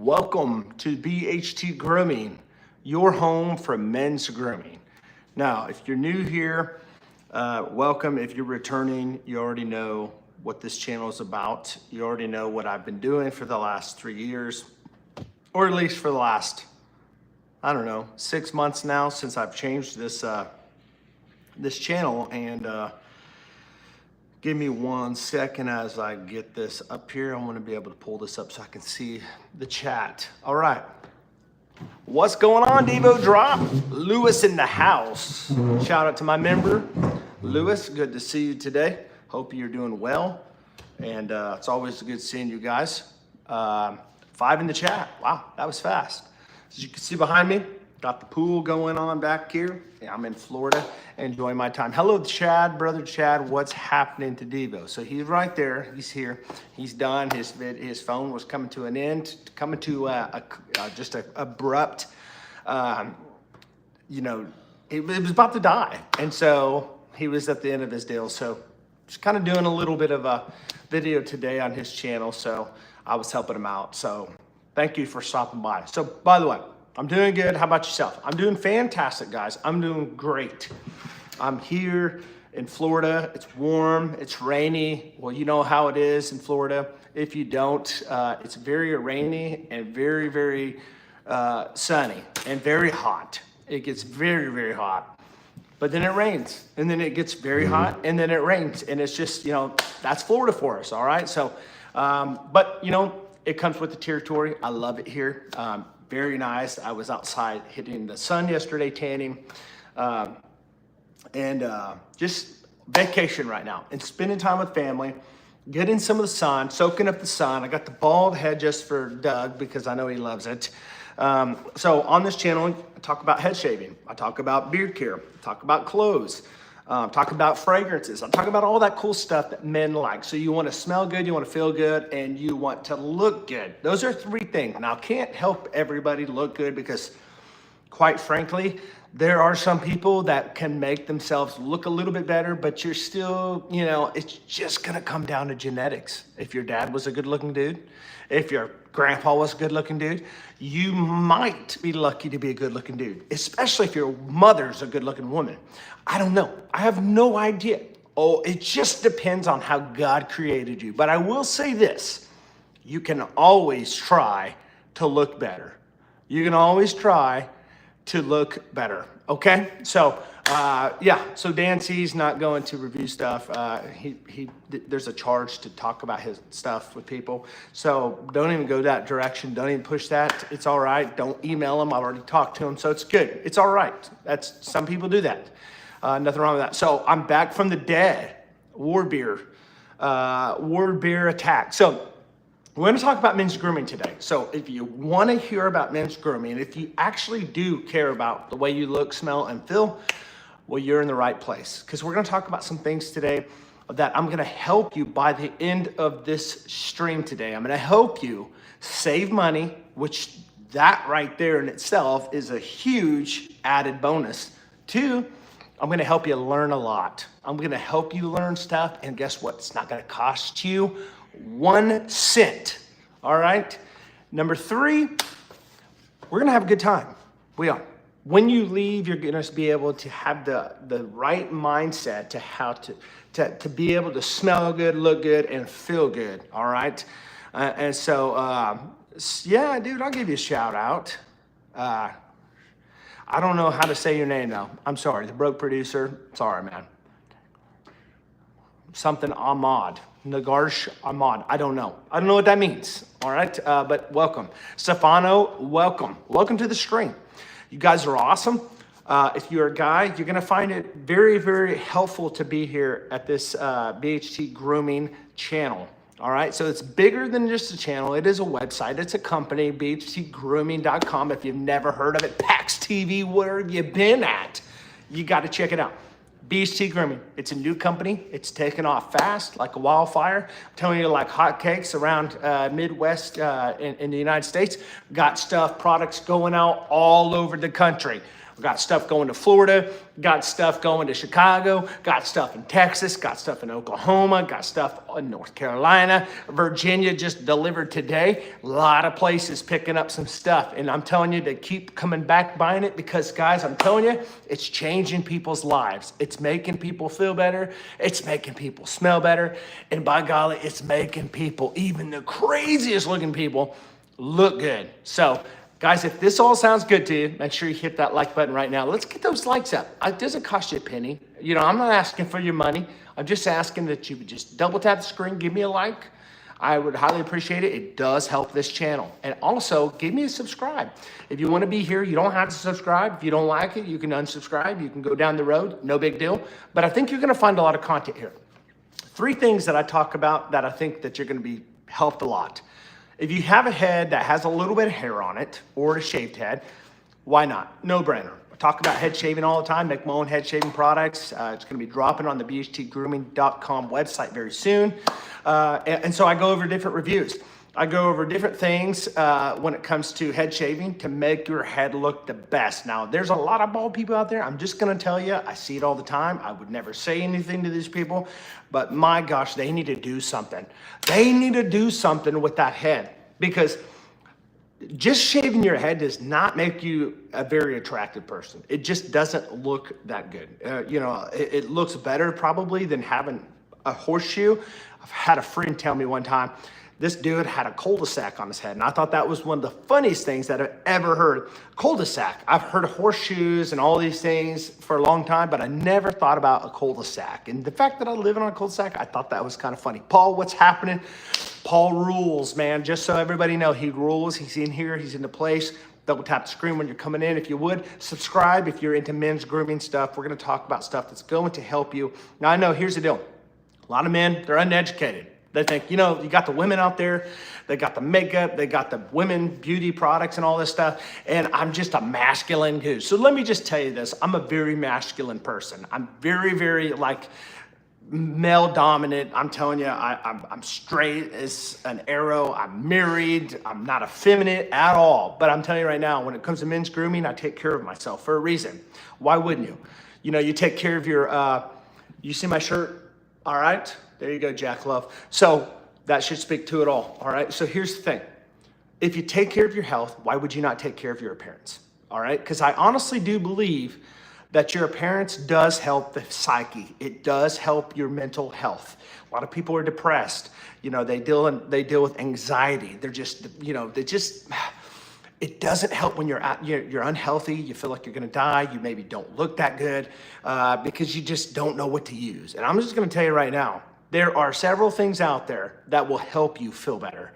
Welcome to BHT Grooming, your home for men's grooming. Now, if you're new here, welcome. If you're returning, you already know what this channel is about. You already know what I've been doing for the last 3 years, or at least for the last, 6 months now since I've changed this this channel. And give me 1 second as I get this up here. I want to be able to pull this up so I can see the chat. All right. What's going on, Devo Drop? Lewis in the house. Shout out to my member, Lewis. Good to see you today. Hope you're doing well. And it's always good seeing you guys. 5 in the chat. Wow, that was fast. As you can see behind me, got the pool going on back here. Yeah, I'm in Florida, enjoying my time. Hello, Chad, brother Chad. What's happening to Devo? So he's right there. He's here. He's done. His phone was coming to an end, coming to just an abrupt. It was about to die, and so he was at the end of his deal. So just kind of doing a little bit of a video today on his channel. So I was helping him out. So thank you for stopping by. So by the way, I'm doing good. How about yourself? I'm doing fantastic, guys. I'm doing great. I'm here in Florida. It's warm. It's rainy. Well, you know how it is in Florida. If you don't, it's very rainy and very, very sunny and very hot. It gets very, very hot. But then it rains, and then it gets very hot, and then it rains. And it's just, that's Florida for us, all right? So, but, it comes with the territory. I love it here. Very nice. I was outside hitting the sun yesterday, tanning, and just vacation right now and spending time with family, getting some of the sun, soaking up the sun. I got the bald head just for Doug because I know he loves it. So on this channel, I talk about head shaving. I talk about beard care. I talk about clothes. Talk about fragrances. I'm talking about all that cool stuff that men like. So you want to smell good, you want to feel good, and you want to look good. Those are 3 things. Now, I can't help everybody look good because, quite frankly, there are some people that can make themselves look a little bit better, but you're still, it's just going to come down to genetics. If your dad was a good looking dude, if your grandpa was a good looking dude, you might be lucky to be a good looking dude, especially if your mother's a good looking woman. I don't know. I have no idea. Oh, it just depends on how God created you. But I will say this, you can always try to look better. You can always try to look better. Okay. So, so Dan C's not going to review stuff. There's a charge to talk about his stuff with people. So don't even go that direction. Don't even push that. It's all right. Don't email him. I've already talked to him. So it's good. It's all right. Some people do that. Nothing wrong with that. So I'm back from the dead. War beer attack. So we're going to talk about men's grooming today. So if you want to hear about men's grooming, if you actually do care about the way you look, smell, and feel, well, you're in the right place. Because we're going to talk about some things today that I'm going to help you by the end of this stream today. I'm going to help you save money, which that right there in itself is a huge added bonus. 2, I'm going to help you learn a lot. I'm going to help you learn stuff. And guess what? It's not going to cost you 1 cent. All right. Number 3, we're going to have a good time. We are. When you leave, you're going to be able to have the right mindset to how to be able to smell good, look good, and feel good. All right. And so, yeah, dude, I'll give you a shout out. I don't know how to say your name though. I'm sorry. The broke producer. Sorry, man. Something Ahmad. Nagarsh Ahmad. I don't know. I don't know what that means. All right. But welcome. Stefano, welcome. Welcome to the stream. You guys are awesome. If you're a guy, you're going to find it very, very helpful to be here at this BHT Grooming channel. All right. So it's bigger than just a channel. It is a website. It's a company, BHTgrooming.com. If you've never heard of it, PAX TV, where have you been at? You got to check it out. BHT Grooming. It's a new company. It's taken off fast like a wildfire. I'm telling you, like hotcakes around Midwest in the United States. Got products going out all over the country. Got stuff going to Florida, got stuff going to Chicago, got stuff in Texas, got stuff in Oklahoma, got stuff in North Carolina, Virginia just delivered today. A lot of places picking up some stuff. And I'm telling you to keep coming back buying it because, guys, I'm telling you, it's changing people's lives. It's making people feel better. It's making people smell better. And by golly, it's making people, even the craziest looking people, look good. So, guys, if this all sounds good to you, make sure you hit that like button right now. Let's get those likes up. It doesn't cost you a penny. You know, I'm not asking for your money. I'm just asking that you would just double tap the screen, give me a like. I would highly appreciate it. It does help this channel. And also, give me a subscribe. If you want to be here, you don't have to subscribe. If you don't like it, you can unsubscribe. You can go down the road. No big deal. But I think you're going to find a lot of content here. 3 things that I talk about that I think that you're going to be helped a lot. If you have a head that has a little bit of hair on it or a shaved head, why not? No brainer. I talk about head shaving all the time, make my own head shaving products. It's going to be dropping on the BHTgrooming.com website very soon. And so I go over different reviews. I go over different things when it comes to head shaving to make your head look the best. Now, there's a lot of bald people out there. I'm just going to tell you, I see it all the time. I would never say anything to these people, but my gosh, they need to do something. They need to do something with that head because just shaving your head does not make you a very attractive person. It just doesn't look that good. It looks better probably than having a horseshoe. I've had a friend tell me one time, this dude had a cul-de-sac on his head. And I thought that was one of the funniest things that I've ever heard. Cul-de-sac. I've heard of horseshoes and all these things for a long time, but I never thought about a cul-de-sac. And the fact that I live on a cul-de-sac, I thought that was kind of funny. Paul, what's happening? Paul rules, man. Just so everybody know, he rules. He's in here. He's in the place. Double tap the screen when you're coming in. If you would, subscribe if you're into men's grooming stuff. We're going to talk about stuff that's going to help you. Now, I know, here's the deal. A lot of men, they're uneducated. They think, you got the women out there, they got the makeup, they got the women beauty products and all this stuff, and I'm just a masculine goose. So let me just tell you this, I'm a very masculine person. I'm very, very male dominant. I'm telling you, I'm straight as an arrow. I'm married. I'm not effeminate at all. But I'm telling you right now, when it comes to men's grooming, I take care of myself for a reason. Why wouldn't you? You take care of your, you see my shirt? All right. There you go, Jack Love. So that should speak to it all right? So here's the thing. If you take care of your health, why would you not take care of your appearance? All right? Because I honestly do believe that your appearance does help the psyche. It does help your mental health. A lot of people are depressed. They deal with anxiety. They're just, it doesn't help when you're unhealthy. You feel like you're going to die. You maybe don't look that good because you just don't know what to use. And I'm just going to tell you right now, there are several things out there that will help you feel better.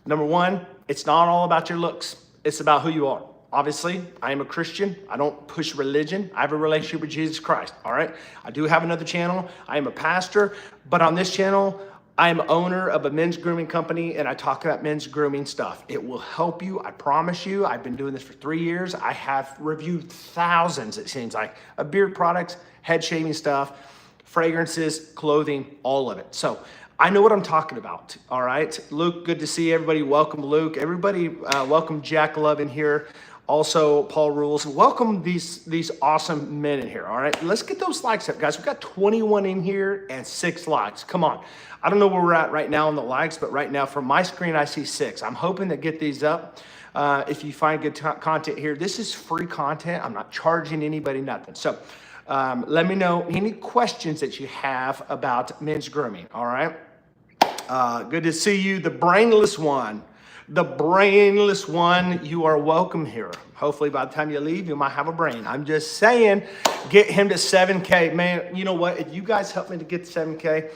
Number 1, it's not all about your looks. It's about who you are. Obviously, I am a Christian. I don't push religion. I have a relationship with Jesus Christ, all right? I do have another channel. I am a pastor, but on this channel, I am owner of a men's grooming company, and I talk about men's grooming stuff. It will help you, I promise you. I've been doing this for 3 years. I have reviewed thousands, it seems like, of beard products, head shaving stuff, fragrances, clothing, all of it. So I know what I'm talking about, all right? Luke, good to see everybody. Welcome, Luke. Everybody, welcome Jack Love in here. Also, Paul Rules. Welcome these awesome men in here, all right? Let's get those likes up, guys. We've got 21 in here and 6 likes. Come on. I don't know where we're at right now on the likes, but right now from my screen, I see 6. I'm hoping to get these up. If you find good content here, this is free content. I'm not charging anybody nothing. So let me know any questions that you have about men's grooming, all right? Good to see you, the brainless one. The brainless one, you are welcome here. Hopefully by the time you leave, you might have a brain. I'm just saying, get him to 7K. Man, you know what? If you guys help me to get to 7K,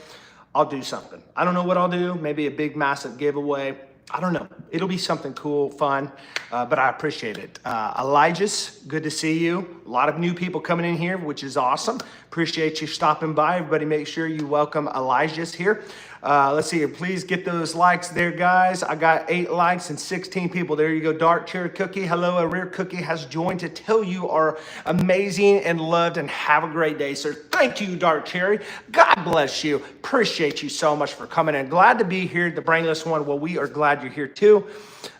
I'll do something. I don't know what I'll do. Maybe a big, massive giveaway. I don't know. It'll be something cool, fun, but I appreciate it. Elijah's, good to see you. A lot of new people coming in here, which is awesome. Appreciate you stopping by. Everybody make sure you welcome Elijah's here. Let's see here. Please get those likes there, guys. I got 8 likes and 16 people. There you go. Dark Cherry Cookie. Hello, a Rare Cookie has joined to tell you are amazing and loved and have a great day, sir. Thank you, Dark Cherry. God bless you. Appreciate you so much for coming in. Glad to be here, the brainless one. Well, we are glad you're here too.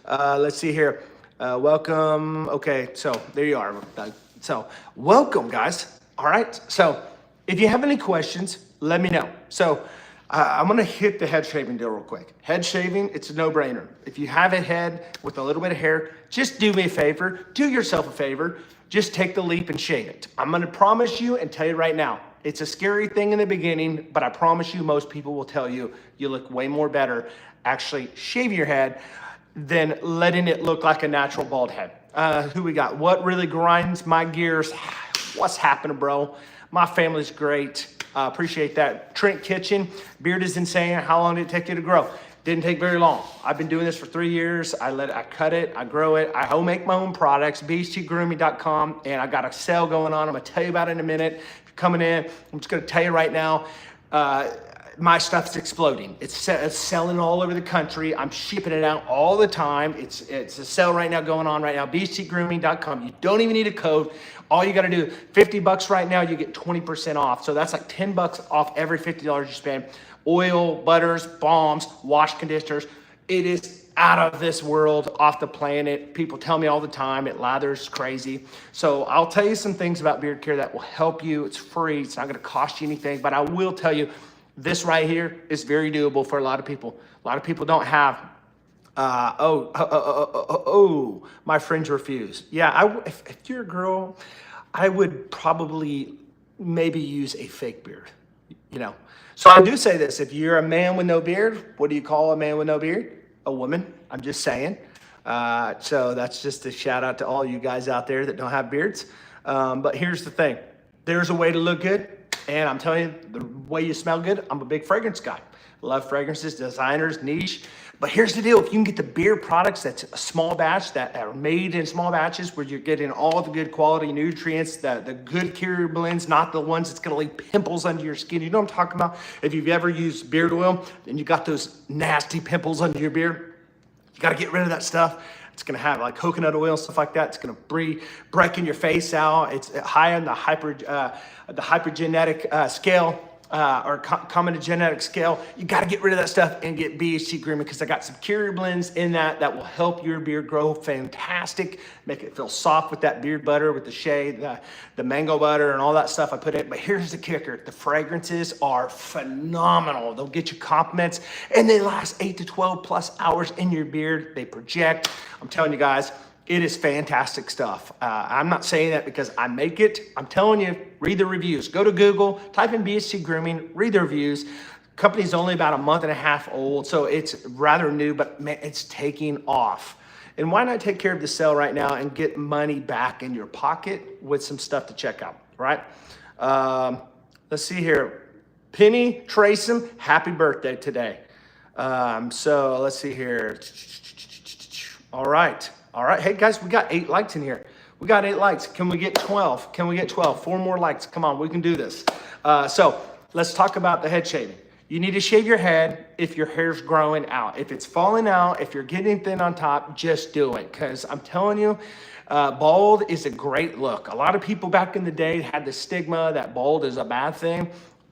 Let's see here. Welcome. Okay, so there you are. So welcome, guys. All right. So if you have any questions, let me know. So I'm gonna hit the head shaving deal real quick. Head shaving, it's a no-brainer. If you have a head with a little bit of hair, just do me a favor, do yourself a favor, just take the leap and shave it. I'm gonna promise you and tell you right now, it's a scary thing in the beginning, but I promise you most people will tell you, you look way more better actually shaving your head than letting it look like a natural bald head. Who we got? What really grinds my gears? What's happening, bro? My family's great. Appreciate that. Trent Kitchen, beard is insane. How long did it take you to grow? Didn't take very long. I've been doing this for 3 years. I cut it, I grow it. I make my own products, BHTgrooming.com, and I got a sale going on. I'm gonna tell you about it in a minute. If you're coming in, I'm just gonna tell you right now, my stuff's exploding. It's selling all over the country. I'm shipping it out all the time. It's a sale right now going on right now. BHTgrooming.com. You don't even need a code. All you got to do, $50 right now, you get 20% off. So that's like $10 off every $50 you spend. Oil, butters, balms, wash conditioners. It is out of this world, off the planet. People tell me all the time, it lathers crazy. So I'll tell you some things about beard care that will help you. It's free. It's not going to cost you anything, but I will tell you, this right here is very doable for a lot of people. A lot of people don't have, my friends refuse. Yeah, if you're a girl, I would probably maybe use a fake beard, you know. So I do say this, if you're a man with no beard, what do you call a man with no beard? A woman, I'm just saying. So that's just a shout out to all you guys out there that don't have beards. But here's the thing, there's a way to look good. And I'm telling you, the way you smell good, I'm a big fragrance guy. Love fragrances, designers, niche. But here's the deal, if you can get the beard products that's a small batch, that are made in small batches where you're getting all the good quality nutrients, the good carrier blends, not the ones that's gonna leave pimples under your skin. You know what I'm talking about? If you've ever used beard oil and you got those nasty pimples under your beard, you gotta get rid of that stuff. It's gonna have like coconut oil, stuff like that. It's gonna breaking your face out. It's high on the hypergenetic scale, or common genetic scale. You gotta get rid of that stuff and get BHT Grooming because I got some carrier blends in that will help your beard grow fantastic, make it feel soft with that beard butter, with the shade, the mango butter and all that stuff I put in. But here's the kicker, the fragrances are phenomenal. They'll get you compliments and they last 8 to 12 plus hours in your beard. They project. I'm telling you guys, it is fantastic stuff. I'm not saying that because I make it. I'm telling you, read the reviews. Go to Google, type in BHT Grooming, read the reviews. Company's only about a month and a half old, so it's rather new, but man, it's taking off. And why not take care of the sale right now and get money back in your pocket with some stuff to check out, right? Let's see here. Penny Trayson, happy birthday today. So let's see here. All right. All right, hey guys, we got 8 likes in here. We got 8 likes. Can we get 12? Can we get 12? 4 more likes. Come on, we can do this. So let's talk about the head shaving. You need to shave your head if your hair's growing out. If it's falling out, if you're getting thin on top, just do it. Because I'm telling you, bald is a great look. A lot of people back in the day had the stigma that bald is a bad thing.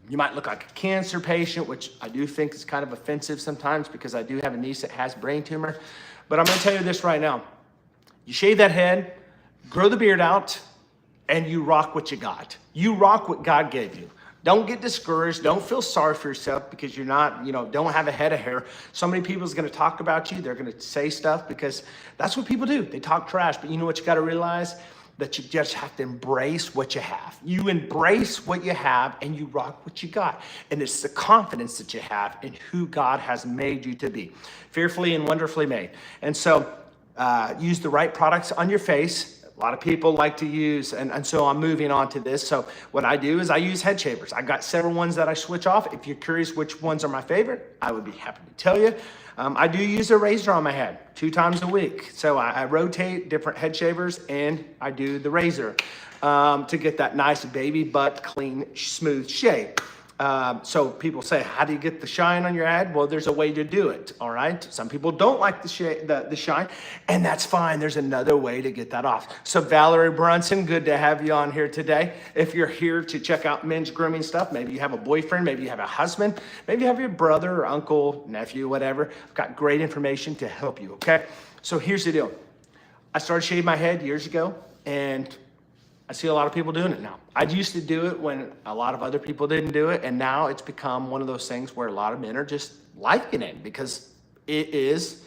You might look like a cancer patient, which I do think is kind of offensive sometimes because I do have a niece that has brain tumor. But I'm gonna tell you this right now. You shave that head, grow the beard out, and you rock what you got. You rock what God gave you. Don't get discouraged. Don't feel sorry for yourself because you're not, don't have a head of hair. So many people's gonna talk about you. They're gonna say stuff because that's what people do. They talk trash, but you know what you gotta realize? That you just have to embrace what you have. You embrace what you have and you rock what you got. And it's the confidence that you have in who God has made you to be. Fearfully and wonderfully made. And so, use the right products on your face. A lot of people like to use, and so I'm moving on to this. So what I do is I use head shavers. I got several ones that I switch off. If you're curious which ones are my favorite, I would be happy to tell you. I do use a razor on my head 2 times a week. So I rotate different head shavers and I do the razor to get that nice baby butt, clean, smooth shave. So people say, how do you get the shine on your head? Well, there's a way to do it, all right? Some people don't like the shine, and that's fine. There's another way to get that off. So Valerie Brunson, good to have you on here today. If you're here to check out men's grooming stuff, maybe you have a boyfriend, maybe you have a husband, maybe you have your brother or uncle, nephew, whatever. I've got great information to help you, okay? So here's the deal. I started shaving my head years ago, and I see a lot of people doing it now. I used to do it when a lot of other people didn't do it, and now it's become one of those things where a lot of men are just liking it because it is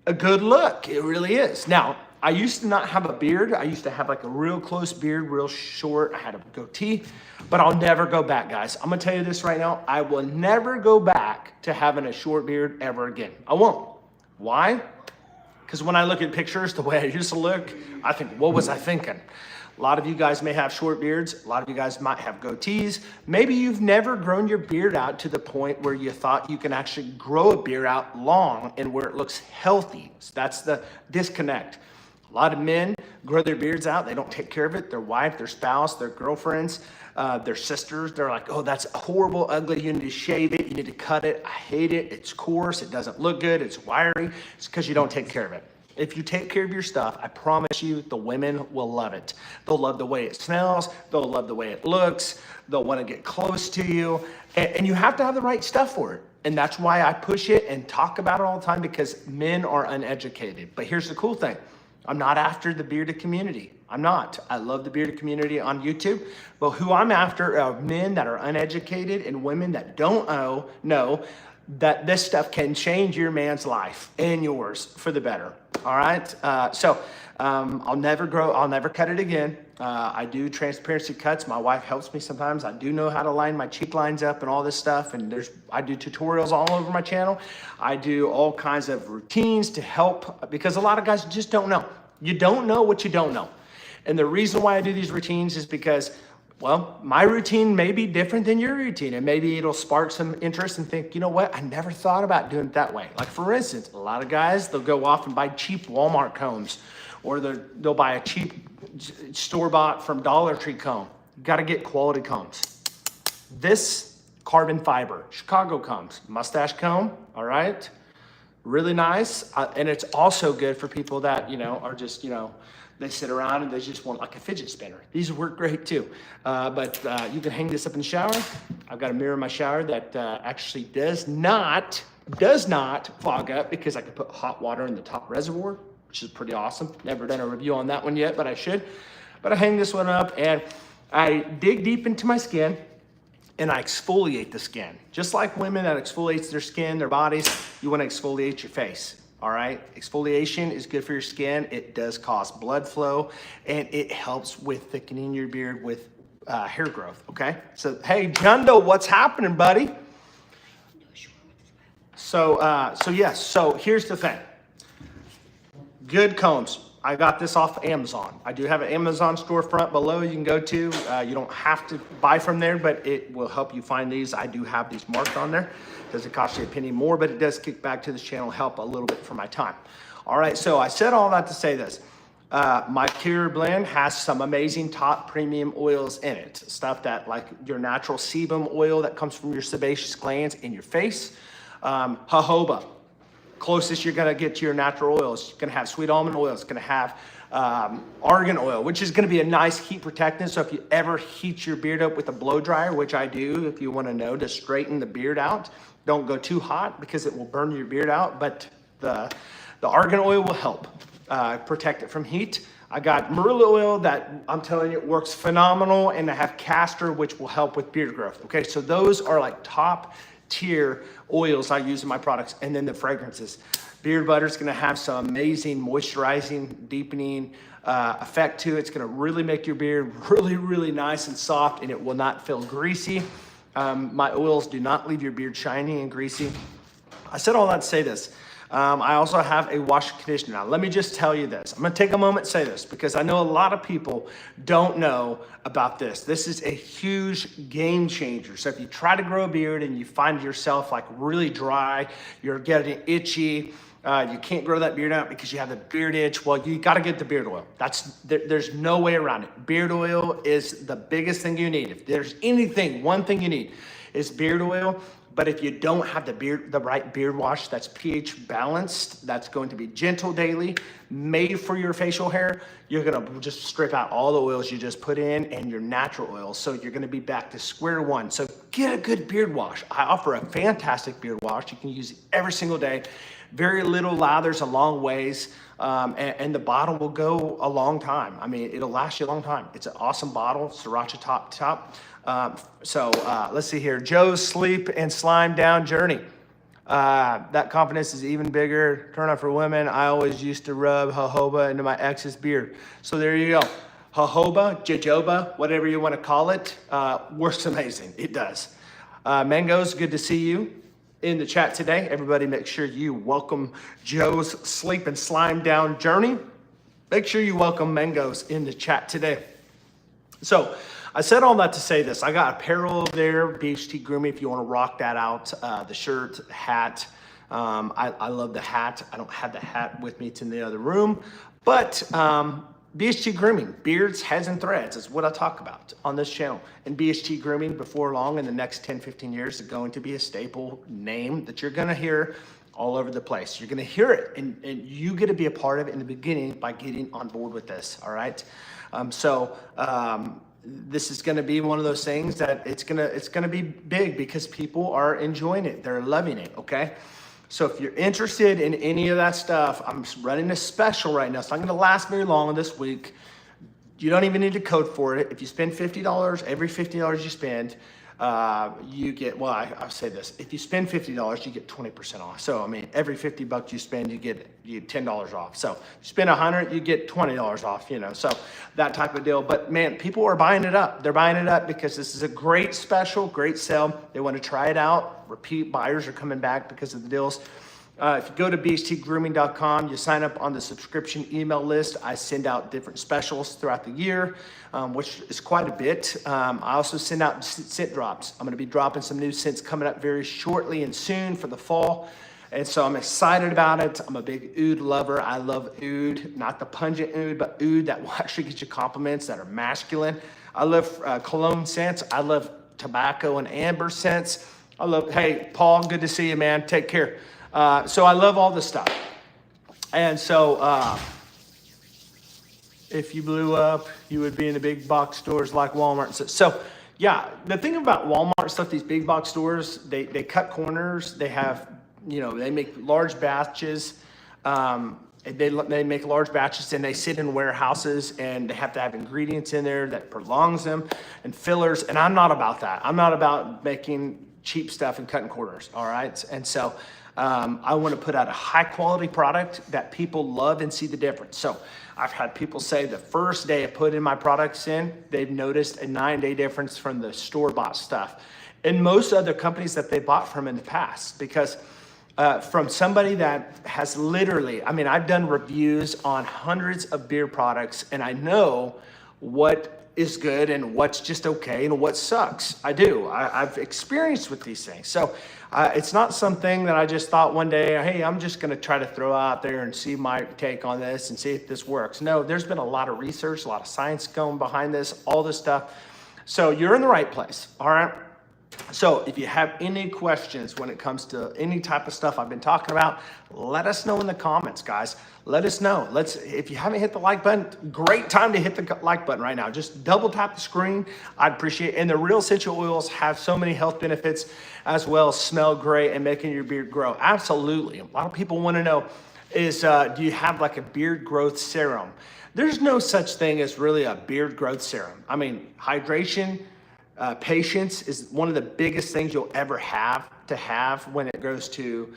a good look. It really is. Now, I used to not have a beard. I used to have like a real close beard, real short. I had a goatee, but I'll never go back, guys. I'm gonna tell you this right now. I will never go back to having a short beard ever again. I won't. Why? Because when I look at pictures, the way I used to look, I think, what was I thinking? A lot of you guys may have short beards. A lot of you guys might have goatees. Maybe you've never grown your beard out to the point where you thought you can actually grow a beard out long and where it looks healthy. So that's the disconnect. A lot of men grow their beards out. They don't take care of it. Their wife, their spouse, their girlfriends, their sisters, they're like, oh, that's horrible, ugly. You need to shave it. You need to cut it. I hate it. It's coarse. It doesn't look good. It's wiry. It's because you don't take care of it. If you take care of your stuff, I promise you the women will love it. They'll love the way it smells. They'll love the way it looks. They'll want to get close to you. And you have to have the right stuff for it. And that's why I push it and talk about it all the time, because men are uneducated. But here's the cool thing. I'm not after the bearded community. I'm not. I love the bearded community on YouTube. But who I'm after are men that are uneducated and women that don't know that this stuff can change your man's life and yours for the better. All right. I'll never cut it again. I do transparency cuts. My wife helps me sometimes. I do know how to line my cheek lines up and all this stuff. And I do tutorials all over my channel. I do all kinds of routines to help, because a lot of guys just don't know. You don't know what you don't know. And the reason why I do these routines is because, well, my routine may be different than your routine, and maybe it'll spark some interest and think, you know what, I never thought about doing it that way. Like, for instance, a lot of guys, they'll go off and buy cheap Walmart combs, or they'll buy a cheap store-bought from Dollar Tree comb. You got to get quality combs. This carbon fiber, Chicago combs, mustache comb, all right? Really nice. And it's also good for people that, are just, they sit around and they just want like a fidget spinner. These work great too. But you can hang this up in the shower. I've got a mirror in my shower that actually does not fog up, because I can put hot water in the top reservoir, which is pretty awesome. Never done a review on that one yet, but I should. But I hang this one up and I dig deep into my skin and I exfoliate the skin. Just like women that exfoliates their skin, their bodies, you want to exfoliate your face. All right, exfoliation is good for your skin. It does cause blood flow, and it helps with thickening your beard with hair growth, okay? So, hey, Jundo, what's happening, buddy? So here's the thing. Good combs. I got this off Amazon. I do have an Amazon storefront below you can go to. You don't have to buy from there, but it will help you find these. I do have these marked on there. Doesn't cost you a penny more, but it does kick back to this channel, help a little bit for my time. All right, so I said all that to say this. My Cure Blend has some amazing top premium oils in it. Stuff that, like your natural sebum oil that comes from your sebaceous glands in your face. Jojoba. Closest you're gonna get to your natural oils. You're gonna have sweet almond oil. It's gonna have argan oil, which is gonna be a nice heat protectant. So if you ever heat your beard up with a blow dryer, which I do, if you wanna know, to straighten the beard out, don't go too hot because it will burn your beard out, but the argan oil will help protect it from heat. I got marula oil that I'm telling you it works phenomenal, and I have castor, which will help with beard growth. Okay, so those are like top tier oils I use in my products. And then the fragrances. Beard butter is gonna have some amazing moisturizing, deepening effect to it. It's gonna really make your beard really, really nice and soft, and it will not feel greasy. My oils do not leave your beard shiny and greasy. I said all that to say this. I also have a wash and conditioner. Now, let me just tell you this. I'm gonna take a moment to say this because I know a lot of people don't know about this. This is a huge game changer. So if you try to grow a beard and you find yourself like really dry, you're getting itchy, you can't grow that beard out because you have the beard itch, well, you gotta get the beard oil. There's no way around it. Beard oil is the biggest thing you need. If there's anything, one thing you need is beard oil. But if you don't have the right beard wash that's pH balanced, that's going to be gentle daily, made for your facial hair, you're gonna just strip out all the oils you just put in and your natural oils. So you're gonna be back to square one. So get a good beard wash. I offer a fantastic beard wash. You can use it every single day. Very little lathers a long ways. And the bottle will go a long time. I mean, it'll last you a long time. It's an awesome bottle, sriracha top. Let's see here. Joe's sleep and slime down journey. That confidence is even bigger. Turn on for women. I always used to rub jojoba into my ex's beard. So there you go. Jojoba, jojoba, whatever you want to call it, works amazing. It does. Mangoes, good to see you in the chat today. Everybody make sure you welcome Joe's sleep and slime down journey. Make sure you welcome Mangoes in the chat today. So I said all that to say this. I got apparel there, BHT Grooming, if you want to rock that out. The shirt, hat. I love the hat. I don't have the hat with me to the other room, but BHT Grooming, beards, heads, and threads is what I talk about on this channel. And BHT Grooming, before long, in the next 10, 15 years, is going to be a staple name that you're going to hear all over the place. You're going to hear it, and you get to be a part of it in the beginning by getting on board with this, all right? This is going to be one of those things that it's going to be big because people are enjoying it. They're loving it, okay? So if you're interested in any of that stuff, I'm running a special right now. It's not going to last very long this week. You don't even need to code for it. If you spend $50, every $50 you spend, you get, well, I'll say this. If you spend $50, you get 20% off. So, I mean, every 50 bucks you spend, you get $10 off. So, you spend 100, you get $20 off, you know, so that type of deal. But man, people are buying it up. They're buying it up because this is a great special, great sale. They want to try it out. Repeat buyers are coming back because of the deals. If you go to bhtgrooming.com, you sign up on the subscription email list. I send out different specials throughout the year, which is quite a bit. I also send out scent drops. I'm going to be dropping some new scents coming up very shortly and soon for the fall. And so I'm excited about it. I'm a big oud lover. I love oud, not the pungent oud, but oud that will actually get you compliments that are masculine. I love cologne scents. I love tobacco and amber scents. I love, hey, Paul, good to see you, man. Take care. So I love all this stuff. And so if you blew up, you would be in the big box stores like Walmart. So yeah, the thing about Walmart stuff, these big box stores, they cut corners. They have, you know, they make large batches. They make large batches and they sit in warehouses and they have to have ingredients in there that prolongs them and fillers. And I'm not about that. I'm not about making cheap stuff and cutting corners. All right. And so I want to put out a high quality product that people love and see the difference. So I've had people say the first day I put in my products in, they've noticed a 9-day difference from the store-bought stuff. And most other companies that they bought from in the past, because from somebody that has literally, I mean, I've done reviews on hundreds of beer products and I know what is good and what's just okay and what sucks. I do. I've experienced with these things. So it's not something that I just thought one day, hey, I'm just going to try to throw out there and see my take on this and see if this works. No, there's been a lot of research, a lot of science going behind this, all this stuff. So you're in the right place. All right. So if you have any questions when it comes to any type of stuff I've been talking about, let us know in the comments, guys. Let us know. If you haven't hit the like button, great time to hit the like button right now. Just double tap the screen. I'd appreciate it. And the real essential oils have so many health benefits as well as smell great and making your beard grow. Absolutely. A lot of people want to know is, do you have like a beard growth serum? There's no such thing as really a beard growth serum. I mean, hydration, patience is one of the biggest things you'll ever have to have when it goes to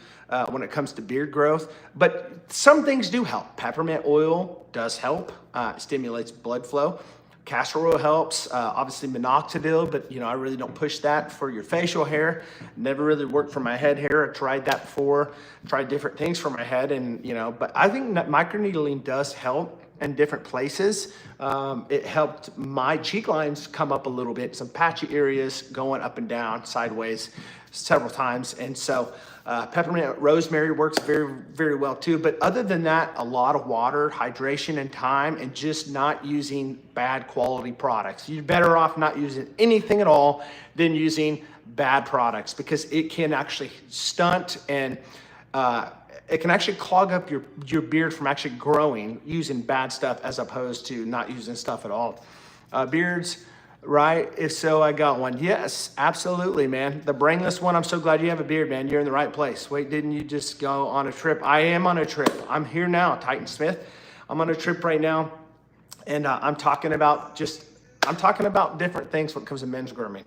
when it comes to beard growth. But some things do help. Peppermint oil does help, stimulates blood flow. Castor oil helps, obviously minoxidil, but you know, I really don't push that for your facial hair. Never really worked for my head hair. I tried that before, tried different things for my head, and you know, but I think that microneedling does help in different places. It helped my cheek lines come up a little bit, some patchy areas going up and down, sideways several times. And so peppermint rosemary works very, very well too. But other than that, a lot of water, hydration and time, and just not using bad quality products. You're better off not using anything at all than using bad products, because it can actually stunt and it can actually clog up your beard from actually growing using bad stuff as opposed to not using stuff at all. Beards, Right? If so, I got one. Yes, absolutely, man. The brainless one, I'm so glad you have a beard, man. You're in the right place. Wait, didn't you just go on a trip? I am on a trip. I'm here now, Titan Smith. I'm on a trip right now, and I'm talking about different things when it comes to men's grooming.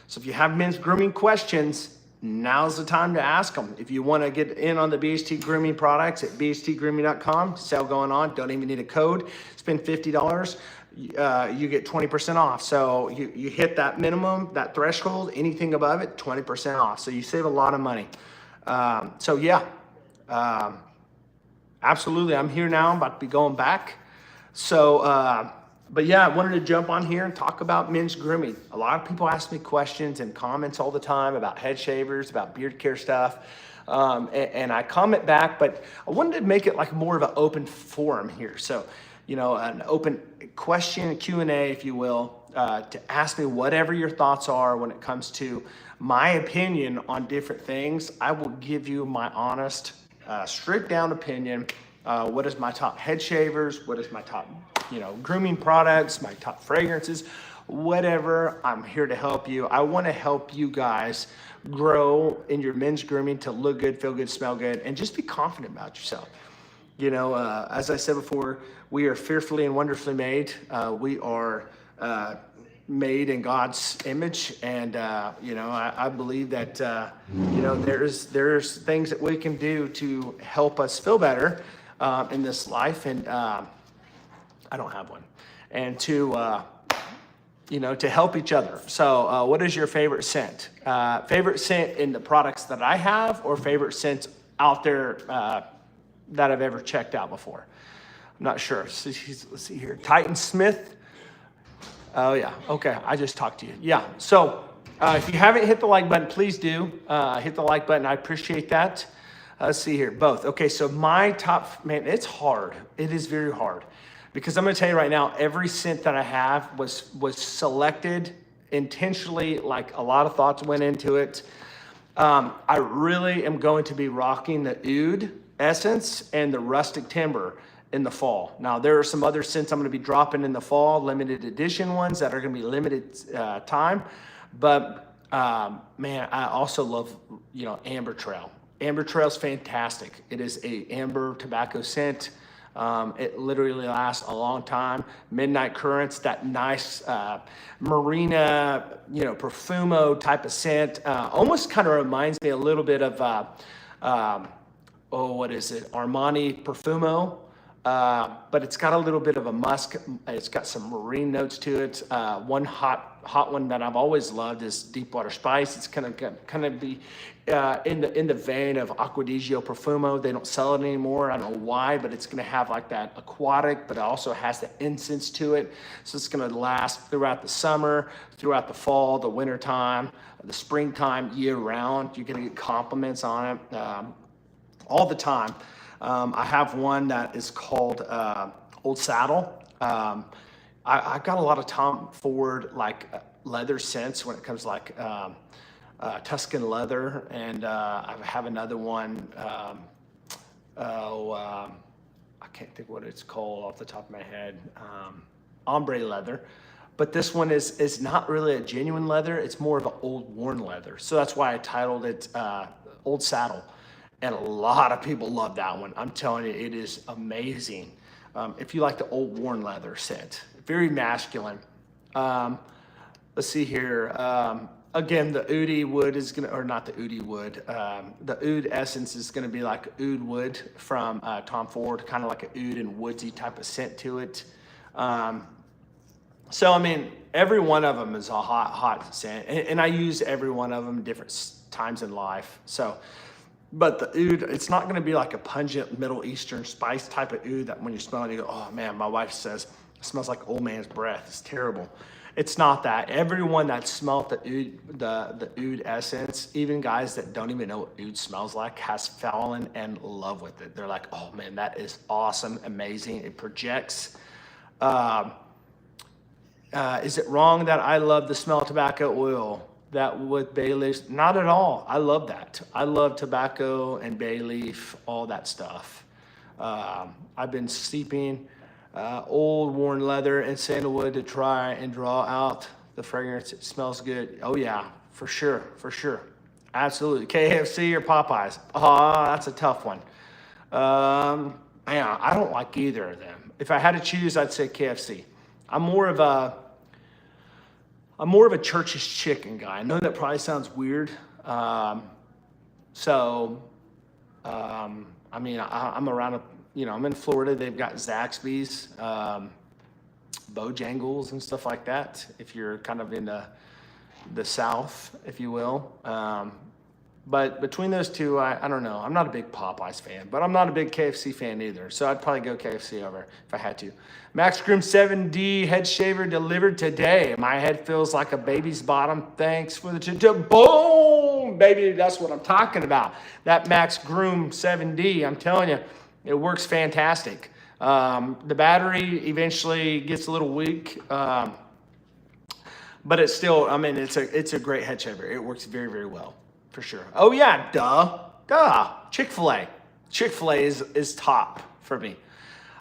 So if you have men's grooming questions, now's the time to ask them. If you want to get in on the BHT Grooming products at bhtgrooming.com, sale going on. Don't even need a code. Spend $50. You get 20% off. So you hit that minimum, that threshold, anything above it, 20% off. So you save a lot of money. So yeah, absolutely. I'm here now. I'm about to be going back. So, but yeah, I wanted to jump on here and talk about men's grooming. A lot of people ask me questions and comments all the time about head shavers, about beard care stuff. And I comment back, but I wanted to make it like more of an open forum here. So, an open question, Q&A, if you will, to ask me whatever your thoughts are when it comes to my opinion on different things. I will give you my honest, stripped down opinion. What is my top head shavers? What is my top, grooming products, my top fragrances, whatever. I'm here to help you. I want to help you guys grow in your men's grooming to look good, feel good, smell good, and just be confident about yourself. As I said before, we are fearfully and wonderfully made. We are made in God's image, and I believe that there's things that we can do to help us feel better in this life, and I don't have one, and to help each other. So, what is your favorite scent? Favorite scent in the products that I have, or favorite scents out there that I've ever checked out before? I'm not sure. Let's see here. Titan Smith. Oh yeah. Okay. I just talked to you. Yeah. So if you haven't hit the like button, please do hit the like button. I appreciate that. Let's see here. Both. Okay. So my top, man, it's hard. It is very hard, because I'm going to tell you right now, every scent that I have was selected intentionally. Like, a lot of thoughts went into it. I really am going to be rocking the Oud Essence and the Rustic Timber in the fall. Now, there are some other scents I'm going to be dropping in the fall, limited edition ones that are going to be limited time. But man, I also love, Amber Trail. Amber Trail is fantastic. It is a amber tobacco scent. It literally lasts a long time. Midnight Currents, that nice marina, profumo type of scent. Almost kind of reminds me a little bit of, what is it? Armani Profumo. But it's got a little bit of a musk. It's got some marine notes to it. One hot one that I've always loved is Deepwater Spice. It's kind of be in the vein of Acquadigio Profumo. They don't sell it anymore. I don't know why, but it's going to have like that aquatic, but it also has the incense to it. So it's going to last throughout the summer, throughout the fall, the winter time, the springtime, year round. You're going to get compliments on it all the time. I have one that is called Old Saddle. I've got a lot of Tom Ford leather scents when it comes to Tuscan leather, and I have another one. I can't think what it's called off the top of my head. Ombre leather, but this one is not really a genuine leather. It's more of an old worn leather. So that's why I titled it Old Saddle. And a lot of people love that one. I'm telling you, it is amazing. If you like the old worn leather scent, very masculine. Let's see here. Again, the Oud wood is gonna, or not the Oud wood. The Oud Essence is gonna be like Oud wood from Tom Ford, kind of like an oud and woodsy type of scent to it. So I mean, every one of them is a hot scent, and I use every one of them different times in life. So. But the oud, it's not going to be like a pungent Middle Eastern spice type of oud that when you smell it, you go, oh man, my wife says it smells like old man's breath. It's terrible. It's not that. Everyone that smelled the oud essence, even guys that don't even know what oud smells like, has fallen in love with it. They're like, oh man, that is awesome, amazing. It projects. Is it wrong that I love the smell of tobacco oil? That with bay leaves? Not at all. I love that. I love tobacco and bay leaf, all that stuff. I've been steeping old worn leather and sandalwood to try and draw out The fragrance, it smells good. Oh yeah, for sure, for sure. Absolutely. KFC or Popeyes? Oh, that's a tough one. Man, I don't like either of them. If I had to choose, I'd say KFC. I'm more of a I'm more of a Church's chicken guy. I know that probably sounds weird. So, I mean, I'm around, I'm in Florida. They've got Zaxby's, Bojangles, and stuff like that. If you're kind of in the South, if you will. But between those two, I don't know. I'm not a big Popeyes fan, but I'm not a big KFC fan either. So I'd probably go KFC over if I had to. Max Groom 7D head shaver delivered today. My head feels like a baby's bottom. Thanks for the boom, baby. That's what I'm talking about. That Max Groom 7D, I'm telling you, it works fantastic. The battery eventually gets a little weak. But it's still, I mean, it's a great head shaver. It works very, very well. For sure. Oh yeah, duh. Chick-fil-A. Chick-fil-A is top for me.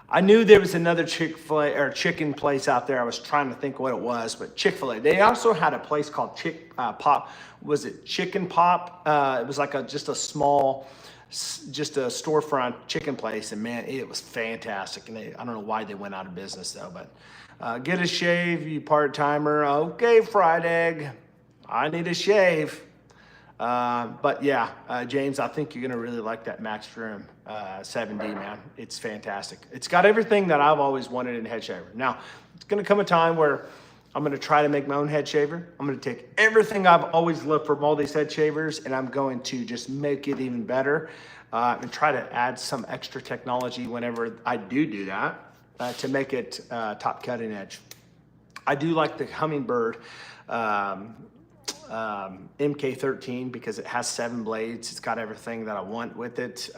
I knew there was another Chick-fil-A or chicken place out there. I was trying to think what it was, but Chick-fil-A. They also had a place called Pop. Was it Chicken Pop? It was like just a small, just a storefront chicken place, and man, it was fantastic. And I don't know why they went out of business though, but get a shave, you part-timer. Okay, fried egg. I need a shave. But yeah, James, I think you're going to really like that Max Groom 7D, man. It's fantastic. It's got everything that I've always wanted in a head shaver. Now, it's going to come a time where I'm going to try to make my own head shaver. I'm going to take everything I've always loved from all these head shavers, and I'm going to just make it even better and try to add some extra technology whenever I do that to make it top cutting edge. I do like the Hummingbird MK13 because it has 7 blades. It's got everything that I want with it.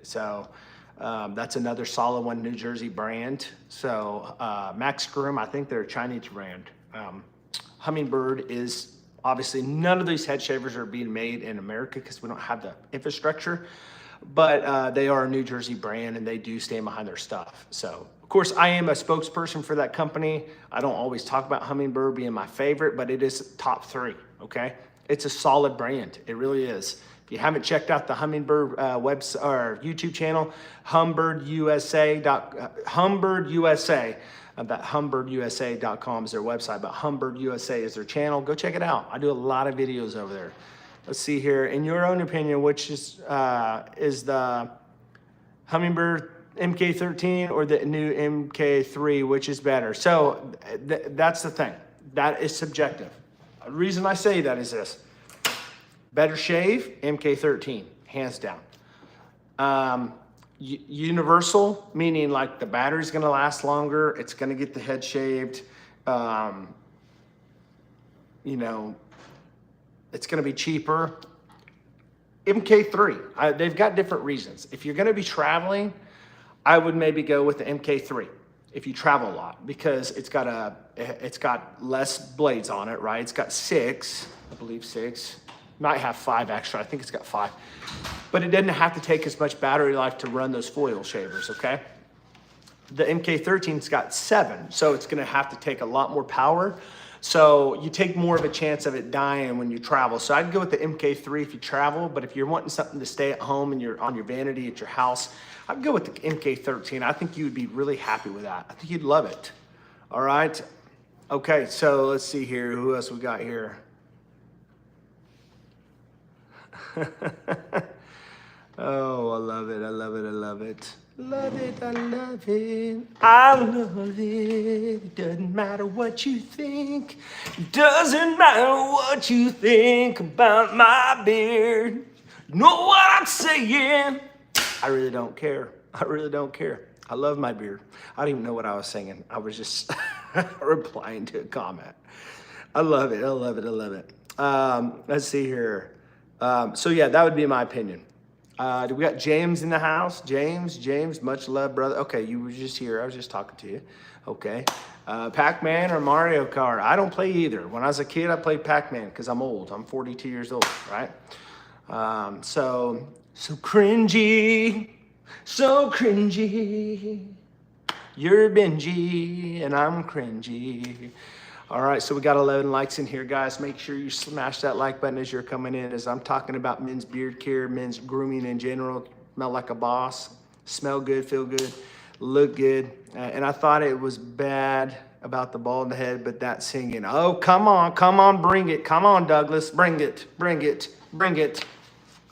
That's another solid one, New Jersey brand. So Max Groom, I think they're a Chinese brand. Hummingbird is obviously, none of these head shavers are being made in America because we don't have the infrastructure, but they are a New Jersey brand and they do stand behind their stuff. So of course, I am a spokesperson for that company. I don't always talk about Hummingbird being my favorite, but it is top 3, okay? It's a solid brand. It really is. If you haven't checked out the Hummingbird website or YouTube channel, HumbirdUSA, that HumbirdUSA.com is their website, but Humbird USA is their channel. Go check it out. I do a lot of videos over there. Let's see here. In your own opinion, which is the Hummingbird MK13 or the new MK3, which is better? So that's the thing. That is subjective. The reason I say that is this. Better shave, MK13, hands down. Universal, meaning like the battery's gonna last longer, it's gonna get the head shaved, it's gonna be cheaper. MK3, they've got different reasons. If you're gonna be traveling, I would maybe go with the MK3 if you travel a lot, because it's got less blades on it, right? It's got 6, I believe 6. Might have 5 extra. I think it's got 5. But it doesn't have to take as much battery life to run those foil shavers, okay? The MK13's got 7, so it's gonna have to take a lot more power. So you take more of a chance of it dying when you travel. So I'd go with the MK3 if you travel, but if you're wanting something to stay at home and you're on your vanity at your house, I'd go with the MK13. I think you would be really happy with that. I think you'd love it. All right. Okay, so let's see here. Who else we got here? Oh, I love it. I love it. I love it. Love it. I love it. I love it. It doesn't matter what you think. It doesn't matter what you think about my beard. You know what I'm saying? I really don't care. I really don't care. I love my beard. I don't even know what I was singing. I was just replying to a comment. I love it. I love it. I love it. Let's see here. So yeah, that would be my opinion. Do we got James in the house? James, much love, brother. Okay, you were just here. I was just talking to you. Okay. Pac-Man or Mario Kart? I don't play either. When I was a kid, I played Pac-Man because I'm old. I'm 42 years old, right? So cringy. So cringy. You're Benji and I'm cringy. All right, so we got 11 likes in here, guys. Make sure you smash that like button as you're coming in, as I'm talking about men's beard care, men's grooming in general. Smell like a boss, smell good, feel good, look good. And I thought it was bad about the bald head, but that singing, oh, come on, bring it. Come on, Douglas, bring it, bring it, bring it.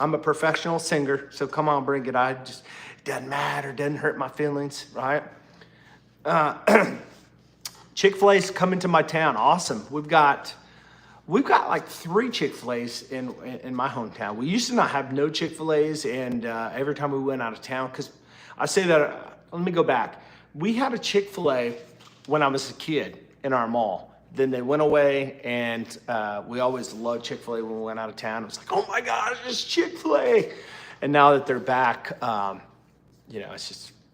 I'm a professional singer, so come on, bring it. It doesn't matter, doesn't hurt my feelings, right? Chick-fil-A's coming to my town. Awesome. We've got like 3 Chick-fil-A's in my hometown. We used to not have no Chick-fil-A's, and every time we went out of town, because I say that, let me go back. We had a Chick-fil-A when I was a kid in our mall. Then they went away, and we always loved Chick-fil-A when we went out of town. It was like, oh my gosh, it's Chick-fil-A. And now that they're back,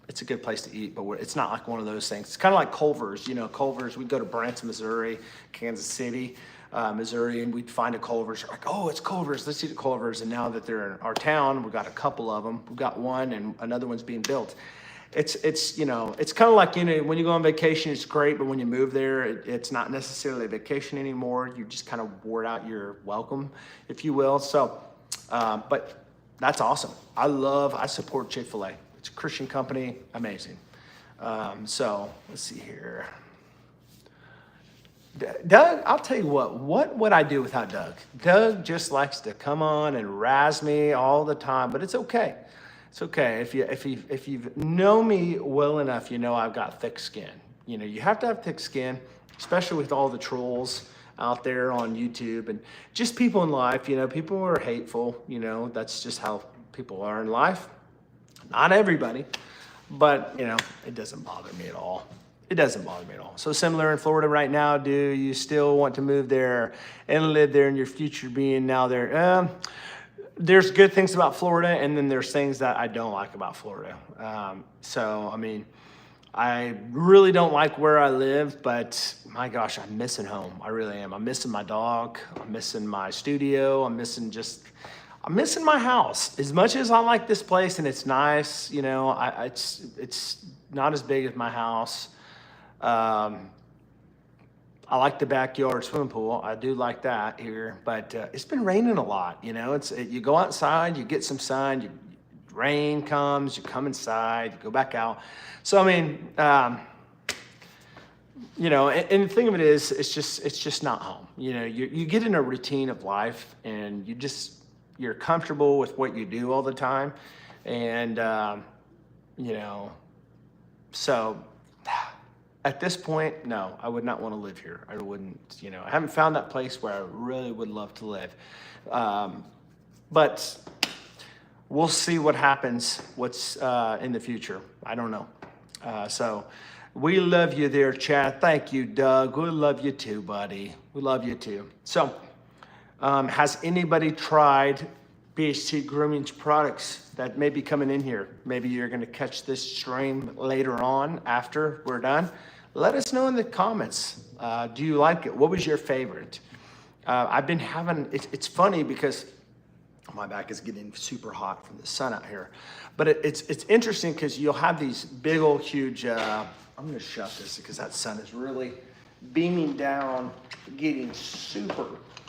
it's a good place to eat, but it's not like one of those things. It's kind of like Culver's. Culver's, we'd go to Branson, Missouri, Kansas City, Missouri, and we'd find a Culver's. We're like, oh, it's Culver's. Let's eat at Culver's. And now that they're in our town, we've got a couple of them. We've got one, and another one's being built. It's kind of like, when you go on vacation, it's great, but when you move there, it's not necessarily a vacation anymore. You just kind of wore out your welcome, if you will. So, but that's awesome. I support Chick-fil-A. It's a Christian company, amazing. So let's see here. Doug, I'll tell you what would I do without Doug? Doug just likes to come on and razz me all the time, but it's okay. It's okay. If you know me well enough, I've got thick skin. You have to have thick skin, especially with all the trolls out there on YouTube and just people in life. People are hateful. That's just how people are in life. Not everybody, but it doesn't bother me at all. It doesn't bother me at all. So similar in Florida right now. Do you still want to move there and live there in your future being now there? There's good things about Florida, and then there's things that I don't like about Florida. I really don't like where I live, but my gosh, I'm missing home. I really am. I'm missing my dog. I'm missing my studio. I'm missing my house. As much as I like this place and it's nice, it's not as big as my house. I like the backyard swimming pool. I do like that here, but it's been raining a lot. You go outside, you get some sun, rain comes, you come inside, you go back out. So and the thing of it is, it's just not home. You get in a routine of life, and you're comfortable with what you do all the time, and so. At this point, no, I would not want to live here. I wouldn't, I haven't found that place where I really would love to live. But we'll see what happens, what's in the future. I don't know. So we love you there, Chad. Thank you, Doug. We love you too, buddy. We love you too. So has anybody tried BHT Grooming's products that may be coming in here? Maybe you're going to catch this stream later on after we're done. Let us know in the comments. Do you like it? What was your favorite? I've been having, it's funny because my back is getting super hot from the sun out here. But it's interesting because you'll have these big old huge, I'm going to shut this because that sun is really beaming down, getting super,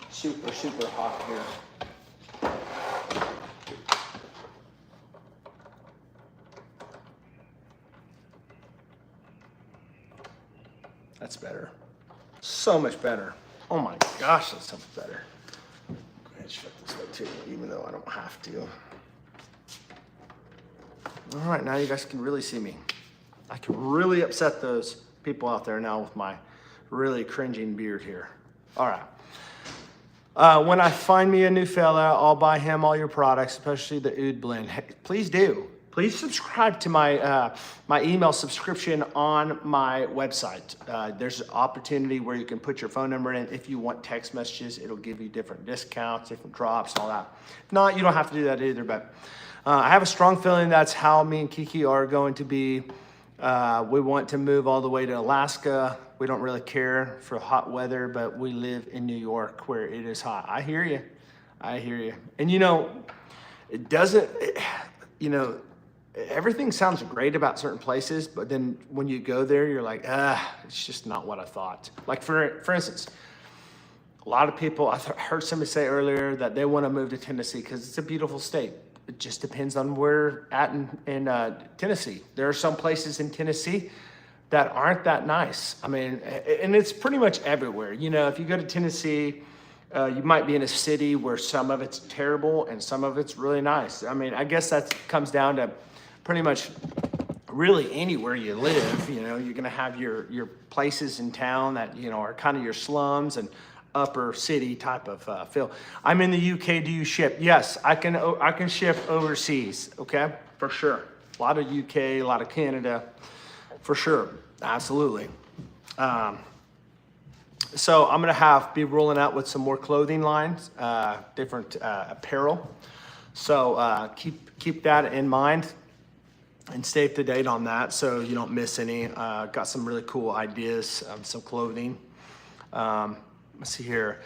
super, super hot here. That's better. So much better. Oh my gosh, that's so much better. Go ahead and shut this up too, even though I don't have to. All right, now you guys can really see me. I can really upset those people out there now with my really cringing beard here. All right. When I find me a new fella, I'll buy him all your products, especially the Oud Blend. Hey, please do. Please subscribe to my my email subscription on my website. There's an opportunity where you can put your phone number in. If you want text messages, it'll give you different discounts, different drops, all that. If not, you don't have to do that either. But I have a strong feeling that's how me and Kiki are going to be. We want to move all the way to Alaska. We don't really care for hot weather, but we live in New York where it is hot. I hear you. I hear you. And it doesn't, everything sounds great about certain places, but then when you go there, you're like, it's just not what I thought. Like for instance, a lot of people, I heard somebody say earlier that they want to move to Tennessee because it's a beautiful state. It just depends on where at in Tennessee. There are some places in Tennessee that aren't that nice. I mean, and it's pretty much everywhere. You know, if you go to Tennessee, you might be in a city where some of it's terrible and some of it's really nice. I mean, I guess that comes down to pretty much really anywhere you live. You know, you're gonna have your places in town that, you know, are kind of your slums and upper city type of feel. I'm in the UK. Do you ship? Yes, I can ship overseas. Okay, for sure. A lot of UK, a lot of Canada, for sure. Absolutely. So I'm gonna be rolling out with some more clothing lines, different apparel. So keep that in mind and stay up to date on that so you don't miss any. Got some really cool ideas, some clothing. Let's see here.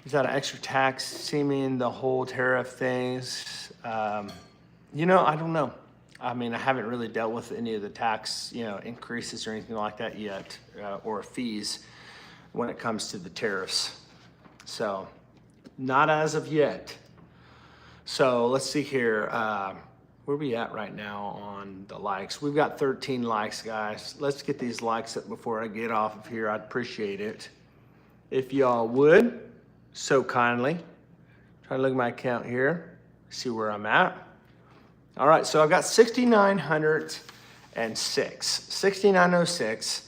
Is that an extra tax seeming the whole tariff things? You know, I don't know. I mean, I haven't really dealt with any of the tax, you know, increases or anything like that yet, or fees when it comes to the tariffs. So not as of yet. So let's see here. Where are we at right now on the likes? We've got 13 likes, guys. Let's get these likes up before I get off of here. I'd appreciate it if y'all would so kindly. Try to look at my account here, see where I'm at. All right, so I've got 6,906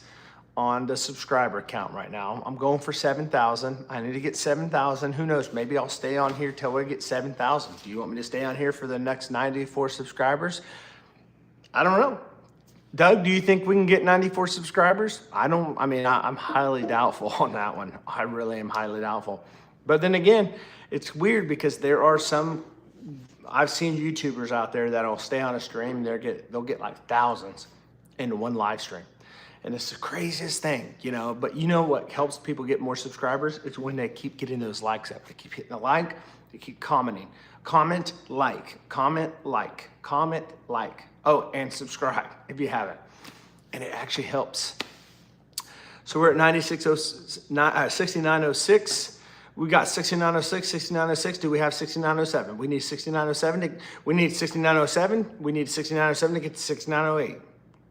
on the subscriber count right now. I'm going for 7,000. I need to get 7,000. Who knows? Maybe I'll stay on here till we get 7,000. Do you want me to stay on here for the next 94 subscribers? I don't know. Doug, do you think we can get 94 subscribers? I'm highly doubtful on that one. I really am highly doubtful. But then again, it's weird because there are some, I've seen YouTubers out there that'll stay on a stream, they'll get like thousands into one live stream. And it's the craziest thing, you know, but you know what helps people get more subscribers? It's when they keep getting those likes up. They keep hitting the like, they keep commenting. Comment, like, comment, like, comment, like. Oh, and subscribe if you haven't. And it actually helps. So we're at 6906. We got 6906, 6906. Do we have 6907? We need 6907. We need 6907. We need 6907 to get to 6908.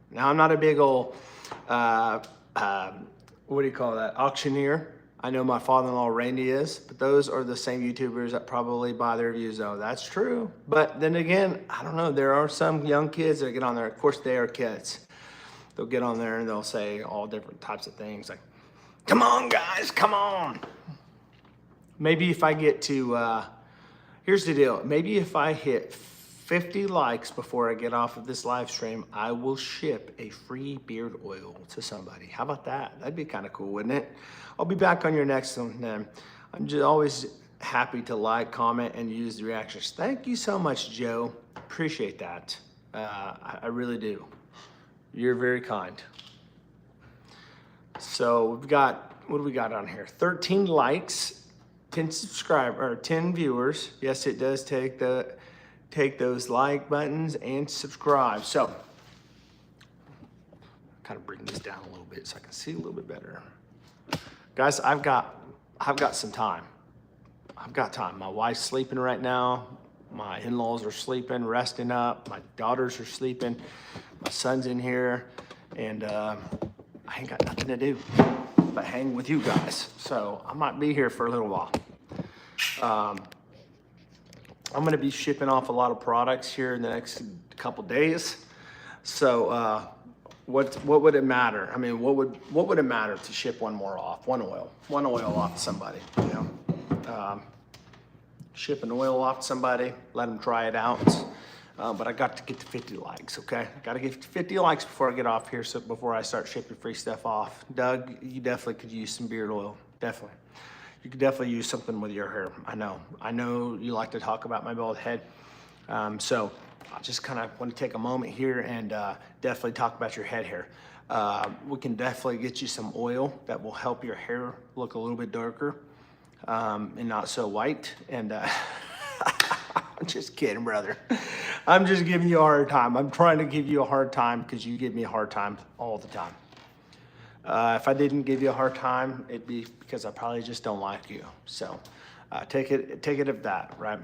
Now, I'm not a big old, what do you call that, auctioneer. I know my father-in-law Randy is, but those are the same YouTubers that probably buy their views though. That's true. But then again, I don't know. There are some young kids that get on there. Of course, they are kids. They'll get on there and they'll say all different types of things like, come on guys, come on. Maybe if I get to, here's the deal. Maybe if I hit 50 likes before I get off of this live stream, I will ship a free beard oil to somebody. How about that? That'd be kind of cool, wouldn't it? I'll be back on your next one then. I'm just always happy to like, comment, and use the reactions. Thank you so much, Joe. Appreciate that. I really do. You're very kind. So we've got, what do we got on here? 13 likes, 10 subscribers, or 10 viewers. Yes, it does take those like buttons and subscribe. So kind of bring this down a little bit so I can see a little bit better. Guys, I've got some time. I've got time. My wife's sleeping right now. My in-laws are sleeping, resting up. My daughters are sleeping. My son's in here, and I ain't got nothing to do but hang with you guys. So I might be here for a little while. I'm gonna be shipping off a lot of products here in the next couple days. So what would it matter? I mean, what would it matter to ship one oil off to somebody, you know? Ship an oil off to somebody, let them try it out. But I got to get to 50 likes, okay? I got to get to 50 likes before I get off here, so before I start shipping free stuff off. Doug, you definitely could use some beard oil, definitely. You could definitely use something with your hair. I know you like to talk about my bald head. So I just kind of want to take a moment here and definitely talk about your head hair. We can definitely get you some oil that will help your hair look a little bit darker and not so white. And I'm just kidding, brother. I'm just giving you a hard time. I'm trying to give you a hard time because you give me a hard time all the time. If I didn't give you a hard time, it'd be because I probably just don't like you. So take it of that, right?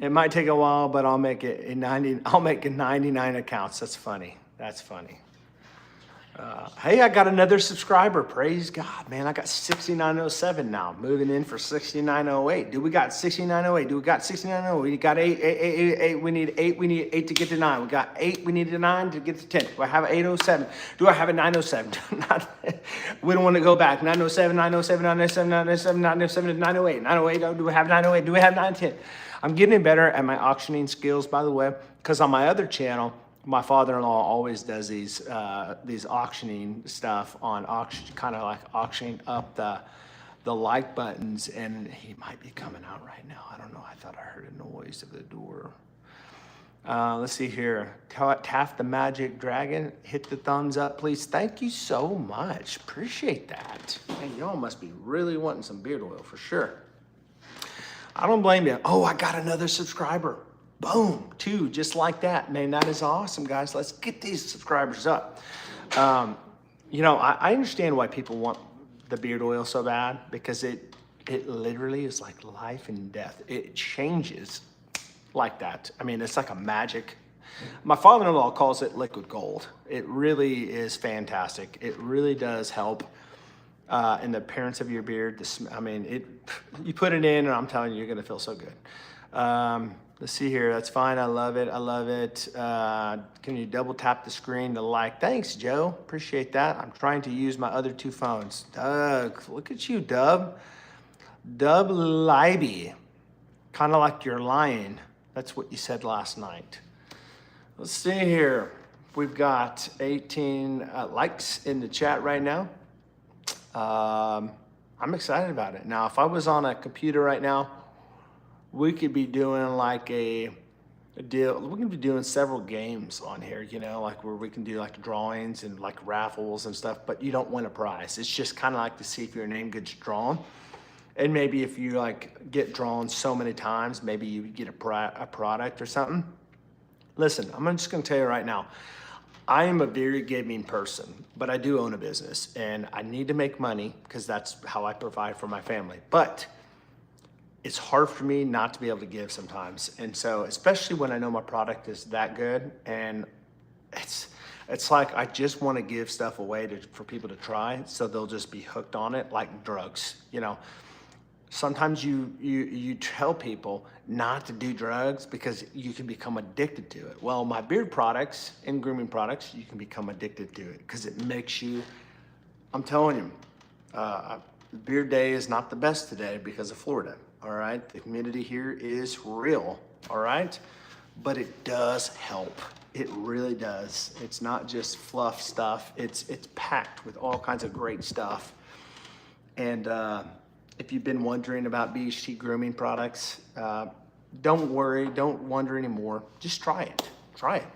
It might take a while, but I'll make it 90. I'll make it 99 accounts. That's funny. That's funny. Hey, I got another subscriber. Praise God, man. I got 6907 now. Moving in for 6908. Do we got 6908? Do we got 6908? We got eight. We need eight. We need 8 to get to 9. We got 8. We need a 9 to get to 10. Do I have an 807? Do I have a 907? We don't want to go back. 907, 907, 907, 907, 907, 908. 908. Do we have 908? Do we have 910? I'm getting better at my auctioning skills, by the way, because on my other channel, my father-in-law always does these auctioning stuff on auction, kind of like auctioning up the like buttons, and he might be coming out right now. I don't know. I thought I heard a noise of the door. Let's see here. Taft the Magic Dragon, hit the thumbs up, please. Thank you so much. Appreciate that. Man, y'all must be really wanting some beard oil for sure. I don't blame you. Oh, I got another subscriber. Boom, 2, just like that. Man, that is awesome, guys. Let's get these subscribers up. You know, I understand why people want the beard oil so bad, because it literally is like life and death. It changes like that. I mean, it's like a magic. My father-in-law calls it liquid gold. It really is fantastic. It really does help in the appearance of your beard. I mean, you put it in, and I'm telling you, you're gonna feel so good. Let's see here. That's fine. I love it. I love it. Can you double tap the screen to like? Thanks, Joe. Appreciate that. I'm trying to use my other 2 phones. Doug, look at you, Dub. Dub Libby. Kind of like you're lying. That's what you said last night. Let's see here. We've got 18 likes in the chat right now. I'm excited about it. Now, if I was on a computer right now, we could be doing like a deal. We can be doing several games on here, you know, like where we can do like drawings and like raffles and stuff, but you don't win a prize. It's just kind of like to see if your name gets drawn. And maybe if you like get drawn so many times, maybe you get a product or something. Listen, I'm just going to tell you right now, I am a very giving person, but I do own a business and I need to make money because that's how I provide for my family. But it's hard for me not to be able to give sometimes. And so, especially when I know my product is that good, and it's like I just want to give stuff away for people to try, so they'll just be hooked on it like drugs. You know, sometimes you tell people not to do drugs because you can become addicted to it. Well, my beard products and grooming products, you can become addicted to it because it makes you, I'm telling you, beard day is not the best today because of Florida. All right, the humidity here is real, all right? But it does help. It really does. It's not just fluff stuff. It's packed with all kinds of great stuff. And if you've been wondering about BHT grooming products, don't worry, don't wonder anymore. Just try it, try it.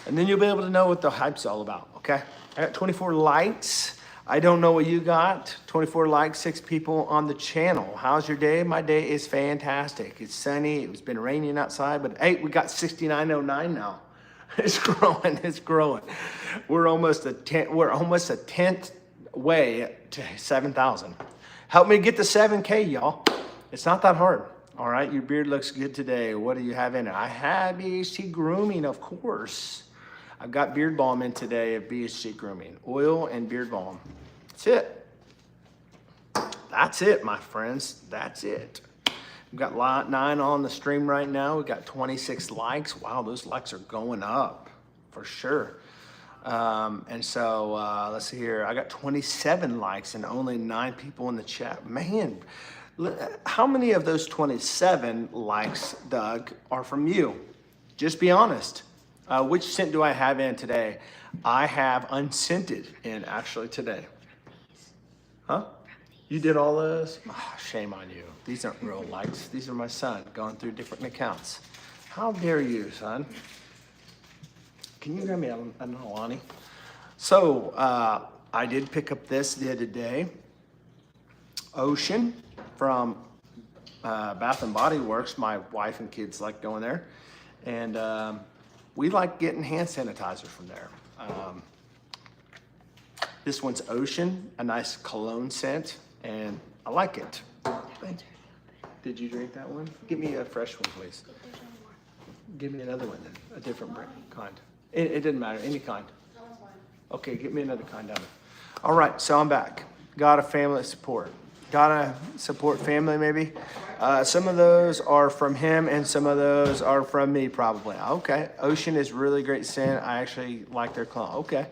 And then you'll be able to know what the hype's all about, okay? I got 24 likes. I don't know what you got. 24 likes, 6 people on the channel. How's your day? My day is fantastic. It's sunny. It's been raining outside, but hey, we got 6909 now. It's growing. It's growing. We're almost a 10th way to 7,000. Help me get to 7K, y'all. It's not that hard. All right, your beard looks good today. What do you have in it? I have BHT Grooming, of course. I've got beard balm in today of BHT Grooming. Oil and beard balm. That's it. That's it, my friends. That's it. We've got lot 9 on the stream right now. We've got 26 likes. Wow, those likes are going up for sure. And so let's see here. I got 27 likes and only 9 people in the chat. Man, how many of those 27 likes, Doug, are from you? Just be honest. Which scent do I have in today? I have unscented in actually today. Huh? You did all those? Oh, shame on you. These aren't real likes. These are my son going through different accounts. How dare you, son? Can you grab me a Nalani? So I did pick up this the other day. Ocean from Bath and Body Works. My wife and kids like going there. And we like getting hand sanitizer from there. This one's Ocean, a nice cologne scent, and I like it. Did you drink that one? Give me a fresh one, please. Give me another one then, a different kind. It didn't matter, any kind. Okay, get me another kind of it. All right, so I'm back. Got a family support. Gotta support family, maybe. Some of those are from him, and some of those are from me, probably. Okay, Ocean is really great scent. I actually like their cologne. Okay.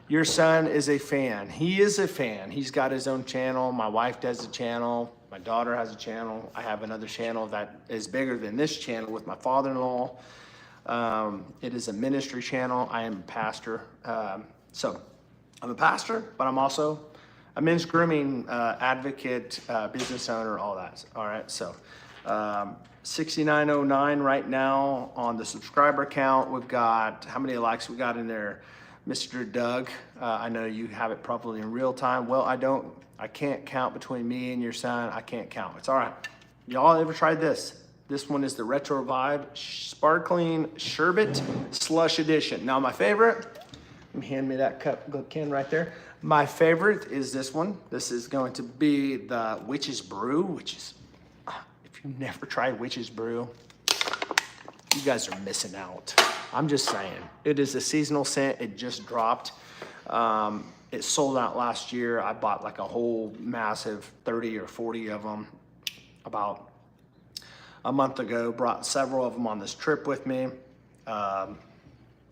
Your son is a fan. He is a fan. He's got his own channel. My wife does a channel. My daughter has a channel. I have another channel that is bigger than this channel with my father-in-law. It is a ministry channel. I am a pastor. So I'm a pastor, but I'm also a men's grooming advocate, business owner, all that. All right, so 6909 right now on the subscriber count. We've got, how many likes we got in there? Mr. Doug, I know you have it probably in real time. Well, I can't count between me and your son. I can't count. It's all right. Y'all ever tried this? This one is the Retro Vibe Sparkling Sherbet Slush Edition. Now my favorite, hand me that cup, can right there. My favorite is this one. This is going to be the Witch's Brew, which is, if you've never tried Witch's Brew, you guys are missing out. I'm just saying, it is a seasonal scent. It just dropped. It sold out last year. I bought like a whole massive 30 or 40 of them about a month ago. Brought several of them on this trip with me. I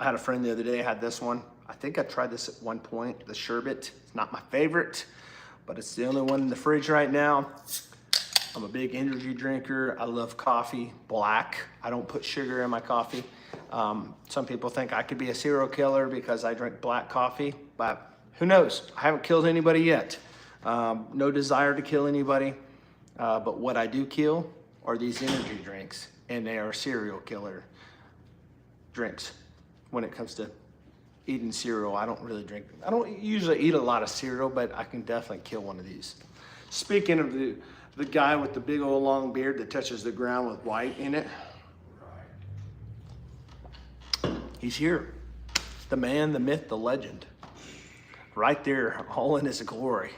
had a friend the other day had this one. I think I tried this at one point, the sherbet. It's not my favorite, but it's the only one in the fridge right now. I'm a big energy drinker. I love coffee, black. I don't put sugar in my coffee. Some people think I could be a serial killer because I drink black coffee, but who knows? I haven't killed anybody yet. No desire to kill anybody, but what I do kill are these energy drinks, and they are serial killer drinks. When it comes to eating cereal, I don't really drink. I don't usually eat a lot of cereal, but I can definitely kill one of these. Speaking of the guy with the big old long beard that touches the ground with white in it, he's here. The man, the myth, the legend. Right there, all in his glory.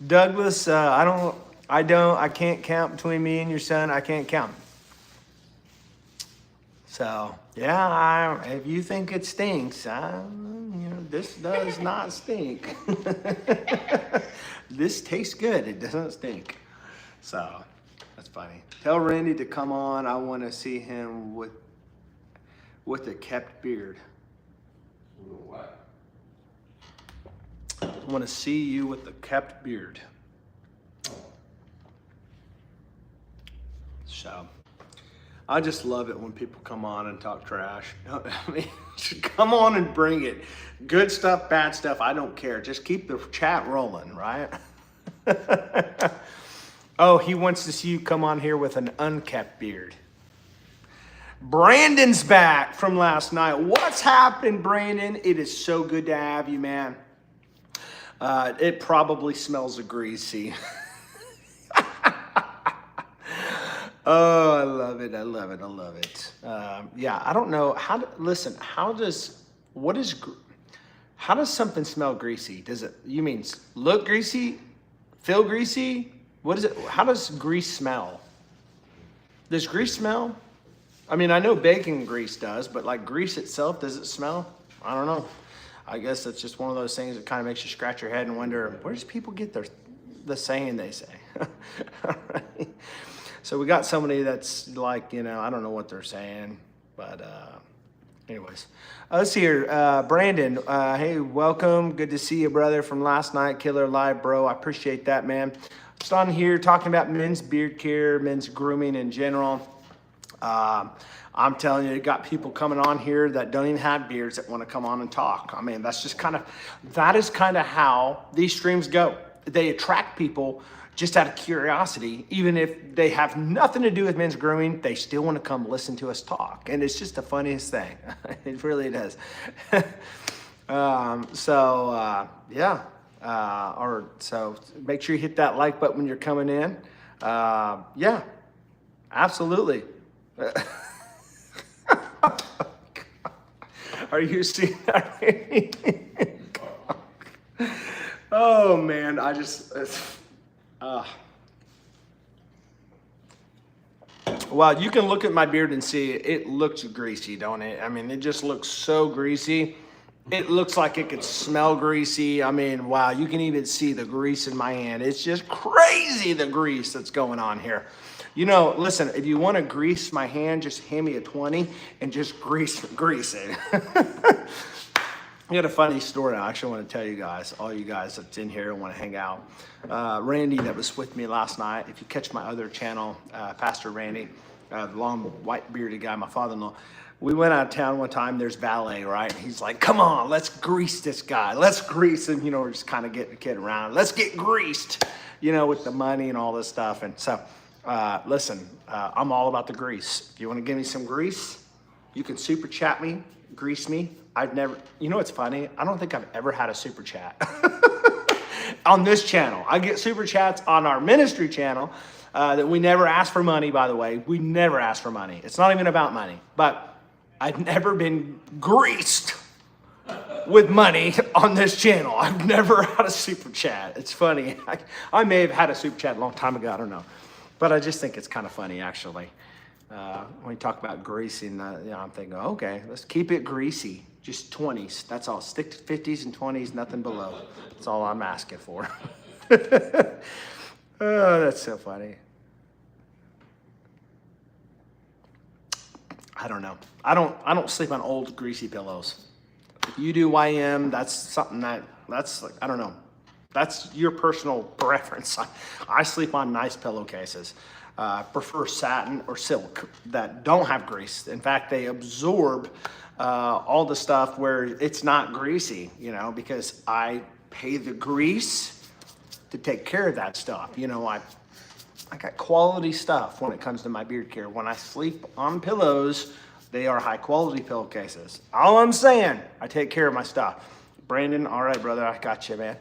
Douglas, I can't count between me and your son. I can't count. So, yeah, if you think it stinks, this does not stink. This tastes good. It doesn't stink. So, that's funny. Tell Randy to come on. I want to see him with a kept beard. What? I want to see you with the kept beard. So, I just love it when people come on and talk trash. I mean, come on and bring it. Good stuff, bad stuff, I don't care. Just keep the chat rolling, right? Oh, he wants to see you come on here with an unkept beard. Brandon's back from last night. What's happened, Brandon? It is so good to have you, man. It probably smells greasy. Oh, I love it. I love it. I love it. Yeah, I don't know how does something smell greasy? You mean look greasy, feel greasy? What is it? How does grease smell? Does grease smell? I mean, I know bacon grease does, but like grease itself, does it smell? I don't know. I guess it's just one of those things that kind of makes you scratch your head and wonder, where does people get the saying they say? All right. So we got somebody that's like, I don't know what they're saying, but anyways. Let's see here. Brandon, hey, welcome. Good to see you, brother, from last night. Killer Live, bro. I appreciate that, man. Just on here talking about men's beard care, men's grooming in general. I'm telling you, got people coming on here that don't even have beards that want to come on and talk. I mean, that is kind of how these streams go. They attract people just out of curiosity. Even if they have nothing to do with men's grooming, they still want to come listen to us talk. And it's just the funniest thing. It really does. Yeah, Or so make sure you hit that like button when you're coming in. Yeah, absolutely. Are you seeing that? Oh man, well, you can look at my beard and see it looks greasy, don't it? I mean, it just looks so greasy. It looks like it could smell greasy. I mean, wow, you can even see the grease in my hand. It's just crazy, the grease that's going on here. You know, listen, if you want to grease my hand, just hand me a 20 and just grease it. I got a funny story I actually want to tell you guys, all you guys that's in here and want to hang out. Randy that was with me last night, if you catch my other channel, Pastor Randy, the long white bearded guy, my father-in-law, we went out of town one time, there's valet, right? And he's like, come on, let's grease this guy. Let's grease him. You know, we're just kind of getting the kid around. Let's get greased, you know, with the money and all this stuff. And so, listen, I'm all about the grease. If you want to give me some grease, you can super chat me, grease me. You know what's funny? I don't think I've ever had a super chat on this channel. I get super chats on our ministry channel that we never ask for money, by the way. We never ask for money. It's not even about money. But I've never been greased with money on this channel. I've never had a super chat. It's funny. I may have had a super chat a long time ago. I don't know. But I just think it's kind of funny, actually. When you talk about greasing, you know, I'm thinking, okay, let's keep it greasy. Just 20s. That's all. Stick to 50s and 20s, nothing below. That's all I'm asking for. Oh, that's so funny. I don't know. I don't sleep on old greasy pillows. If you do YM, that's something that's like, I don't know. That's your personal preference. I sleep on nice pillowcases. I prefer satin or silk that don't have grease. In fact, they absorb all the stuff where it's not greasy, you know, because I pay the grease to take care of that stuff. You know, I got quality stuff when it comes to my beard care. When I sleep on pillows, they are high quality pillowcases. All I'm saying, I take care of my stuff. Brandon, all right, brother, I got you, man.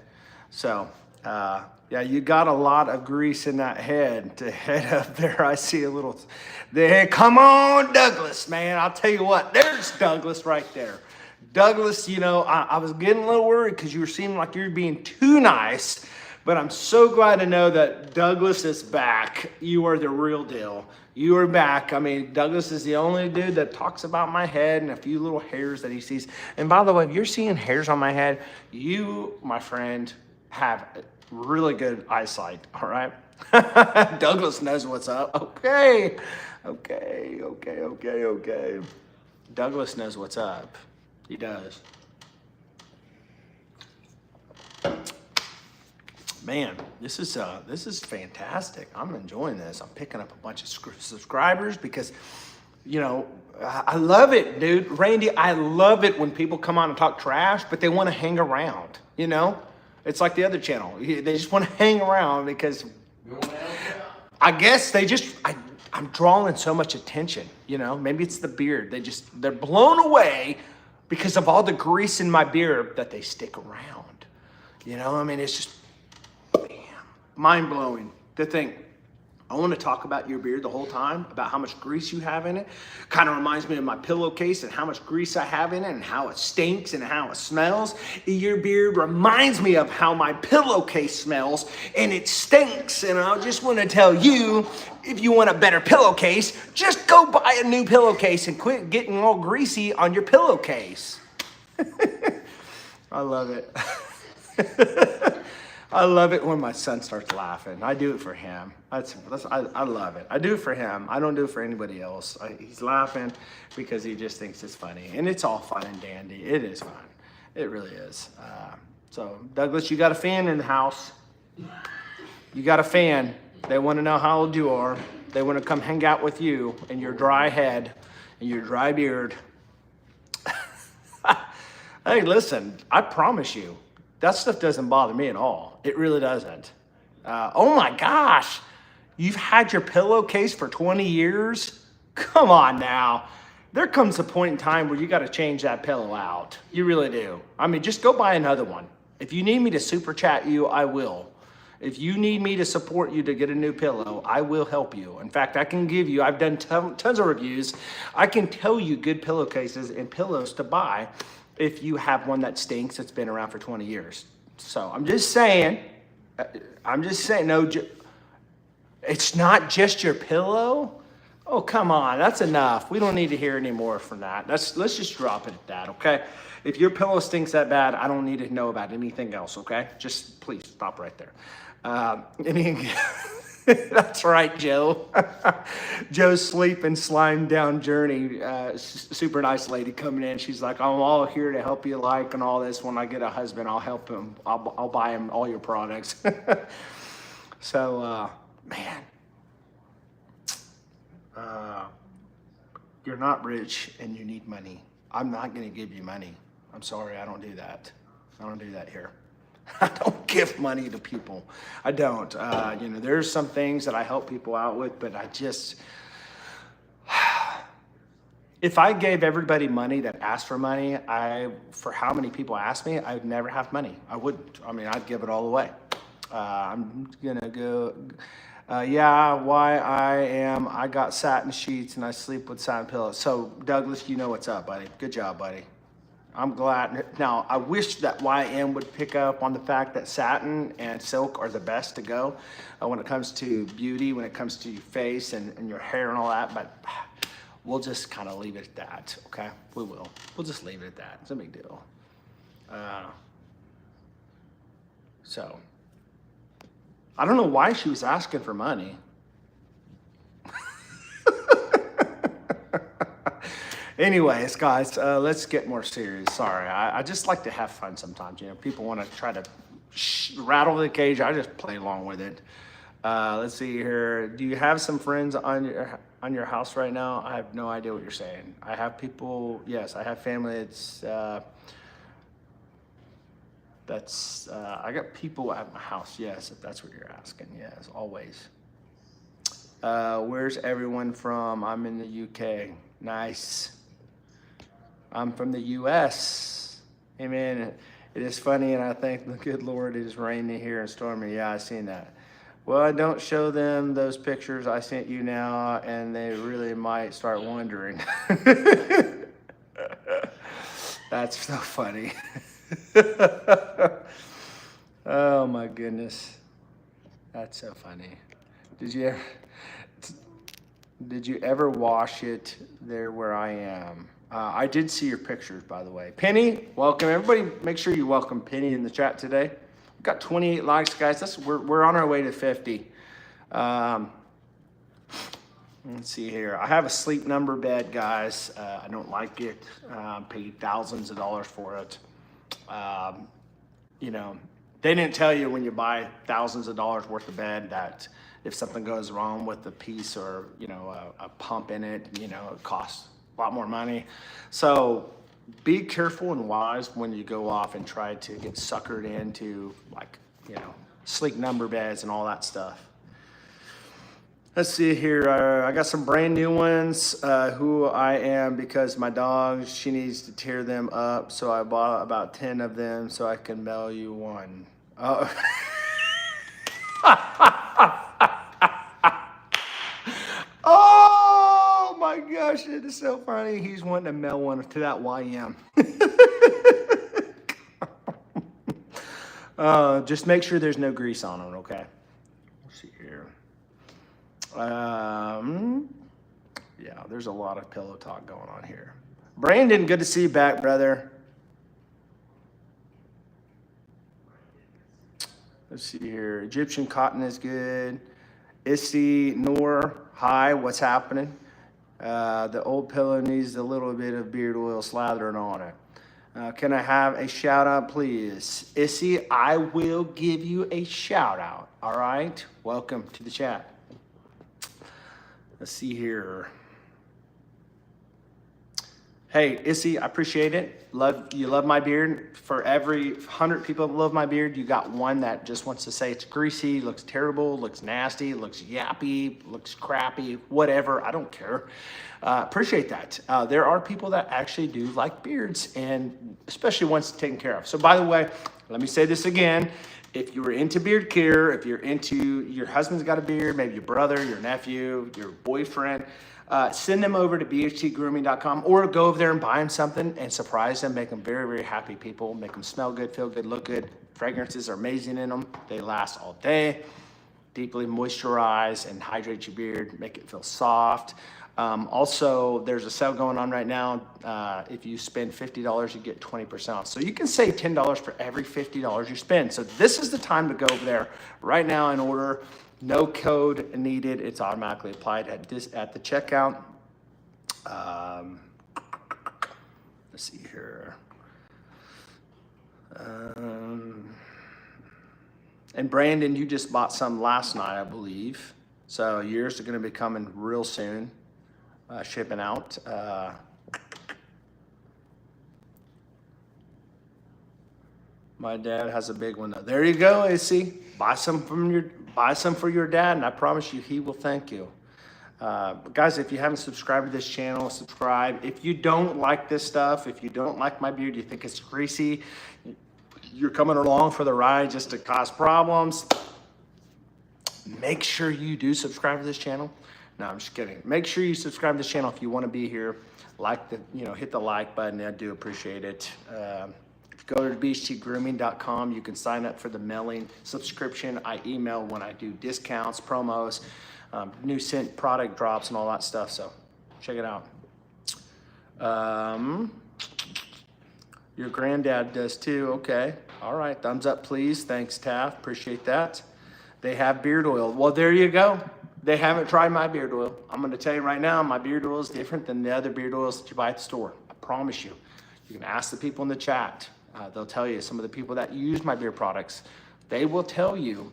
So, yeah, you got a lot of grease in that head. To head up there, I see a little. There, come on, Douglas, man. I'll tell you what, there's Douglas right there. Douglas, you know, I was getting a little worried because you were seeming like you were being too nice, but I'm so glad to know that Douglas is back. You are the real deal. You are back. I mean, Douglas is the only dude that talks about my head and a few little hairs that he sees. And by the way, if you're seeing hairs on my head, you, my friend, have really good eyesight, all right? Douglas knows what's up. Okay. Douglas knows what's up. He does. Man, this is fantastic. I'm enjoying this. I'm picking up a bunch of subscribers because, you know, I love it, dude. Randy, I love it when people come on and talk trash, but they want to hang around, you know? It's like the other channel. They just want to hang around because I guess I'm drawing so much attention, you know? Maybe it's the beard. They're blown away because of all the grease in my beard that they stick around. You know, I mean, it's just mind-blowing to think. I want to talk about your beard the whole time, about how much grease you have in it. Kind of reminds me of my pillowcase and how much grease I have in it and how it stinks and how it smells. Your beard reminds me of how my pillowcase smells and it stinks. And I just want to tell you, if you want a better pillowcase, just go buy a new pillowcase and quit getting all greasy on your pillowcase. I love it. I love it when my son starts laughing. I do it for him. I love it. I do it for him. I don't do it for anybody else. He's laughing because he just thinks it's funny. And it's all fun and dandy. It is fun. It really is. So, Douglas, you got a fan in the house. You got a fan. They want to know how old you are. They want to come hang out with you and your dry head and your dry beard. Hey, listen, I promise you, that stuff doesn't bother me at all. It really doesn't. Oh my gosh, you've had your pillowcase for 20 years? Come on now. There comes a point in time where you got to change that pillow out. You really do. I mean, just go buy another one. If you need me to super chat you, I will. If you need me to support you to get a new pillow, I will help you. In fact, I can give you, I've done tons of reviews. I can tell you good pillowcases and pillows to buy if you have one that stinks that's been around for 20 years. So I'm just saying, no, it's not just your pillow. Oh, come on, that's enough. We don't need to hear any more from that. Let's just drop it at that, okay? If your pillow stinks that bad, I don't need to know about anything else, okay? Just please stop right there. That's right, Joe. Joe's sleep and slime down journey. Super nice lady coming in. She's like, I'm all here to help you like and all this. When I get a husband, I'll help him. I'll buy him all your products. So, man. You're not rich and you need money. I'm not going to give you money. I'm sorry, I don't do that. I don't do that here. I don't give money to people. I don't. There's some things that I help people out with, but if I gave everybody money that asked for money, for how many people asked me, I'd never have money. I wouldn't. I mean, I'd give it all away. I'm going to go... I got satin sheets and I sleep with satin pillows. So Douglas, you know what's up, buddy. Good job, buddy. I'm glad. Now, I wish that YM would pick up on the fact that satin and silk are the best to go when it comes to beauty, when it comes to your face and your hair and all that, but we'll just kind of leave it at that, okay? We will. We'll just leave it at that. It's a big deal. So... I don't know why she was asking for money. Anyways, guys, let's get more serious. Sorry, I just like to have fun sometimes. People want to try to rattle the cage. I just play along with it. Let's see here. Do you have some friends on your house right now? I have no idea what you're saying. I have people. Yes, I have family. It's. I got people at my house, yes, if that's what you're asking, yes, always. Where's everyone from? I'm in the UK. Nice. I'm from the US. Amen. It is funny, and I thank the good Lord it is rainy here and stormy. Yeah, I seen that. Well, I don't show them those pictures I sent you now, and they really might start wondering. That's so funny. Oh my goodness, that's so funny. Did you ever wash it there where I am? I did see your pictures, by the way. Penny, welcome. Everybody, make sure you welcome Penny in the chat today. We've got 28 likes, guys. We're on our way to 50. Let's see here. I have a Sleep Number bed, guys. I don't like it. Paid thousands of dollars for it. They didn't tell you when you buy thousands of dollars worth of bed that if something goes wrong with the piece or, a pump in it, it costs a lot more money. So be careful and wise when you go off and try to get suckered into Sleep Number beds and all that stuff. Let's see here. I got some brand new ones. Who I am because my dog, she needs to tear them up. So I bought about 10 of them so I can mail you one. Oh, oh my gosh, it is so funny. He's wanting to mail one to that YM. Just make sure there's no grease on them, okay? Let's see here. Yeah, there's a lot of pillow talk going on here. Brandon, good to see you back, brother. Let's see here. Egyptian cotton is good. Issy Noor, hi, what's happening? The old pillow needs a little bit of beard oil slathered on it. Can I have a shout out, please? Issy, I will give you a shout out. All right, welcome to the chat. Let's see here. Hey, Issy, I appreciate it. You love my beard. For every 100 people that love my beard, you got one that just wants to say it's greasy, looks terrible, looks nasty, looks yappy, looks crappy, whatever. I don't care. Appreciate that. There are people that actually do like beards, and especially once taken care of. So by the way, Let me say this again. If you were into beard care, if you're into your husband's got a beard, maybe your brother, your nephew, your boyfriend, send them over to bhtgrooming.com or go over there and buy them something and surprise them. Make them very, very happy people. Make them smell good, feel good, look good. Fragrances are amazing in them. They last all day. Deeply moisturize and hydrate your beard, make it feel soft. Also, there's a sale going on right now. If you spend $50, you get 20% off. So you can save $10 for every $50 you spend. So this is the time to go over there right now and order. No code needed. It's automatically applied at the checkout. Let's see here. And Brandon, you just bought some last night, I believe. So yours are going to be coming real soon, shipping out. My dad has a big one though. There you go, AC. Buy some for your dad, and I promise you, he will thank you. But guys, if you haven't subscribed to this channel, subscribe. If you don't like this stuff, if you don't like my beard, you think it's greasy, you're coming along for the ride just to cause problems, make sure you do subscribe to this channel. No, I'm just kidding. Make sure you subscribe to this channel if you want to be here. Hit the like button. I do appreciate it. If you go to BHTgrooming.com, you can sign up for the mailing subscription. I email when I do discounts, promos, new scent product drops, and all that stuff. So check it out. Your granddad does too. Okay. All right. Thumbs up, please. Thanks, Taff. Appreciate that. They have beard oil. Well, there you go. They haven't tried my beard oil. I'm going to tell you right now, my beard oil is different than the other beard oils that you buy at the store. I promise you. You can ask the people in the chat. They'll tell you. Some of the people that use my beard products, they will tell you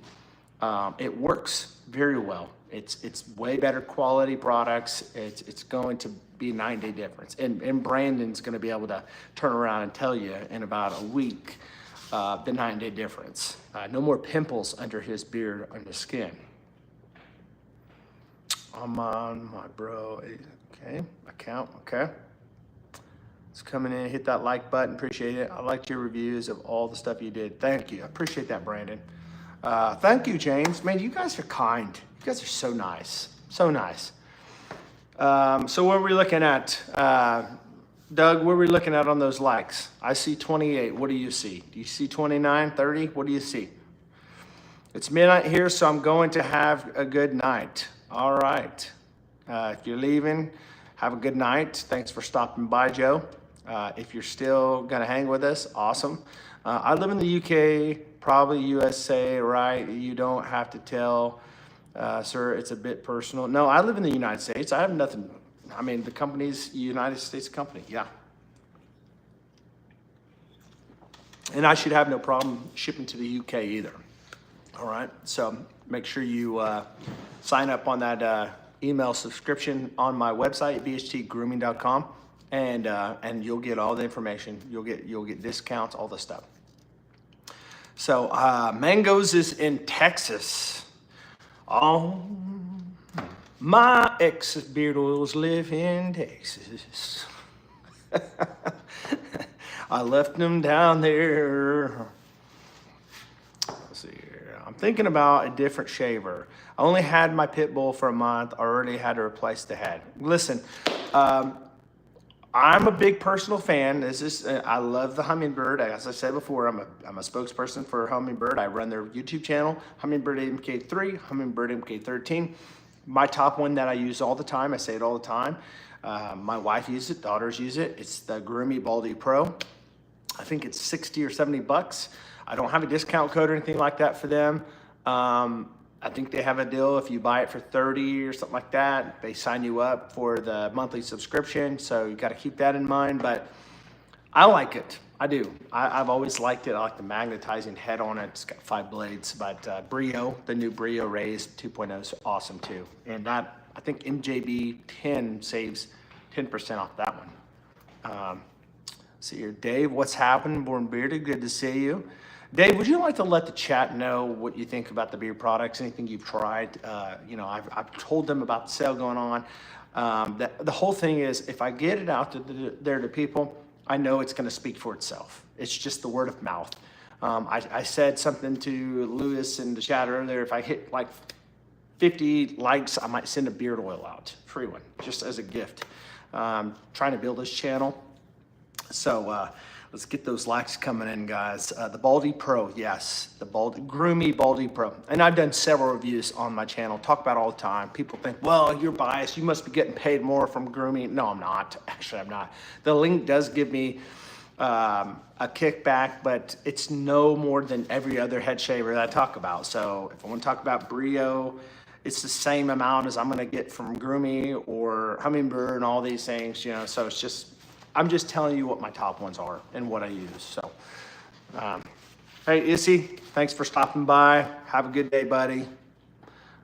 it works very well. It's way better quality products. It's going to be a 9-day difference. And Brandon's going to be able to turn around and tell you in about a week the 9-day difference. No more pimples under his beard, on his skin. I'm on my bro. Okay, account. Okay. It's coming in. Hit that like button. Appreciate it. I liked your reviews of all the stuff you did. Thank you. I appreciate that, Brandon. Thank you, James. Man, you guys are kind. You guys are so nice. So nice. So what are we looking at? Doug, what are we looking at on those likes? I see 28. What do you see? Do you see 29, 30? What do you see? It's midnight here, so I'm going to have a good night. All right. If you're leaving, have a good night. Thanks for stopping by, Joe. If you're still going to hang with us, awesome. I live in the UK, probably USA, right? You don't have to tell, sir, it's a bit personal. No, I live in the United States. I have nothing. I mean, the company's a United States company, yeah. And I should have no problem shipping to the UK either. All right, so make sure you sign up on that email subscription on my website, bhtgrooming.com, and you'll get all the information. You'll get discounts, all the stuff. So Mangoes is in Texas. Oh, my ex beard oils live in Texas. I left them down there. Let's see here. I'm thinking about a different shaver. I only had my pit bull for a month. I already had to replace the head. Listen, I'm a big personal fan. I love the Hummingbird. As I said before, I'm a spokesperson for Hummingbird. I run their YouTube channel, Hummingbird MK3, Hummingbird MK13. My top one that I use all the time, I say it all the time. My wife uses it, daughters use it. It's the Groomy Baldy Pro. I think it's 60 or 70 bucks. I don't have a discount code or anything like that for them. I think they have a deal if you buy it for 30 or something like that. They sign you up for the monthly subscription, so you got to keep that in mind. But I like it. I do. I've always liked it. I like the magnetizing head on it. It's got 5 blades. But Brio, the new Brio Raise 2.0 is awesome too. And that, I think MJB 10 saves 10% off that one. See here, Dave, what's happening? Born Bearded, good to see you. Dave, would you like to let the chat know what you think about the beard products, anything you've tried? I've told them about the sale going on. The whole thing is, if I get it out there to people, I know it's going to speak for itself. It's just the word of mouth. I said something to Lewis in the chat earlier. If I hit like 50 likes, I might send a beard oil out, free one, just as a gift. Trying to build this channel. So let's get those likes coming in, guys. The Baldy Pro, yes, the Groomy Baldy Pro. And I've done several reviews on my channel, talk about it all the time. People think, well, you're biased. You must be getting paid more from grooming. No, I'm not. Actually, I'm not. The link does give me a kickback, but it's no more than every other head shaver that I talk about. So if I want to talk about Brio, it's the same amount as I'm going to get from Groomy or Hummingbird and all these things, you know. So it's just, I'm just telling you what my top ones are and what I use. So, hey, Issy, thanks for stopping by. Have a good day, buddy.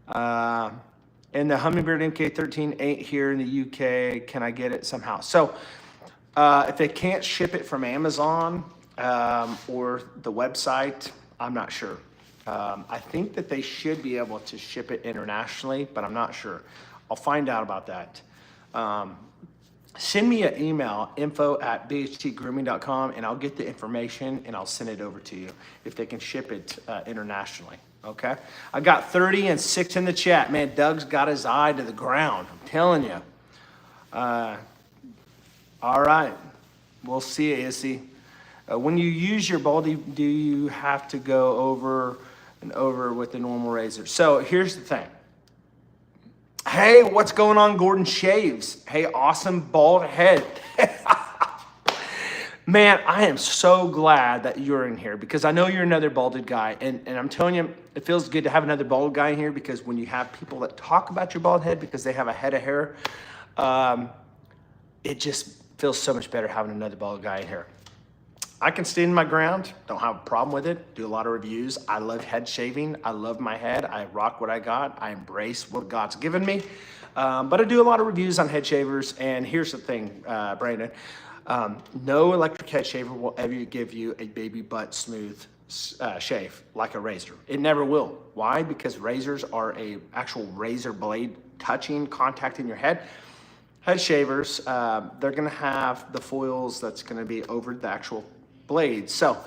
And the Hummingbird MK13 ain't here in the UK. Can I get it somehow? So, if they can't ship it from Amazon or the website, I'm not sure. I think that they should be able to ship it internationally, but I'm not sure. I'll find out about that. Send me an email, info@bhtgrooming.com, and I'll get the information and I'll send it over to you if they can ship it internationally, okay? I got 30 and 6 in the chat. Man, Doug's got his eye to the ground, I'm telling you. All right, we'll see you, Issy. When you use your Baldy, do you have to go over and over with the normal razor? So here's the thing. Hey, what's going on, Gordon Shaves? Hey, awesome bald head. Man, I am so glad that you're in here because I know you're another balded guy. And I'm telling you, it feels good to have another bald guy in here because when you have people that talk about your bald head because they have a head of hair, it just feels so much better having another bald guy in here. I can stand my ground, don't have a problem with it, do a lot of reviews. I love head shaving, I love my head, I rock what I got, I embrace what God's given me. But I do a lot of reviews on head shavers, and here's the thing, Brandon. No electric head shaver will ever give you a baby butt smooth shave like a razor. It never will. Why? Because razors are a actual razor blade touching, contacting your head. Head shavers, they're gonna have the foils that's gonna be over the actual blade. So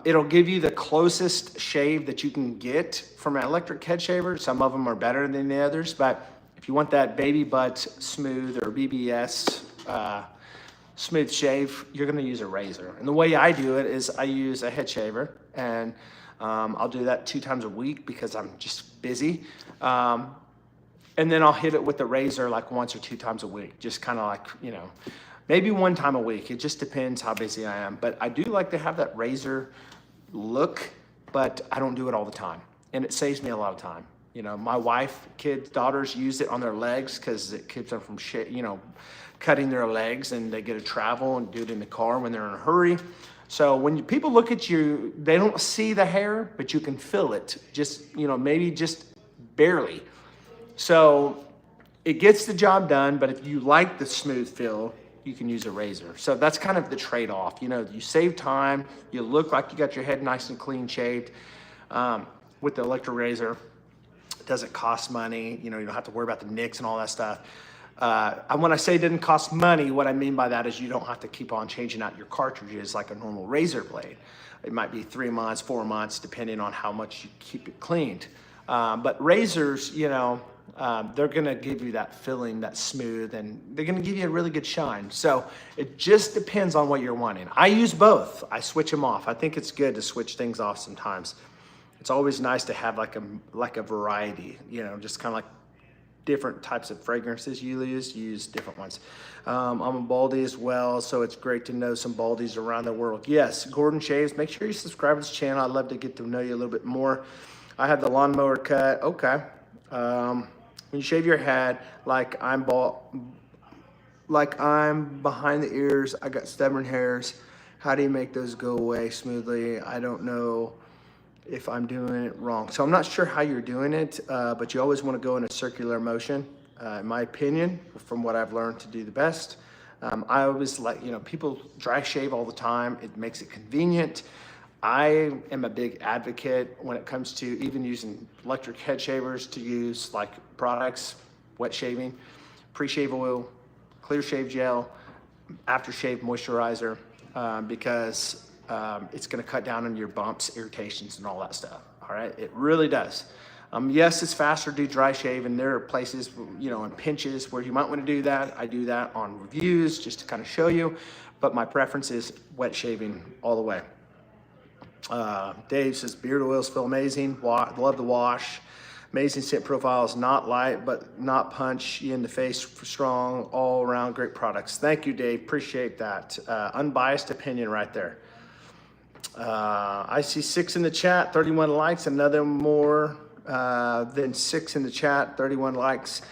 it'll give you the closest shave that you can get from an electric head shaver. Some of them are better than the others, but if you want that baby butt smooth or BBS smooth shave, you're gonna use a razor. And the way I do it is I use a head shaver, and I'll do that 2 times a week because I'm just busy. And then I'll hit it with the razor like once or 2 times a week, just kind of like, you know, maybe 1 time a week. It just depends how busy I am. But I do like to have that razor look, but I don't do it all the time. And it saves me a lot of time. You know, my wife, kids, daughters use it on their legs because it keeps them from, cutting their legs, and they get to travel and do it in the car when they're in a hurry. So when people look at you, they don't see the hair, but you can feel it. Just, maybe just barely. So it gets the job done, but if you like the smooth feel, you can use a razor. So that's kind of the trade-off. You save time, you look like you got your head nice and clean shaved. With the electric razor, it doesn't cost money. You don't have to worry about the nicks and all that stuff. And when I say it didn't cost money, what I mean by that is you don't have to keep on changing out your cartridges like a normal razor blade. It might be 3 months, 4 months, depending on how much you keep it cleaned. But razors, they're gonna give you that feeling, that smooth, and they're gonna give you a really good shine. So it just depends on what you're wanting. I use both. I switch them off. I think it's good to switch things off sometimes. It's always nice to have like a variety, just kind of like different types of fragrances you use different ones. I'm a baldy as well, so it's great to know some baldies around the world. Yes, Gordon Shaves, make sure you subscribe to this channel. I'd love to get to know you a little bit more. I have the lawnmower cut. Okay. When you shave your head, like I'm behind the ears, I got stubborn hairs. How do you make those go away smoothly? I don't know if I'm doing it wrong. So I'm not sure how you're doing it, but you always want to go in a circular motion, in my opinion, from what I've learned to do the best. I always like, people dry shave all the time. It makes it convenient. I am a big advocate when it comes to even using electric head shavers to use like products, wet shaving, pre-shave oil, clear shave gel, aftershave moisturizer, because it's gonna cut down on your bumps, irritations, and all that stuff. All right, it really does. Yes, it's faster to do dry shave, and there are places, you know, in pinches where you might want to do that. I do that on reviews just to kind of show you, but my preference is wet shaving all the way. Dave says beard oils feel amazing. Love the wash. Amazing scent profiles, not light, but not punch you in the face, strong, all around great products. Thank you, Dave, appreciate that. Unbiased opinion right there. I see 6 in the chat, 31 likes, another more than 6 in the chat, 31 likes.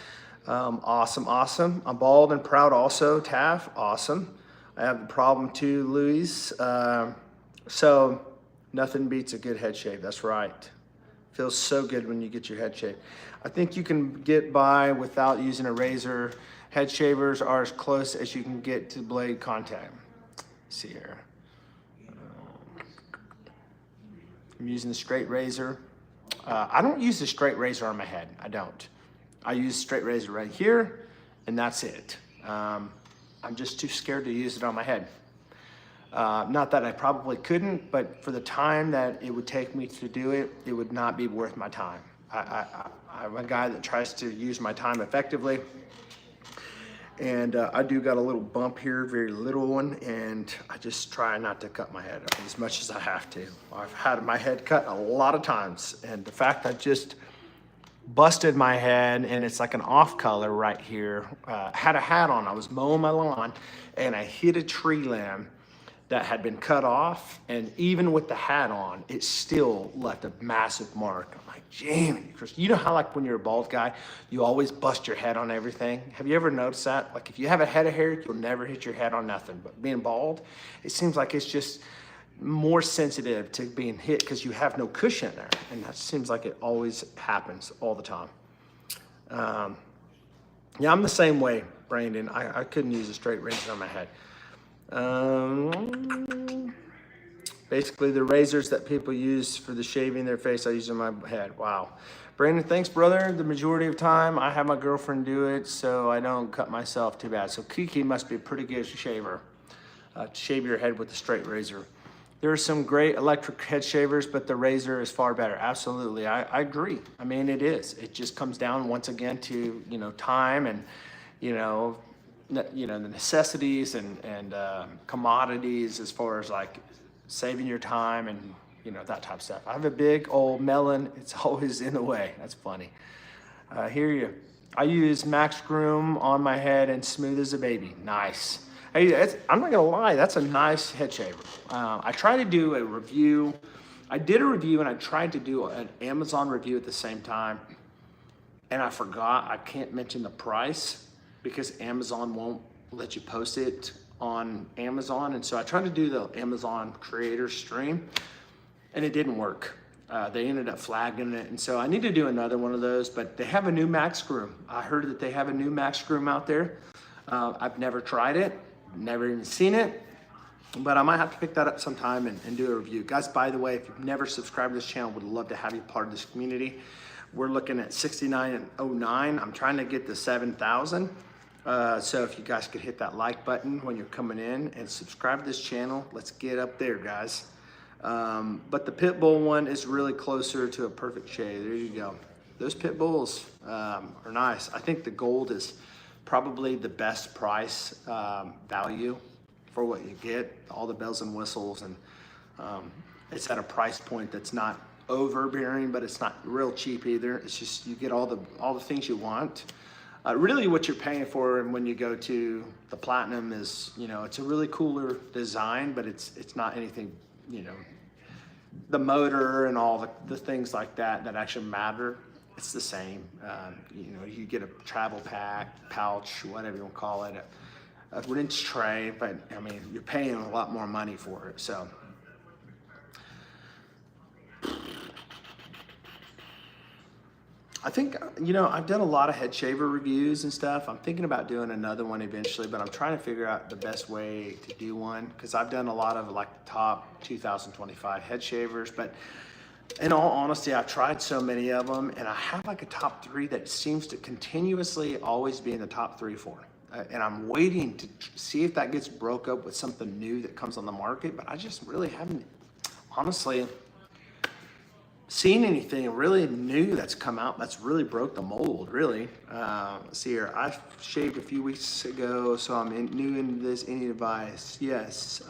Awesome, awesome. I'm bald and proud also, Taff, awesome. I have the problem too, Louise. So nothing beats a good head shave, that's right. Feels so good when you get your head shaved. I think you can get by without using a razor. Head shavers are as close as you can get to blade contact. Let's see here. I'm using the straight razor. I don't use the straight razor on my head, I don't. I use straight razor right here, and that's it. I'm just too scared to use it on my head. Not that I probably couldn't, but for the time that it would take me to do it, it would not be worth my time. I'm a guy that tries to use my time effectively. And I do got a little bump here, very little one, and I just try not to cut my head as much as I have to. I've had my head cut a lot of times, and the fact I just busted my head and it's like an off color right here, had a hat on, I was mowing my lawn, and I hit a tree limb that had been cut off, and even with the hat on, it still left a massive mark. I'm like, Jamie, Chris, you know how like when you're a bald guy, you always bust your head on everything? Have you ever noticed that? Like if you have a head of hair, you'll never hit your head on nothing, but being bald, it seems like it's just more sensitive to being hit because you have no cushion there, and that seems like it always happens all the time. Yeah, I'm the same way, Brandon. I couldn't use a straight razor on my head. Basically the razors that people use for the shaving their face, I use on my head. Wow. Brandon, thanks, brother. The majority of time I have my girlfriend do it, so I don't cut myself too bad. So Kiki must be a pretty good shaver to shave your head with a straight razor. There are some great electric head shavers, but the razor is far better. Absolutely, I agree. I mean, it is. It just comes down once again to, you know, time and, you know, the necessities and commodities as far as like saving your time and, you know, that type of stuff. I have a big old melon. It's always in the way. That's funny. Hear you. I use Max Groom on my head and smooth as a baby. Nice. Hey, I'm not gonna lie, that's a nice head shaver. I tried to do a review. I did a review and I tried to do an Amazon review at the same time, and I forgot. I can't mention the price because Amazon won't let you post it on Amazon. And so I tried to do the Amazon creator stream and it didn't work. They ended up flagging it. And so I need to do another one of those, but they have a new Max Groom. I heard that they have a new Max Groom out there. I've never tried it, never even seen it, but I might have to pick that up sometime and do a review. Guys, by the way, if you've never subscribed to this channel, would love to have you part of this community. We're looking at 6909. I'm trying to get to 7,000. So if you guys could hit that like button when you're coming in and subscribe to this channel, let's get up there, guys. But the pit bull one is really closer to a perfect shade. There you go. Those pit bulls are nice. I think the gold is probably the best price value for what you get, all the bells and whistles, and it's at a price point that's not overbearing, but it's not real cheap either. It's just you get all the things you want. Really what you're paying for when you go to the platinum is, you know, it's a really cooler design, but it's not anything, you know, the motor and all the things like that actually matter. It's the same. You know, you get a travel pack, pouch, whatever you want to call it, a rinse tray, but I mean, you're paying a lot more money for it, so. I think, you know, I've done a lot of head shaver reviews and stuff. I'm thinking about doing another one eventually, but I'm trying to figure out the best way to do one because I've done a lot of like the top 2025 head shavers, but in all honesty, I've tried so many of them and I have like a top 3 that seems to continuously always be in the top 3 or 4. and I'm waiting to see if that gets broke up with something new that comes on the market, but I just really haven't, honestly, seen anything really new that's come out that's really broke the mold, really. Let's see here. I shaved a few weeks ago, so I'm new into this. Any advice? Yes.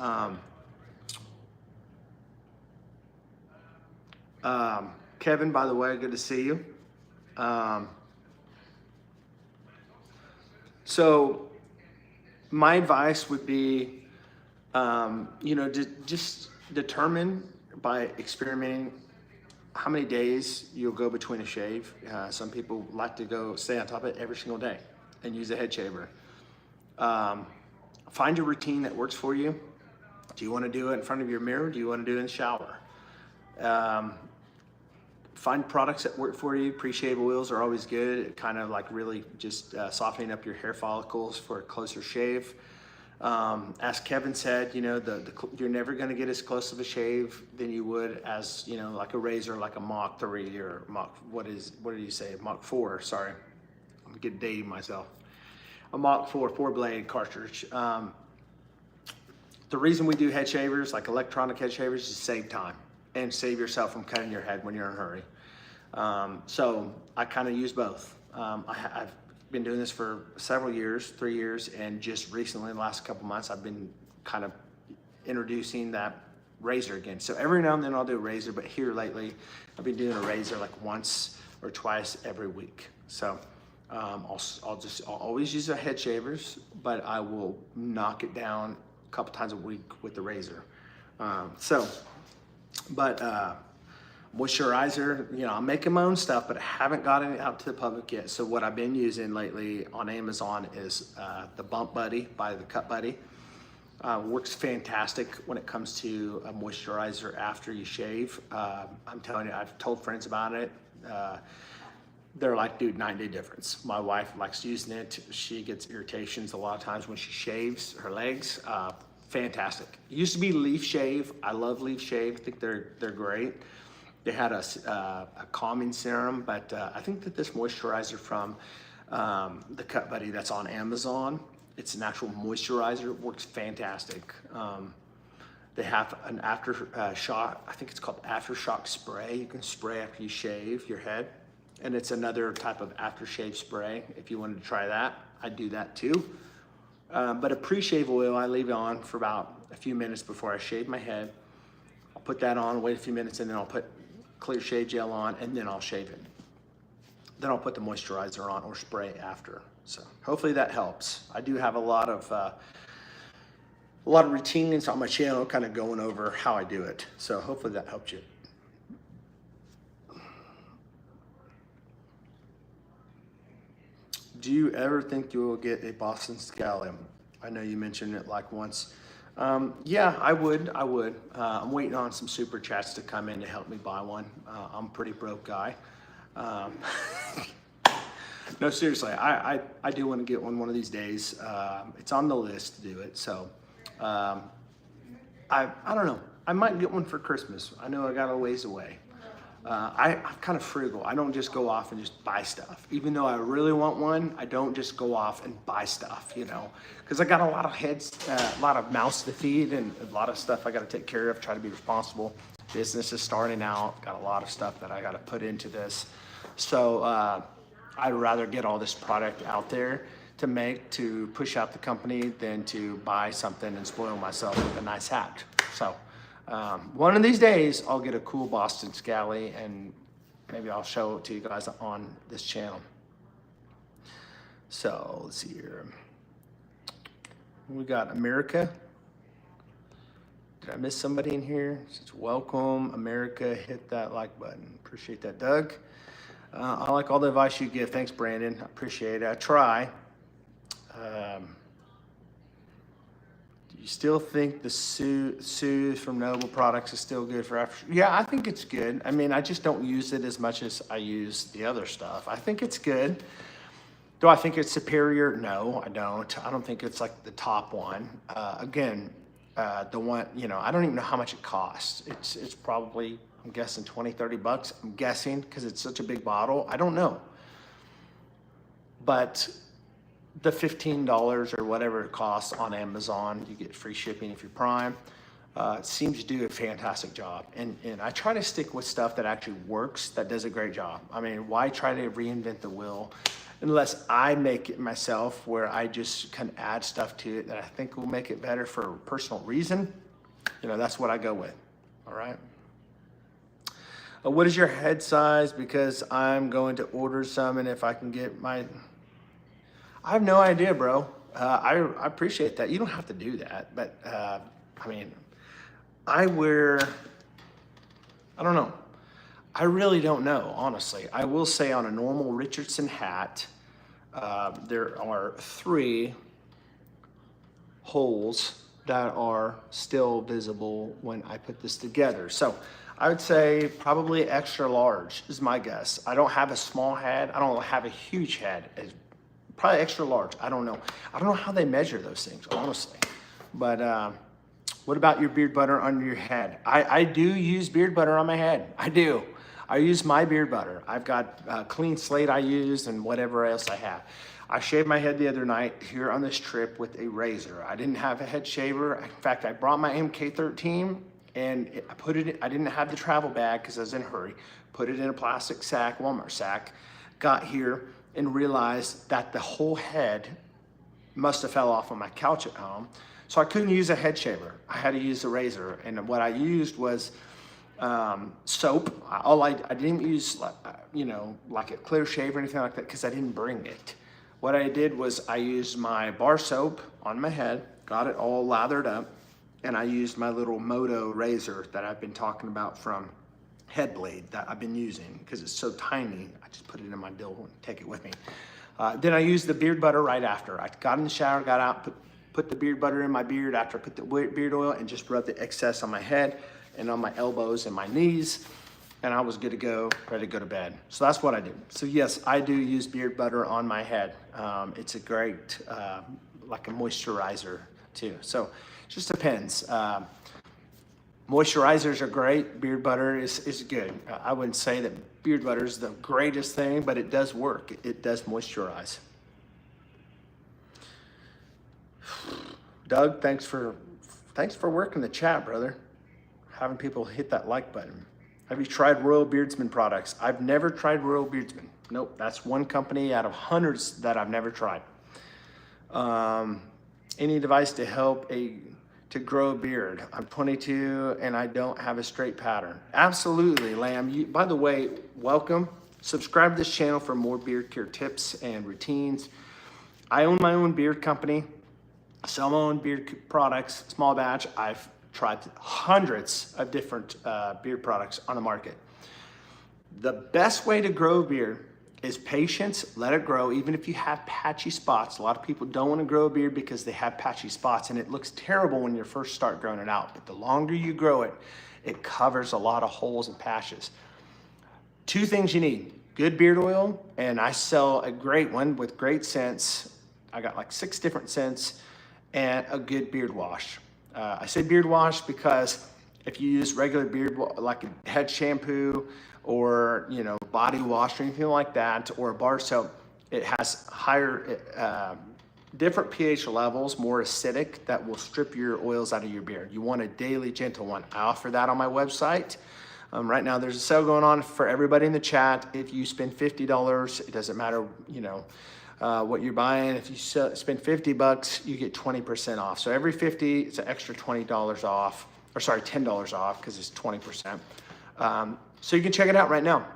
Kevin, by the way, good to see you. So my advice would be, just determine by experimenting how many days you'll go between a shave. Some people like to stay on top of it every single day and use a head shaver. Find a routine that works for you. Do you want to do it in front of your mirror? Do you want to do it in the shower? Find products that work for you. Pre-shave oils are always good. Kind of like really just softening up your hair follicles for a closer shave. As Kevin said, you're never going to get as close of a shave than you would as, like a razor, like a Mach 3 or what did you say? Mach 4, sorry. I'm getting dating myself. A Mach 4 4-blade cartridge. The reason we do head shavers, like electronic head shavers, is to save time and save yourself from cutting your head when you're in a hurry. So I kind of use both. I've been doing this for several years, 3 years, and just recently, in the last couple months, I've been kind of introducing that razor again. So every now and then I'll do a razor, but here lately, I've been doing a razor like once or twice every week. So I'll always use the head shavers, but I will knock it down a couple times a week with the razor. Moisturizer, I'm making my own stuff, but I haven't gotten it out to the public yet. So what I've been using lately on Amazon is the Bump Buddy by the Cut Buddy. Works fantastic when it comes to a moisturizer after you shave. I'm telling you, I've told friends about it. They're like, dude, 9-day difference. My wife likes using it. She gets irritations a lot of times when she shaves her legs. Fantastic. It used to be Leaf Shave. I love Leaf Shave. I think they're great. They had a calming serum, but I think that this moisturizer from the Cut Buddy that's on Amazon, it's an actual moisturizer. It works fantastic. They have an aftershock, I think it's called aftershock spray. You can spray after you shave your head. And it's another type of aftershave spray. If you wanted to try that, I'd do that too. But a pre-shave oil, I leave on for about a few minutes before I shave my head. I'll put that on, wait a few minutes, and then I'll put clear shave gel on, and then I'll shave it. Then I'll put the moisturizer on or spray after. So hopefully that helps. I do have a lot of routines on my channel, kind of going over how I do it. So hopefully that helped you. Do you ever think you will get a Boston Scallop? I know you mentioned it like once. Yeah, I would. I'm waiting on some super chats to come in to help me buy one. I'm a pretty broke guy. No, seriously, I do want to get one of these days. It's on the list to do it. So I don't know. I might get one for Christmas. I know I got a ways away. I'm kind of frugal. I don't just go off and just buy stuff. Even though I really want one, I don't just go off and buy stuff, because I got a lot of a lot of mouths to feed and a lot of stuff I got to take care of, try to be responsible. Business is starting out, got a lot of stuff that I got to put into this. So I'd rather get all this product out there to push out the company than to buy something and spoil myself with a nice hat. So one of these days, I'll get a cool Boston Scally and maybe I'll show it to you guys on this channel. So let's see here. We got America. Did I miss somebody in here? It says, welcome, America. Hit that like button. Appreciate that, Doug. I like all the advice you give. Thanks, Brandon. I appreciate it. I try. Do you still think the Soothe from Noble Products is still good for after? Yeah, I think it's good. I mean, I just don't use it as much as I use the other stuff. I think it's good. Do I think it's superior? No, I don't. I don't think it's like the top one. The one, I don't even know how much it costs. It's probably, I'm guessing 20, 30 bucks. I'm guessing because it's such a big bottle. I don't know. But the $15 or whatever it costs on Amazon. You get free shipping if you're Prime. It seems to do a fantastic job. And I try to stick with stuff that actually works, that does a great job. I mean, why try to reinvent the wheel unless I make it myself, where I just can add stuff to it that I think will make it better for a personal reason. You know, that's what I go with, all right? What is your head size? Because I'm going to order some, and if I can get my... I have no idea, bro. I appreciate that. You don't have to do that, but I mean, I don't know. I really don't know, honestly. I will say on a normal Richardson hat, there are 3 holes that are still visible when I put this together. So I would say probably extra large is my guess. I don't have a small head. I don't have a huge head. It's probably extra large. I don't know. I don't know how they measure those things, honestly. But what about your beard butter on your head? I do use beard butter on my head. I do. I use my beard butter. I've got Clean Slate I use and whatever else I have. I shaved my head the other night here on this trip with a razor. I didn't have a head shaver. In fact, I brought my MK13 and I put it, I didn't have the travel bag because I was in a hurry. Put it in a plastic sack, Walmart sack. Got here and realized that the whole head must have fell off on my couch at home. So I couldn't use a head shaver. I had to use a razor. And what I used was soap. I didn't use like a clear shave or anything like that because I didn't bring it. What I did was I used my bar soap on my head, got it all lathered up, and I used my little Moto razor that I've been talking about from Headblade that I've been using because it's so tiny. I just put it in my dill and take it with me. Then I used the beard butter right after. I got in the shower, got out, put the beard butter in my beard after I put the beard oil, and just rubbed the excess on my head and on my elbows and my knees, and I was good to go, ready to go to bed. So that's what I do. So yes, I do use beard butter on my head. It's a great, like a moisturizer too. So it just depends. Moisturizers are great. Beard butter is good. I wouldn't say that beard butter is the greatest thing, but it does work. It does moisturize. Doug, thanks for working the chat, brother. Having people hit that like button. Have you tried Royal Beardsman products? I've never tried Royal Beardsman. Nope, that's one company out of hundreds that I've never tried. Any advice to help to grow a beard? I'm 22 and I don't have a straight pattern. Absolutely, Lamb. By the way, welcome. Subscribe to this channel for more beard care tips and routines. I own my own beard company. Sell my own beard products, small batch. I've tried hundreds of different beard products on the market. The best way to grow a beard is patience, let it grow, even if you have patchy spots. A lot of people don't want to grow a beard because they have patchy spots, and it looks terrible when you first start growing it out. But the longer you grow it, it covers a lot of holes and patches. 2 things you need: good beard oil, and I sell a great one with great scents. I got like 6 different scents, and a good beard wash. I say beard wash because if you use regular beard, like a head shampoo or body wash or anything like that, or a bar soap, it has higher, different pH levels, more acidic, that will strip your oils out of your beard. You want a daily gentle one. I offer that on my website. Right now there's a sale going on for everybody in the chat. If you spend $50, it doesn't matter, what you're buying. If you spend $50, you get 20% off. So every 50, it's an extra $20 off, or sorry, $10 off because it's 20%. So you can check it out right now.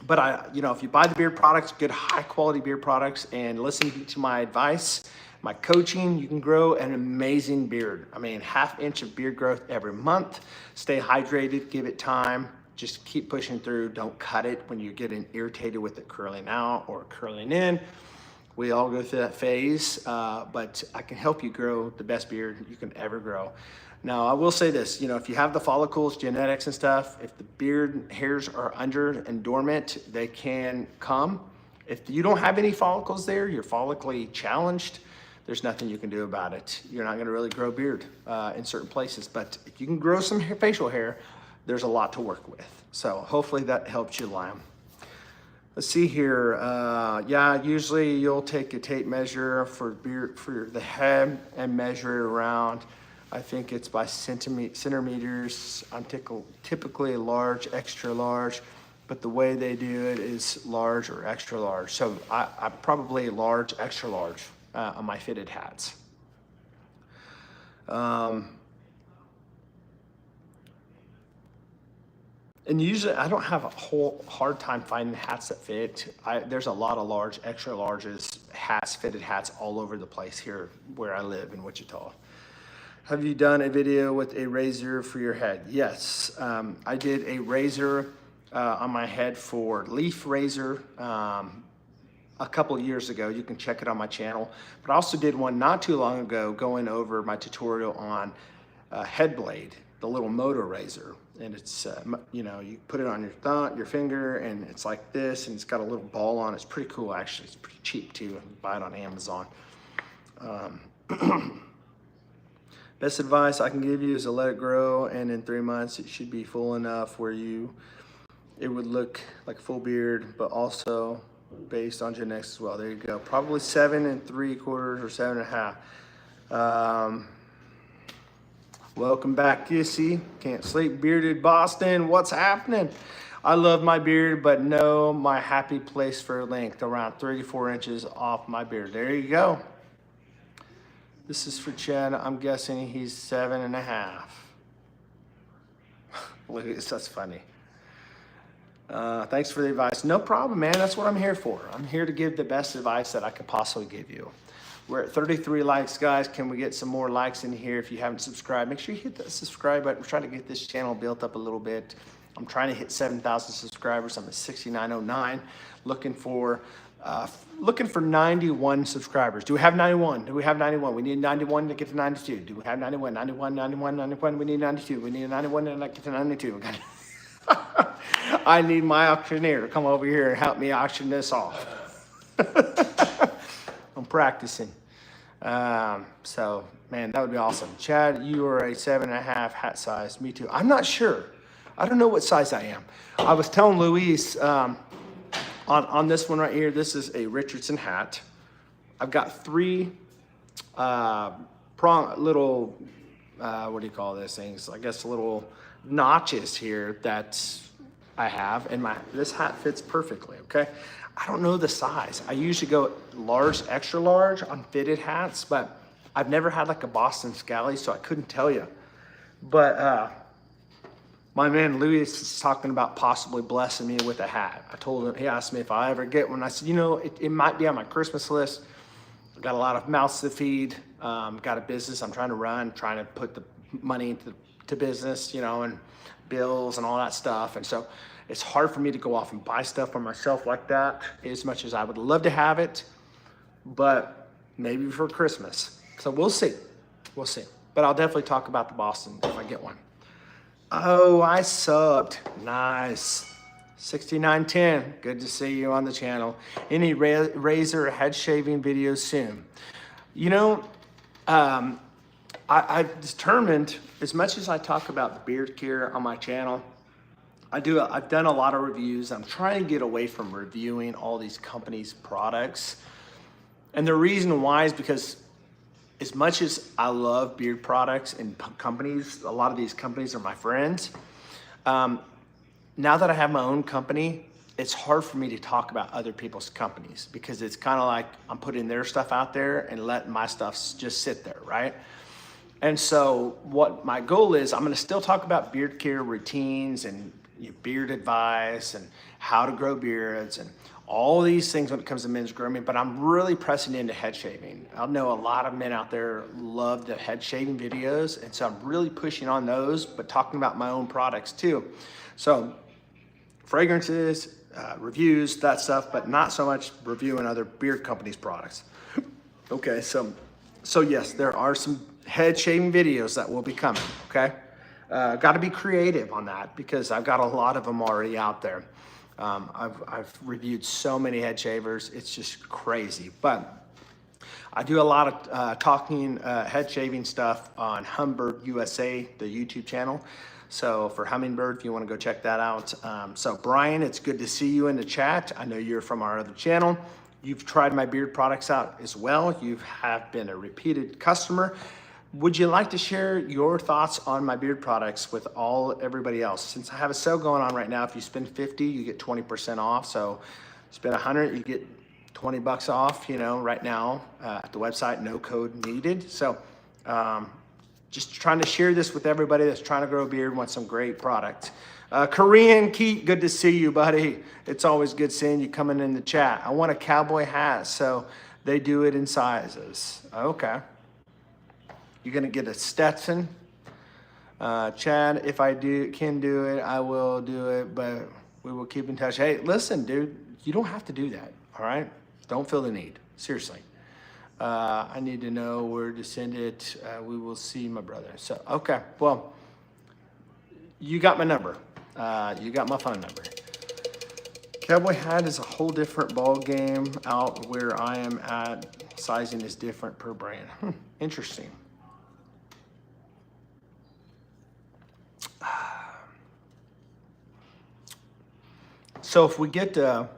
But if you buy the beard products, good high quality beard products, and listen to my advice, my coaching, you can grow an amazing beard. I mean, ½ inch of beard growth every month. Stay hydrated, give it time. Just keep pushing through. Don't cut it when you're getting irritated with it curling out or curling in. We all go through that phase, but I can help you grow the best beard you can ever grow. Now, I will say this, if you have the follicles, genetics and stuff, if the beard hairs are under and dormant, they can come. If you don't have any follicles there, you're follically challenged, there's nothing you can do about it. You're not gonna really grow beard in certain places, but if you can grow some facial hair, there's a lot to work with. So hopefully that helps you, Liam. Let's see here. Yeah, usually you'll take a tape measure for the head and measure it around. I think it's by centimeters. I'm typically large, extra large, but the way they do it is large or extra large. So I'm probably large, extra large on my fitted hats. And usually I don't have a whole hard time finding hats that fit. There's a lot of large, extra larges, hats, fitted hats all over the place here where I live in Wichita. Have you done a video with a razor for your head? Yes, I did a razor on my head for leaf razor a couple of years ago. You can check it on my channel. But I also did one not too long ago going over my tutorial on head blade, the little motor razor. And it's, you know, you put it on your thumb, your finger, and it's like this, and it's got a little ball on it. It's pretty cool, actually. It's pretty cheap, too. You can buy it on Amazon. Best advice I can give you is to let it grow, and in 3 months, it should be full enough where it would look like a full beard, but also based on genetics as well. There you go. Probably 7 3/4 or 7 1/2. Welcome back, Kissy. Can't sleep, bearded Boston. What's happening? I love my beard, but know my happy place for length, around 34 inches off my beard. There you go. This is for Chad. I'm guessing he's 7 1/2. Look at this, that's funny. Thanks for the advice. No problem, man. That's what I'm here for. I'm here to give the best advice that I could possibly give you. We're at 33 likes, guys. Can we get some more likes in here? If you haven't subscribed, make sure you hit that subscribe button. We're trying to get this channel built up a little bit. I'm trying to hit 7,000 subscribers. I'm at 6,909. Looking for 91 subscribers. Do we have 91? Do we have 91? We need 91 to get to 92. Do we have 91? 91, 91, 91. We need 92. We need 91 to get to 92. I need my auctioneer to come over here and help me auction this off. I'm practicing. So, man, that would be awesome. Chad, you are a 7 1/2 hat size. Me too. I'm not sure. I don't know what size I am. I was telling Luis on this one right here, this is a Richardson hat. I've got 3 little, what do you call these things? I guess little notches here that I have, and this hat fits perfectly, okay? I don't know the size. I usually go large, extra large on fitted hats, but I've never had like a Boston Scally, so I couldn't tell you. But my man Louis is talking about possibly blessing me with a hat. I told him, he asked me if I ever get one. I said, you know, it might be on my Christmas list. I've got a lot of mouths to feed. Got a business I'm trying to run, trying to put the money into business, you know, and bills and all that stuff. And so it's hard for me to go off and buy stuff for myself like that, as much as I would love to have it, but maybe for Christmas. So we'll see. We'll see. But I'll definitely talk about the Boston if I get one. Oh, I subbed. Nice. 6910. Good to see you on the channel. Any razor head shaving videos soon? You know, I've determined, as much as I talk about the beard care on my channel, I've done a lot of reviews. I'm trying to get away from reviewing all these companies' products. And the reason why is because as much as I love beard products and companies, a lot of these companies are my friends. Now that I have my own company, it's hard for me to talk about other people's companies because it's kind of like I'm putting their stuff out there and letting my stuff just sit there, right? And so what my goal is, I'm going to still talk about beard care routines and beard advice and how to grow beards and all these things when it comes to men's grooming, but I'm really pressing into head shaving. I know a lot of men out there love the head shaving videos, and so I'm really pushing on those, but talking about my own products too. So fragrances, reviews, that stuff, but not so much reviewing other beard companies' products. Okay, so yes, there are some head shaving videos that will be coming, okay? Got to be creative on that because I've got a lot of them already out there. I've reviewed so many head shavers, it's just crazy. But I do a lot of talking head shaving stuff on Humber USA, the YouTube channel. So for Hummingbird, if you want to go check that out. So Brian, it's good to see you in the chat. I know you're from our other channel. You've tried my beard products out as well. You have been a repeated customer. Would you like to share your thoughts on my beard products with everybody else? Since I have a sale going on right now, if you spend 50, you get 20% off. So spend 100, you get 20 bucks off, right now at the website, no code needed. So just trying to share this with everybody that's trying to grow a beard, wants some great product. Korean Keith, good to see you, buddy. It's always good seeing you coming in the chat. I want a cowboy hat, so they do it in sizes. Okay. You're gonna get a Stetson. Chad, if I can do it, I will do it, but we will keep in touch. Hey, listen, dude, you don't have to do that, all right? Don't feel the need, seriously. I need to know where to send it. We will see my brother. So, okay, well, you got my number. You got my phone number. Cowboy hat is a whole different ball game out where I am at. Sizing is different per brand. Interesting. So if we get to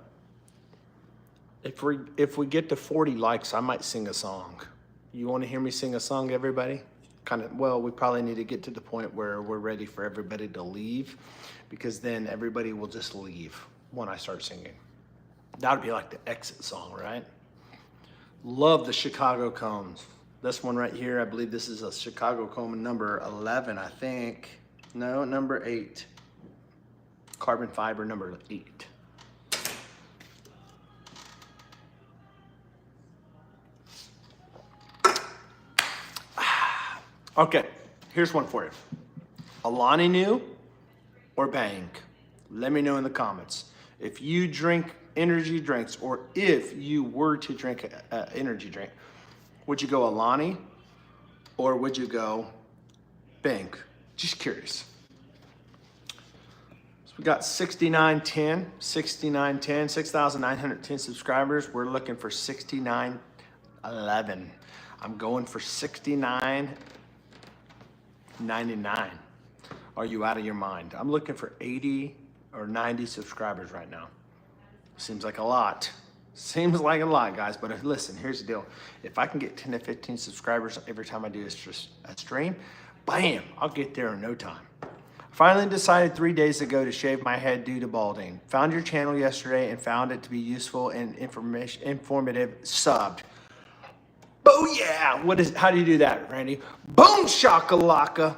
if we get to 40 likes, I might sing a song. You want to hear me sing a song, everybody? Well, we probably need to get to the point where we're ready for everybody to leave, because then everybody will just leave when I start singing. That would be like the exit song, right? Love the Chicago combs. This one right here, I believe this is a Chicago comb number 11, I think. No, number 8. Carbon fiber number 8. Okay, here's one for you. Alani Nu or Bang? Let me know in the comments. If you drink energy drinks, or if you were to drink an energy drink, would you go Alani or would you go Bang? Just curious. So we got 6,910, 6,910 subscribers. We're looking for 6,911. I'm going for 69.99. Are you out of your mind? I'm looking for 80 or 90 subscribers right now. Seems like a lot. Seems like a lot, guys, but listen, here's the deal. If I can get 10 to 15 subscribers every time I do a stream, bam, I'll get there in no time. Finally decided 3 days ago to shave my head due to balding. Found your channel yesterday and found it to be useful and informative. Subbed. Oh yeah! How do you do that, Randy? Boom shakalaka!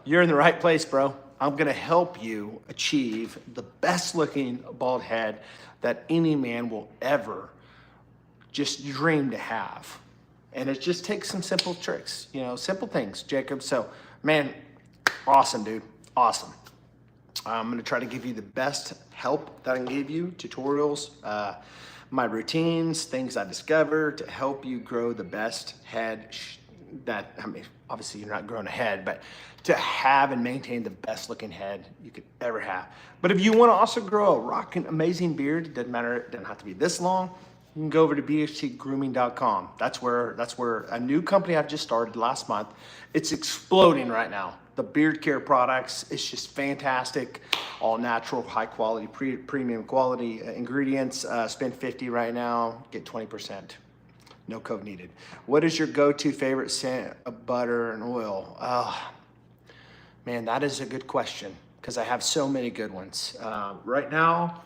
You're in the right place, bro. I'm gonna help you achieve the best looking bald head that any man will ever just dream to have. And it just takes some simple tricks, simple things, Jacob. So, man, awesome, dude, awesome. I'm gonna try to give you the best help that I can give you, tutorials, my routines, things I discover to help you grow the best head obviously you're not growing a head, but to have and maintain the best looking head you could ever have. But if you want to also grow a rocking amazing beard, it doesn't matter, it doesn't have to be this long. You can go over to BHTgrooming.com. That's where a new company I've just started last month. It's exploding right now. The beard care products, it's just fantastic. All natural, high quality, premium quality ingredients. Spend 50 right now, get 20%. No code needed. What is your go-to favorite scent of butter and oil? Man, that is a good question because I have so many good ones. Right now,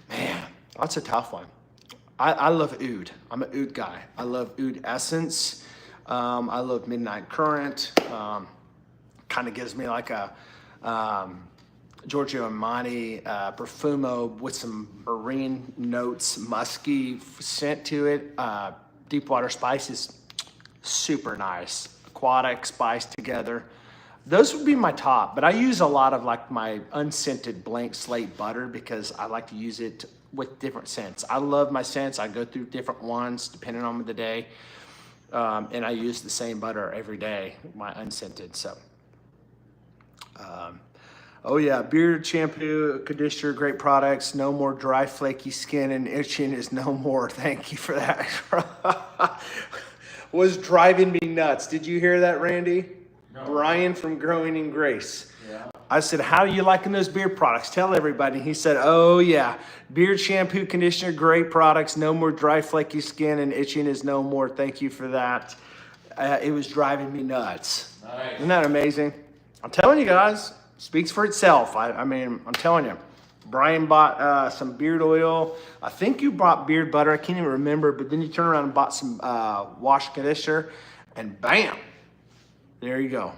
man, that's a tough one. I love oud. I'm an oud guy. I love oud essence. I love Midnight Current. Kind of gives me like a Giorgio Armani Profumo with some marine notes, musky scent to it. Deepwater Spice is super nice. Aquatic Spice together. Those would be my top, but I use a lot of like my unscented blank slate butter because I like to use it with different scents. I love my scents. I go through different ones depending on the day. And I use the same butter every day, my unscented, so. Oh yeah, beard shampoo, conditioner, great products. No more dry, flaky skin and itching is no more. Thank you for that. Was driving me nuts. Did you hear that, Randy? No. Brian from Growing in Grace. Yeah. I said, how are you liking those beard products? Tell everybody. He said, oh yeah, beard shampoo, conditioner, great products. No more dry, flaky skin, and itching is no more. Thank you for that. It was driving me nuts. Nice. Isn't that amazing? I'm telling you guys, speaks for itself. I mean, I'm telling you. Brian bought some beard oil. I think you bought beard butter. I can't even remember, but then you turn around and bought some wash conditioner, and bam, there you go.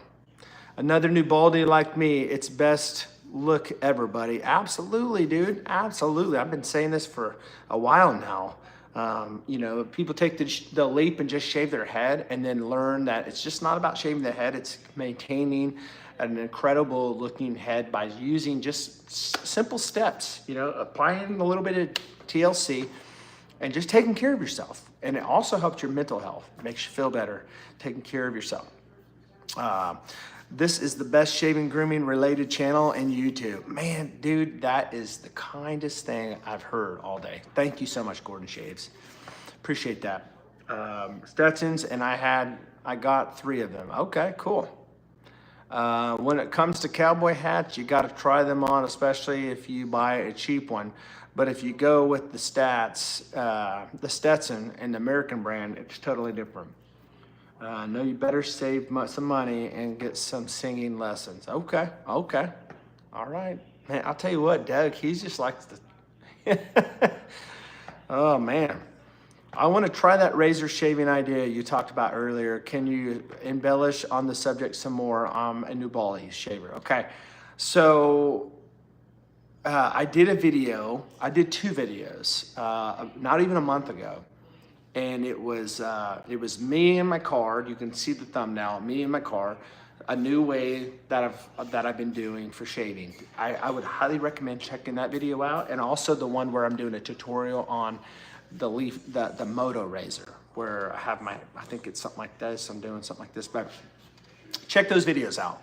Another new baldy like me. It's best look ever, buddy. Absolutely, dude. Absolutely. I've been saying this for a while now. You know, people take the leap and just shave their head and then learn that it's just not about shaving the head. It's maintaining an incredible looking head by using just simple steps, you know, applying a little bit of TLC and just taking care of yourself. And it also helps your mental health. It makes you feel better, taking care of yourself. This is the best shaving grooming related channel in YouTube. Man, dude, that is the kindest thing I've heard all day. Thank you so much, Gordon Shaves. Appreciate that. Stetsons, and I got 3 of them. Okay, cool. When it comes to cowboy hats, you got to try them on, especially if you buy a cheap one. But if you go with the the Stetson and the American brand, it's totally different. No, you better save some money and get some singing lessons. Okay, okay. All right. Man, I'll tell you what, Doug, he's just like the... Oh, man. I want to try that razor shaving idea you talked about earlier. Can you embellish on the subject some more? A new baldy shaver. Okay, so I did a video. I did 2 videos, not even a month ago. And it was me in my car. You can see the thumbnail, me in my car, a new way that I've been doing for shaving. I would highly recommend checking that video out, and also the one where I'm doing a tutorial on the Moto razor, where I have I think it's something like this. I'm doing something like this, but check those videos out.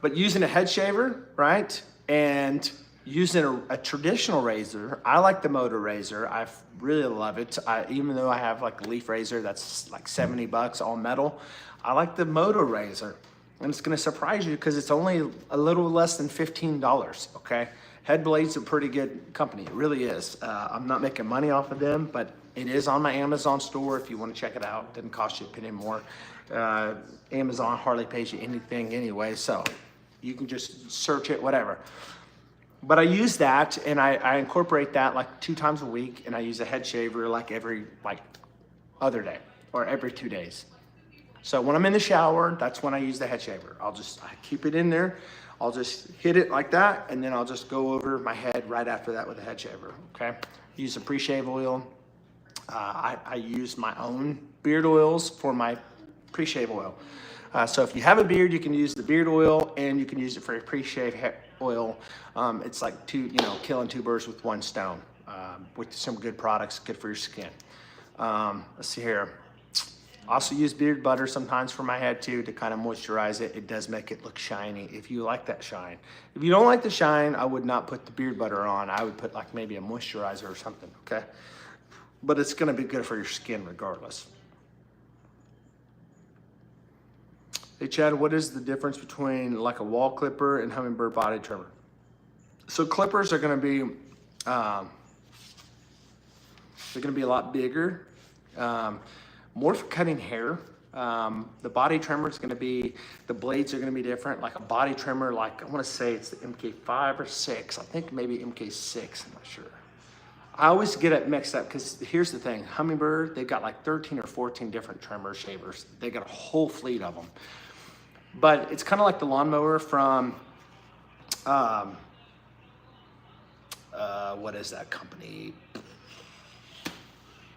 But using a head shaver, right, and using a traditional razor, I like the Moto razor. I really love it. Even though I have like a leaf razor that's like $70 all metal, I like the Moto razor. And it's gonna surprise you because it's only a little less than $15, okay? Headblade's a pretty good company, it really is. I'm not making money off of them, but it is on my Amazon store if you wanna check it out. It doesn't cost you a penny more. Amazon hardly pays you anything anyway, so you can just search it, whatever. But I use that, and I incorporate that like 2 times a week, and I use a head shaver like every other day or every 2 days. So when I'm in the shower, that's when I use the head shaver. I keep it in there. I'll just hit it like that, and then I'll just go over my head right after that with a head shaver, okay? Use a pre-shave oil. I use my own beard oils for my pre-shave oil. So if you have a beard, you can use the beard oil, and you can use it for a pre-shave oil. It's like killing 2 birds with 1 stone with some good products, good for your skin. Let's see here. Also use beard butter sometimes for my head too to kind of moisturize it. It does make it look shiny if you like that shine. If you don't like the shine, I would not put the beard butter on. I would put like maybe a moisturizer or something, okay? But it's gonna be good for your skin regardless. Hey Chad, what is the difference between like a wall clipper and hummingbird body trimmer? So clippers are gonna be, they're gonna be a lot bigger, more for cutting hair. The body trimmer is gonna be, the blades are gonna be different. Like a body trimmer, like I wanna say it's the MK5 or 6. I think maybe MK6, I'm not sure. I always get it mixed up because here's the thing, Hummingbird, they've got like 13 or 14 different trimmer shavers. They got a whole fleet of them. But it's kind of like the lawnmower from, what is that company?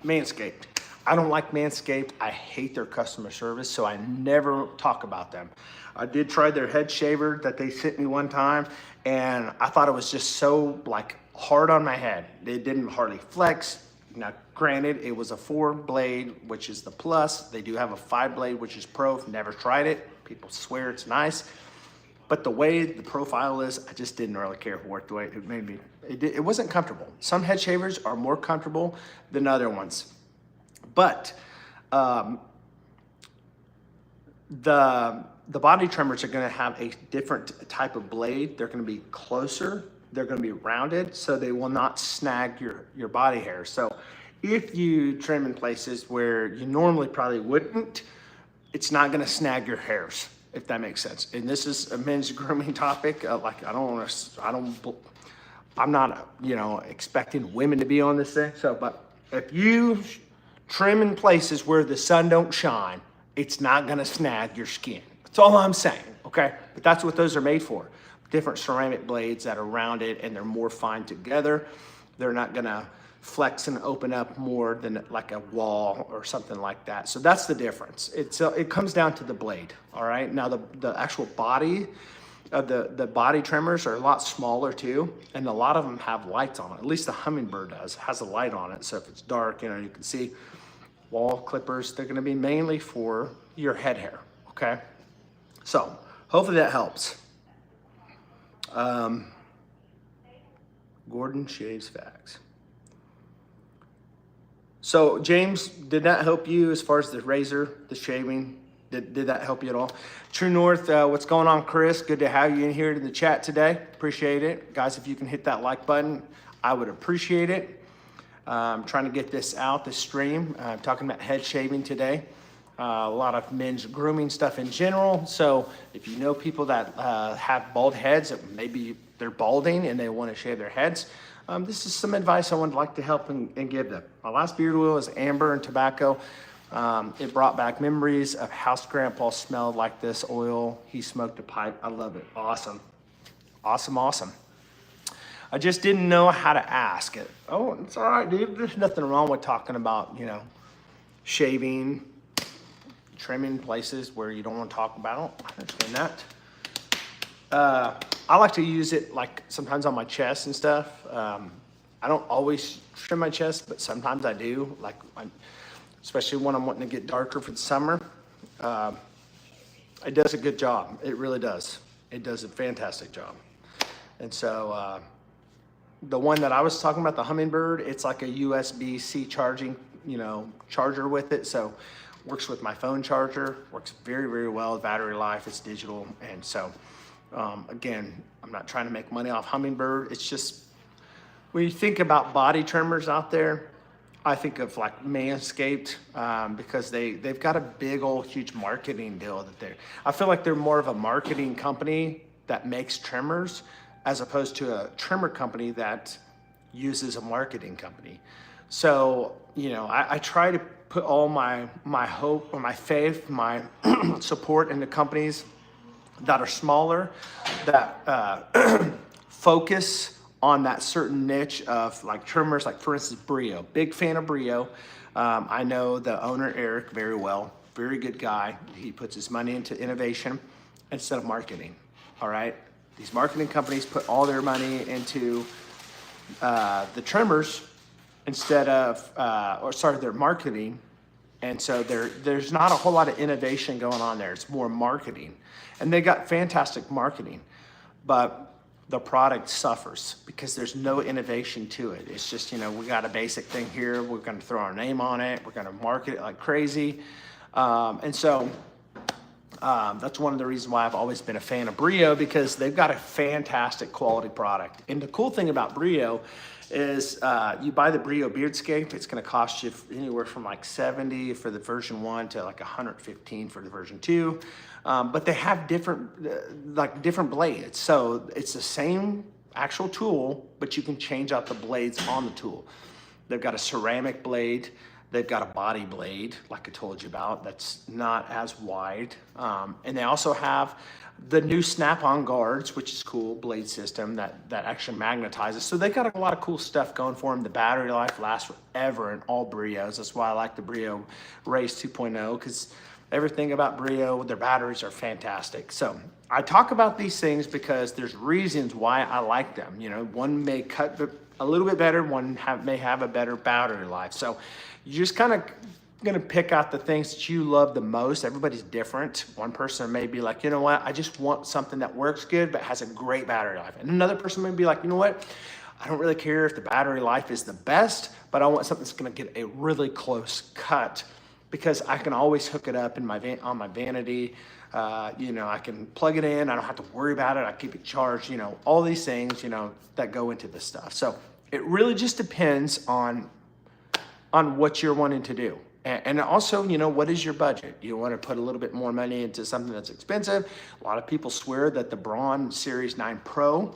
Manscaped. I don't like Manscaped. I hate their customer service, so I never talk about them. I did try their head shaver that they sent me one time, and I thought it was just so like hard on my head. It didn't hardly flex. Now, granted, it was a 4-blade, which is the plus. They do have a 5-blade, which is pro. Never tried it. People swear it's nice. But the way the profile is, I just didn't really care for it the way it made me. It wasn't comfortable. Some head shavers are more comfortable than other ones. But the the body trimmers are going to have a different type of blade. They're going to be closer. They're going to be rounded, so they will not snag your body hair. So if you trim in places where you normally probably wouldn't, it's not going to snag your hairs, if that makes sense. And this is a men's grooming topic. Like I'm not, expecting women to be on this thing. So, but if you trim in places where the sun don't shine, it's not gonna snag your skin. That's all I'm saying, okay? But that's what those are made for. Different ceramic blades that are rounded and they're more fine together. They're not gonna flex and open up more than like a wall or something like that. So that's the difference. It comes down to the blade, all right? Now the actual body of the body trimmers are a lot smaller too, and a lot of them have lights on it. At least the Hummingbird has a light on it, so if it's dark, you can see. Wall clippers, they're gonna be mainly for your head hair, okay? So, hopefully that helps. Gordon shaves facts. So, James, did that help you as far as the razor, the shaving? Did that help you at all? True North, what's going on, Chris? Good to have you in here in the chat today. Appreciate it. Guys, if you can hit that like button, I would appreciate it. Trying to get this out, this stream. I'm talking about head shaving today. A lot of men's grooming stuff in general. So if you know people that have bald heads, that maybe they're balding and they want to shave their heads, this is some advice I would like to help and give them. My last beard oil is amber and tobacco. It brought back memories of house grandpa smelled like this oil. He smoked a pipe. I love it. Awesome. Awesome, awesome. I just didn't know how to ask it. Oh, it's all right, dude. There's nothing wrong with talking about, shaving, trimming places where you don't want to talk about. I understand that. I like to use it like sometimes on my chest and stuff. I don't always trim my chest, but sometimes I do. Especially when I'm wanting to get darker for the summer. It does a good job. It really does. It does a fantastic job. And so, the one that I was talking about, the Hummingbird, it's like a USB-C charging, charger with it. So works with my phone charger, works very, very well. Battery life, it's digital. And so, again, I'm not trying to make money off Hummingbird. It's just, when you think about body trimmers out there, I think of like Manscaped, because they've got a big old huge marketing deal I feel like they're more of a marketing company that makes trimmers as opposed to a trimmer company that uses a marketing company. So, I try to put all my hope or my faith, my support into companies that are smaller, that focus on that certain niche of like trimmers, like for instance, Brio. Big fan of Brio. I know the owner, Eric, very well. Very good guy. He puts his money into innovation instead of marketing, all right? These marketing companies put all their money into the trimmers instead of, their marketing. And so there's not a whole lot of innovation going on there. It's more marketing. And they got fantastic marketing, but the product suffers because there's no innovation to it. It's just, we got a basic thing here. We're going to throw our name on it. We're going to market it like crazy. And so that's one of the reasons why I've always been a fan of Brio, because they've got a fantastic quality product. And the cool thing about Brio is you buy the Brio Beardscape, it's going to cost you anywhere from like $70 for the version 1 to like $115 for the version 2. But they have different blades. So it's the same actual tool, but you can change out the blades on the tool. They've got a ceramic blade. They've got a body blade, like I told you about, that's not as wide. And they also have the new snap-on guards, which is cool, blade system that actually magnetizes. So they got a lot of cool stuff going for them. The battery life lasts forever in all Brios. That's why I like the Brio Race 2.0, because everything about Brio, their batteries are fantastic. So I talk about these things because there's reasons why I like them. One may cut a little bit better, one may have a better battery life. So you're just kind of gonna pick out the things that you love the most. Everybody's different. One person may be like, I just want something that works good but has a great battery life. And another person may be like, I don't really care if the battery life is the best, but I want something that's gonna get a really close cut because I can always hook it up in my on my vanity. I can plug it in. I don't have to worry about it. I keep it charged. All these things, that go into this stuff. So it really just depends on what you're wanting to do. And also, what is your budget? You want to put a little bit more money into something that's expensive. A lot of people swear that the Braun Series 9 Pro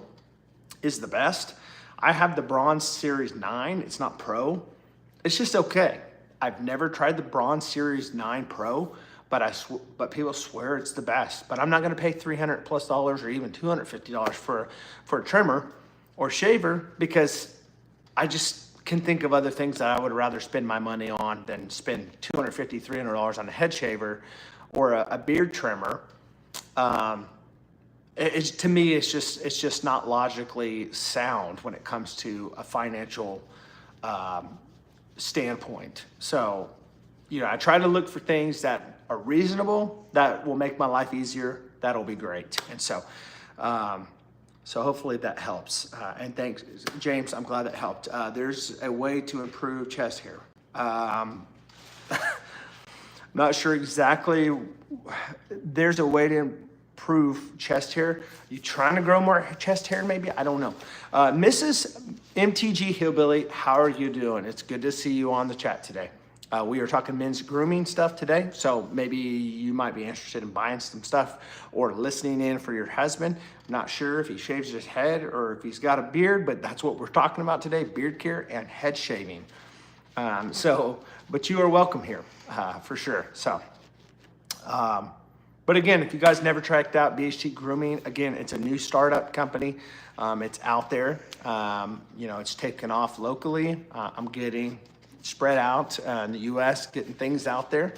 is the best. I have the Braun Series 9. It's not Pro. It's just okay. I've never tried the Braun Series 9 Pro, but people swear it's the best. But I'm not going to pay $300+ or even $250 for a trimmer or shaver, because I just can think of other things that I would rather spend my money on than spend $250, $300 on a head shaver or a beard trimmer. To me, it's just not logically sound when it comes to a financial standpoint. So, I try to look for things that are reasonable, that will make my life easier. That'll be great. And so hopefully that helps. And thanks, James. I'm glad that helped. There's a way to improve chest hair. Not sure exactly. There's a way to improve chest hair. You trying to grow more chest hair maybe? I don't know. Mrs. MTG Hillbilly, how are you doing? It's good to see you on the chat today. We are talking men's grooming stuff today, so maybe you might be interested in buying some stuff or listening in for your husband. I'm not sure if he shaves his head or if he's got a beard, but that's what we're talking about today, beard care and head shaving. But you are welcome here for sure. But again, if you guys never tracked out BHT Grooming, again, it's a new startup company. It's out there. It's taken off locally. I'm getting spread out in the U.S., getting things out there,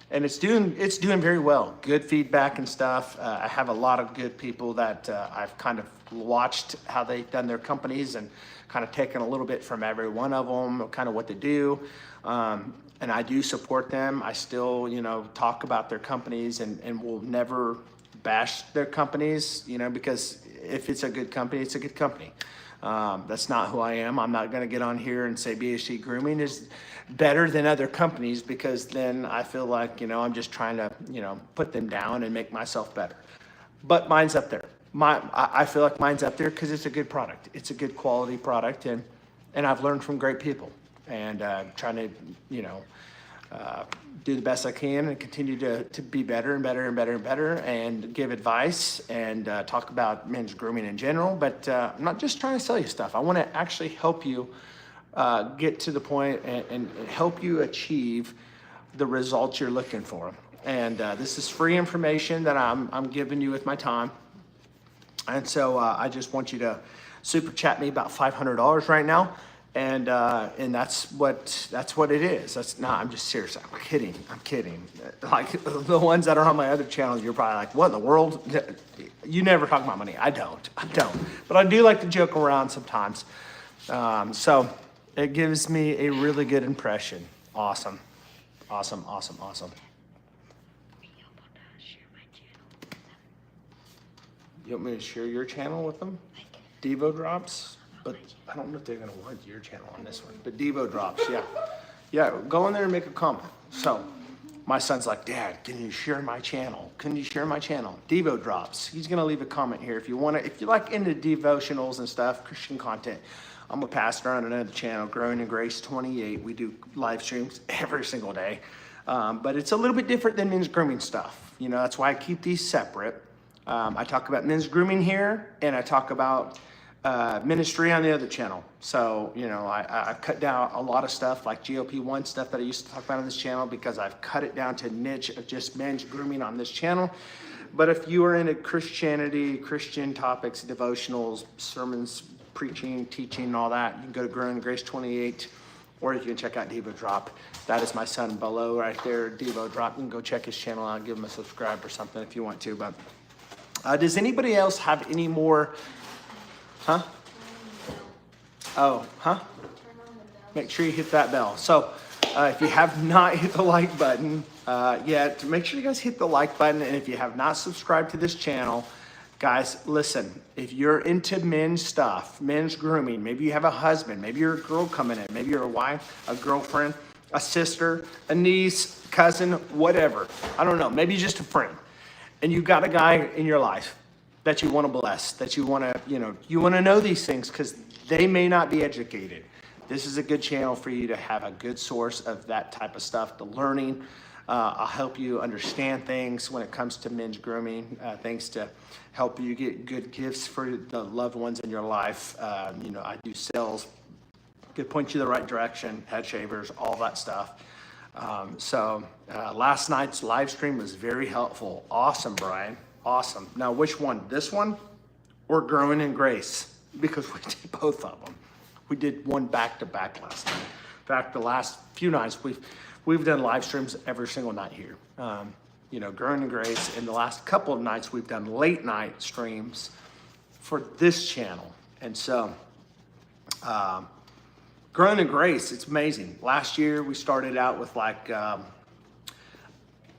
and it's doing very well. Good feedback and stuff. I have a lot of good people that I've kind of watched how they've done their companies and kind of taken a little bit from every one of them, kind of what they do. And I do support them. I still, talk about their companies and will never bash their companies, because if it's a good company, it's a good company. That's not who I am. I'm not going to get on here and say BHT Grooming is better than other companies, because then I feel like, I'm just trying to, put them down and make myself better. But mine's up there. I feel like mine's up there because it's a good product. It's a good quality product, and I've learned from great people, and trying to, do the best I can and continue to be better and better and better and better, and give advice and talk about men's grooming in general. But I'm not just trying to sell you stuff. I want to actually help you get to the point and help you achieve the results you're looking for. And this is free information that I'm giving you with my time. And so I just want you to super chat me about $500 right now. And that's what it is. I'm just serious. I'm kidding. Like the ones that are on my other channels, you're probably like, what in the world? You never talk about money. I don't. But I do like to joke around sometimes. So it gives me a really good impression. Awesome. You want me to share your channel with them? Devo drops? But I don't know if they're gonna want your channel on this one. But Devo drops, yeah. Yeah, go in there and make a comment. So my son's like, Dad, can you share my channel? Devo drops. He's gonna leave a comment here. If you like into devotionals and stuff, Christian content, I'm a pastor on another channel, Growing in Grace 28. We do live streams every single day. But it's a little bit different than men's grooming stuff. That's why I keep these separate. I talk about men's grooming here, and I talk about ministry on the other channel. So, I've cut down a lot of stuff like GLP-1 stuff that I used to talk about on this channel, because I've cut it down to a niche of just men's grooming on this channel. But if you are into Christianity, Christian topics, devotionals, sermons, preaching, teaching, all that, you can go to Growing in Grace 28, or you can check out Devo Drop. That is my son below right there, Devo Drop. You can go check his channel out, give him a subscribe or something if you want to. But does anybody else have any more? Huh? Oh, huh? Make sure you hit that bell. So if you have not hit the like button yet, make sure you guys hit the like button. And if you have not subscribed to this channel, guys, listen, if you're into men's stuff, men's grooming, maybe you have a husband, maybe you're a girl coming in, maybe you're a wife, a girlfriend, a sister, a niece, cousin, whatever. I don't know, maybe just a friend. And you've got a guy in your life that you want to bless, that you want to, you want to know these things because they may not be educated. This is a good channel for you to have a good source of that type of stuff, the learning. I'll help you understand things when it comes to men's grooming, things to help you get good gifts for the loved ones in your life. I do sales, could point you the right direction, head shavers, all that stuff. Last night's live stream was very helpful. Awesome, Brian. Awesome. Now, which one? This one or Growing in Grace? Because we did both of them. We did one back to back last night. In fact, the last few nights we've done live streams every single night here. Growing in Grace. In the last couple of nights, we've done late night streams for this channel. And so, Growing in Grace, it's amazing. Last year, we started out with like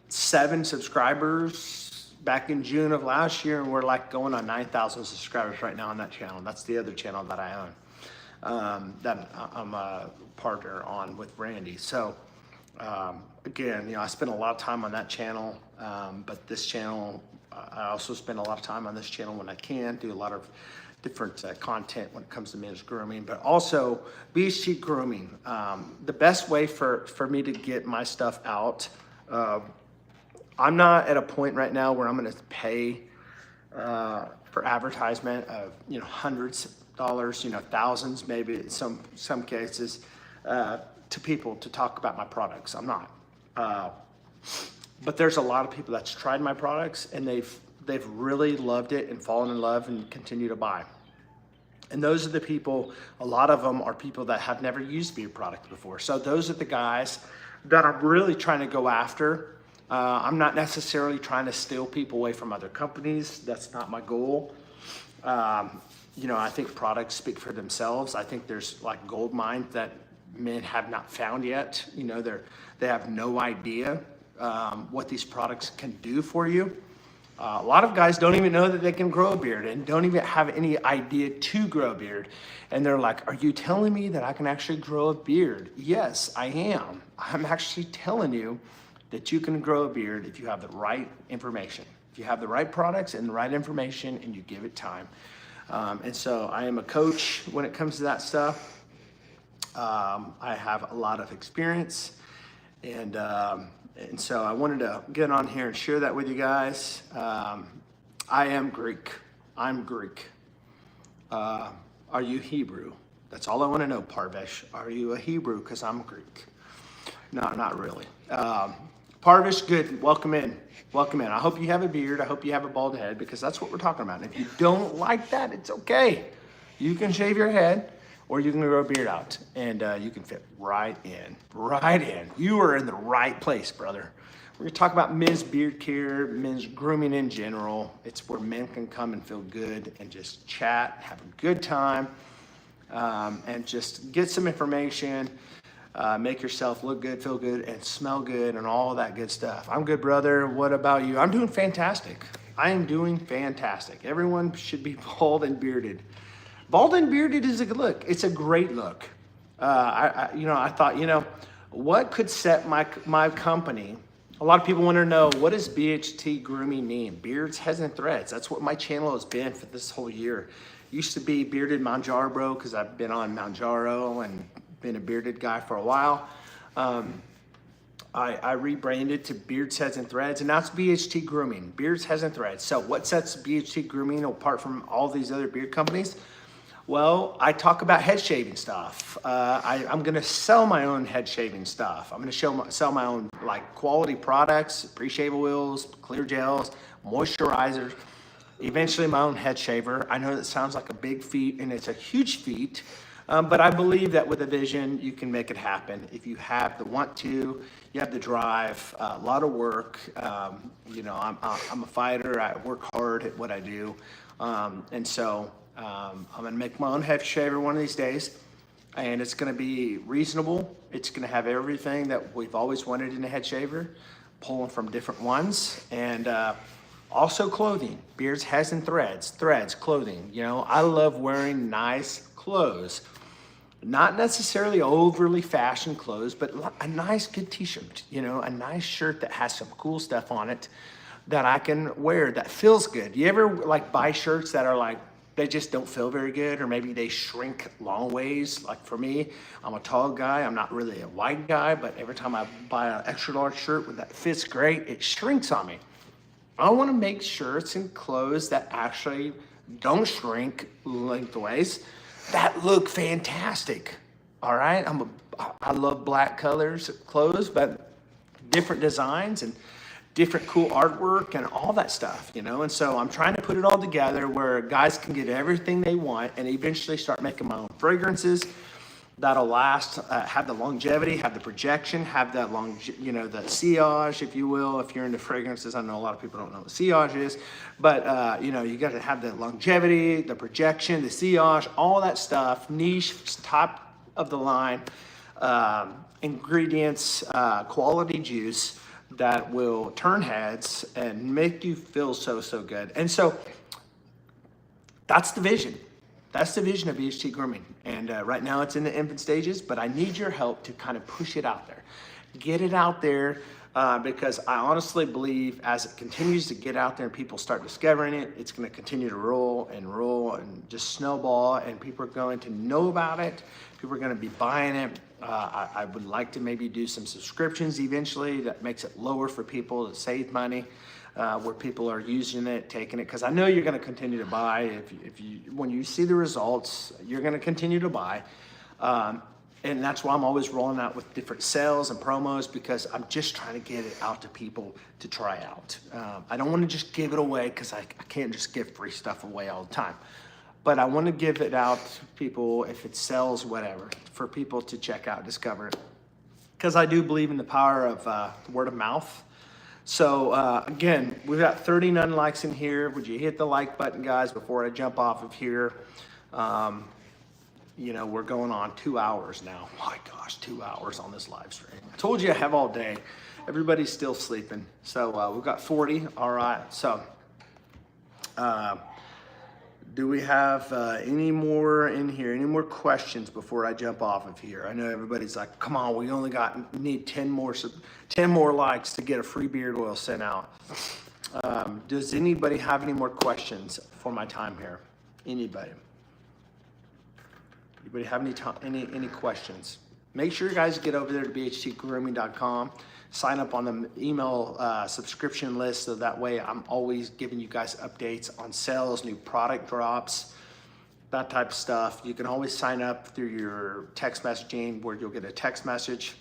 7 subscribers back in June of last year, and we're like going on 9,000 subscribers right now on that channel. That's the other channel that I own, that I'm a partner on with Randy. So again, I spend a lot of time on that channel, but this channel, I also spend a lot of time on this channel when I can, do a lot of different content when it comes to men's grooming, but also BHT Grooming. The best way for me to get my stuff out, I'm not at a point right now where I'm gonna pay for advertisement of hundreds of dollars, thousands maybe in some cases, to people to talk about my products. I'm not. But there's a lot of people that's tried my products and they've really loved it and fallen in love and continue to buy. And those are the people, a lot of them are people that have never used beard product before. So those are the guys that I'm really trying to go after. I'm not necessarily trying to steal people away from other companies. That's not my goal. I think products speak for themselves. I think there's like gold mines that men have not found yet. They have no idea what these products can do for you. A lot of guys don't even know that they can grow a beard and don't even have any idea to grow a beard. And they're like, are you telling me that I can actually grow a beard? Yes, I am. I'm actually telling you that you can grow a beard if you have the right information. If you have the right products and the right information and you give it time. And so I am a coach when it comes to that stuff. I have a lot of experience, and so I wanted to get on here and share that with you guys. I am Greek. I'm Greek. Are you Hebrew? That's all I want to know, Parvesh. Are you a Hebrew? Because I'm Greek. No, not really. Parvesh, good. Welcome in. Welcome in. I hope you have a beard. I hope you have a bald head, because that's what we're talking about. And if you don't like that, it's okay. You can shave your head, or you can grow a beard out, and you can fit right in, right in. You are in the right place, brother. We're gonna talk about men's beard care, men's grooming in general. It's where men can come and feel good and just chat, have a good time, and just get some information, make yourself look good, feel good, and smell good, and all of that good stuff. I'm good, brother. What about you? I'm doing fantastic. I am doing fantastic. Everyone should be bald and bearded. Bald and bearded is a good look. It's a great look. I thought, what could set my company? A lot of people want to know, what does BHT Grooming mean? Beards, heads, and threads. That's what my channel has been for this whole year. Used to be Bearded Manjaro Bro, because I've been on Manjaro and been a bearded guy for a while. I rebranded to Beards, Heads, and Threads, and now it's BHT Grooming. Beards, Heads, and Threads. So what sets BHT Grooming apart from all these other beard companies? Well, I talk about head shaving stuff. I'm gonna sell my own head shaving stuff. I'm gonna sell my own quality products, pre-shave oils, clear gels, moisturizers, eventually my own head shaver. I know that sounds like a big feat, and it's a huge feat, but I believe that with a vision, you can make it happen. If you have the want to, you have the drive, a lot of work. I'm a fighter, I work hard at what I do. And so I'm gonna make my own head shaver one of these days, and it's gonna be reasonable. It's gonna have everything that we've always wanted in a head shaver, pulling from different ones, and also clothing, beards, heads, and threads, clothing. I love wearing nice clothes. Not necessarily overly fashion clothes, but a nice good t-shirt, you know, a nice shirt that has some cool stuff on it that I can wear that feels good. You ever like buy shirts that are like, they just don't feel very good, or maybe they shrink long ways? Like for me, I'm a tall guy, I'm not really a wide guy, but every time I buy an extra large shirt that fits great, it shrinks on me. I want to make shirts and clothes that actually don't shrink lengthways, that look fantastic. All right, I love black colors clothes, but different designs and different cool artwork and all that stuff, you know. And so I'm trying to put it all together where guys can get everything they want and eventually start making my own fragrances that'll last, have the longevity, have the projection, have that you know, the sillage, if you will. If you're into fragrances, I know a lot of people don't know what sillage is, but you know, you got to have the longevity, the projection, the sillage, all that stuff, niche, top of the line ingredients, quality juice that will turn heads and make you feel so good. And so that's the vision. That's the vision of BHT Grooming. And right now it's in the infant stages, but I need your help to kind of push it out there. Get it out there because I honestly believe as it continues to get out there and people start discovering it, it's going to continue to roll and just snowball, and people are going to know about it. People are going to be buying it. I would like to maybe do some subscriptions eventually that makes it lower for people to save money. Where people are using it, taking it, because I know you're going to continue to buy. If you when you see the results, you're going to continue to buy, and that's why I'm always rolling out with different sales and promos, because I'm just trying to get it out to people to try out. I don't want to just give it away because I can't just give free stuff away all the time, but I want to give it out to people if it sells, whatever, for people to check out, discover it, because I do believe in the power of word of mouth. So again, we've got 39 likes in here. Would you hit the like button, guys, before I jump off of here? You know, we're going on 2 hours now. My gosh, 2 hours on this live stream. I told you I have all day. Everybody's still sleeping. So we've got 40. All right. So do we have any more in here? Any more questions before I jump off of here? I know everybody's like, come on, we only need 10 more likes to get a free beard oil sent out. Does anybody have any more questions for my time here? Anybody? Anybody have any questions? Make sure you guys get over there to bhtgrooming.com. Sign up on the email subscription list, so that way I'm always giving you guys updates on sales, new product drops, that type of stuff. You can always sign up through your text messaging, where you'll get a text message.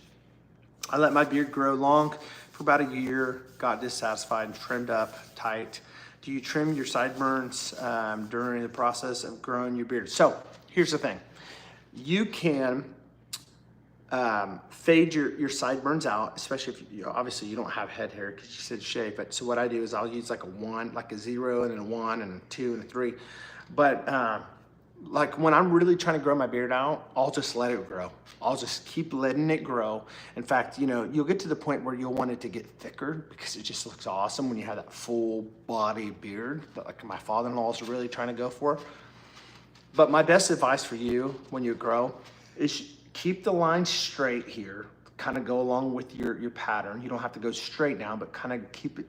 I let my beard grow long for about a year, got dissatisfied and trimmed up tight. Do you trim your sideburns during the process of growing your beard? So here's the thing. You can fade your sideburns out, especially if you obviously you don't have head hair because you said shave. But so what I do is I'll use like a 1, like a 0 and then a 1 and a 2 and a 3. But like when I'm really trying to grow my beard out, I'll just let it grow. I'll just keep letting it grow. In fact, you know, you'll get to the point where you'll want it to get thicker because it just looks awesome when you have that full body beard that like my father-in-law is really trying to go for. But my best advice for you when you grow is keep the line straight here, kind of go along with your pattern. You don't have to go straight down, but kind of keep,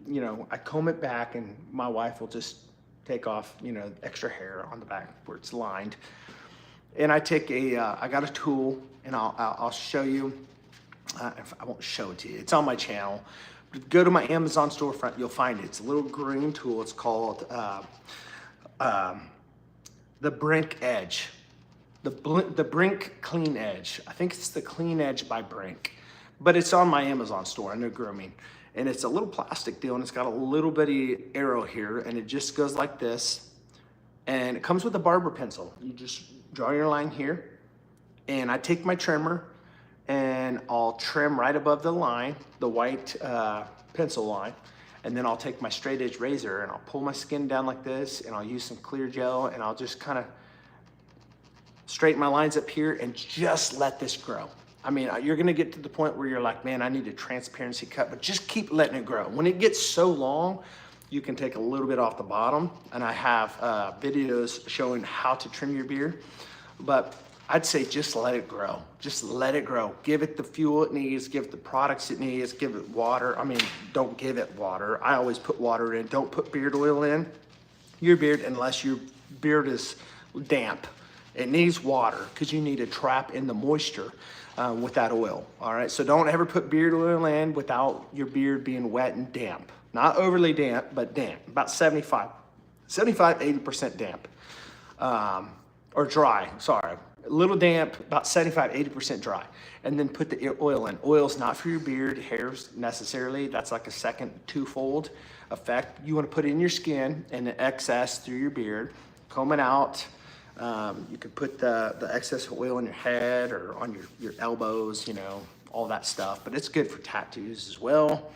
you know, I comb it back and my wife will just take off, you know, extra hair on the back where it's lined. And I take I got a tool and I'll show you, I won't show it to you. It's on my channel. Go to my Amazon storefront, you'll find it. It's a little green tool. It's called the Brink Edge. The Brink Clean Edge. I think it's the Clean Edge by Brink, but it's on my Amazon store, I know Grooming. And it's a little plastic deal and it's got a little bitty arrow here and it just goes like this. And it comes with a barber pencil. You just draw your line here and I take my trimmer and I'll trim right above the line, the white pencil line. And then I'll take my straight edge razor and I'll pull my skin down like this and I'll use some clear gel and I'll just kind of straighten my lines up here and just let this grow. I mean, you're gonna get to the point where you're like, man, I need a transparency cut, but just keep letting it grow. When it gets so long, you can take a little bit off the bottom, and I have videos showing how to trim your beard. But I'd say just let it grow. Just let it grow. Give it the fuel it needs, give it the products it needs, give it water. I mean, don't give it water. I always put water in. Don't put beard oil in your beard unless your beard is damp. It needs water because you need to trap in the moisture with that oil. All right, so don't ever put beard oil in without your beard being wet and damp. Not overly damp, but damp. About 80% damp. Or dry, sorry. A little damp, about 80% dry. And then put the oil in. Oil's not for your beard, hairs necessarily. That's like a second twofold effect. You want to put it in your skin and the excess through your beard, comb it out. You could put the excess oil on your head or on your elbows, you know, all that stuff. But it's good for tattoos as well.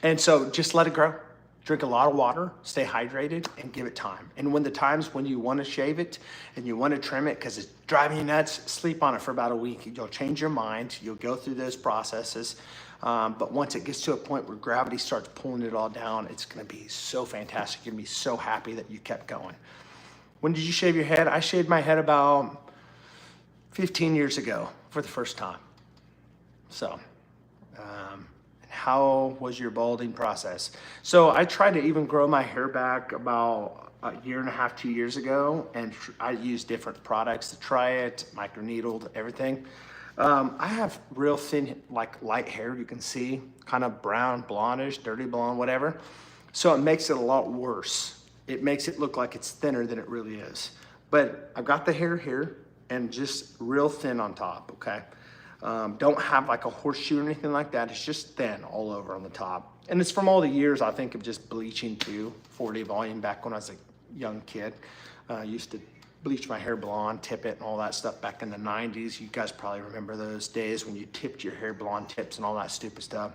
And so just let it grow. Drink a lot of water, stay hydrated, and give it time. And when the times when you want to shave it and you want to trim it because it's driving you nuts, sleep on it for about a week. You'll change your mind. You'll go through those processes. But once it gets to a point where gravity starts pulling it all down, it's going to be so fantastic. You're going to be so happy that you kept going. When did you shave your head? I shaved my head about 15 years ago for the first time. So, how was your balding process? So I tried to even grow my hair back about a year and a half, 2 years ago, and I used different products to try it, microneedled, everything. I have real thin, like light hair, you can see, kind of brown, blondish, dirty blonde, whatever. So it makes it a lot worse. It makes it look like it's thinner than it really is. But I've got the hair here and just real thin on top, okay? Don't have like a horseshoe or anything like that. It's just thin all over on the top. And it's from all the years, I think, of just bleaching too, 40 volume back when I was a young kid. I used to bleach my hair blonde, tip it and all that stuff back in the 90s. You guys probably remember those days when you tipped your hair blonde tips and all that stupid stuff.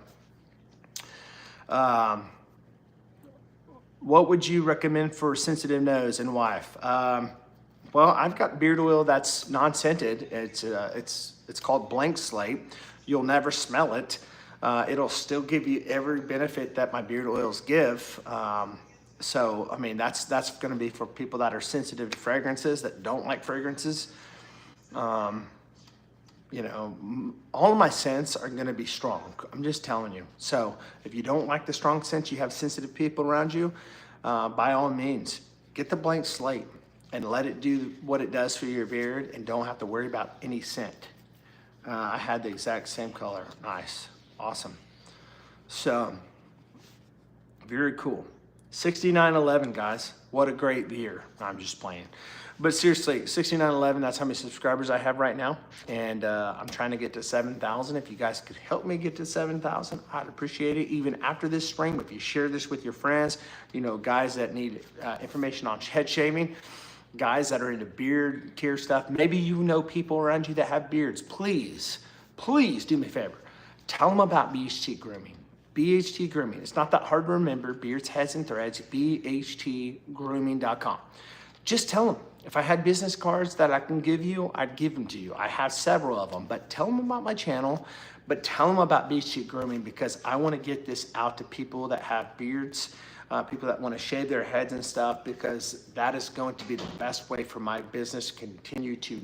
What would you recommend for sensitive nose and wife? Well, I've got beard oil that's non-scented. It's called Blank Slate. You'll never smell it. It'll still give you every benefit that my beard oils give. So, I mean, that's going to be for people that are sensitive to fragrances, that don't like fragrances. You know, all of my scents are going to be strong. I'm just telling you. So, if you don't like the strong scents, you have sensitive people around you, by all means, get the Blank Slate and let it do what it does for your beard and don't have to worry about any scent. I had the exact same color. Nice. Awesome. So, very cool. 6911, guys. What a great year. I'm just playing. But seriously, 6911, that's how many subscribers I have right now. And I'm trying to get to 7,000. If you guys could help me get to 7,000, I'd appreciate it. Even after this stream, if you share this with your friends, you know, guys that need information on head shaving, guys that are into beard care stuff. Maybe you know people around you that have beards. Please do me a favor. Tell them about BHT Grooming. BHT Grooming. It's not that hard to remember. Beards, heads, and threads. BHTgrooming.com. Just tell them. If I had business cards that I can give you, I'd give them to you. I have several of them. But tell them about my channel. But tell them about BHT Grooming because I want to get this out to people that have beards. People that want to shave their heads and stuff, because that is going to be the best way for my business to continue to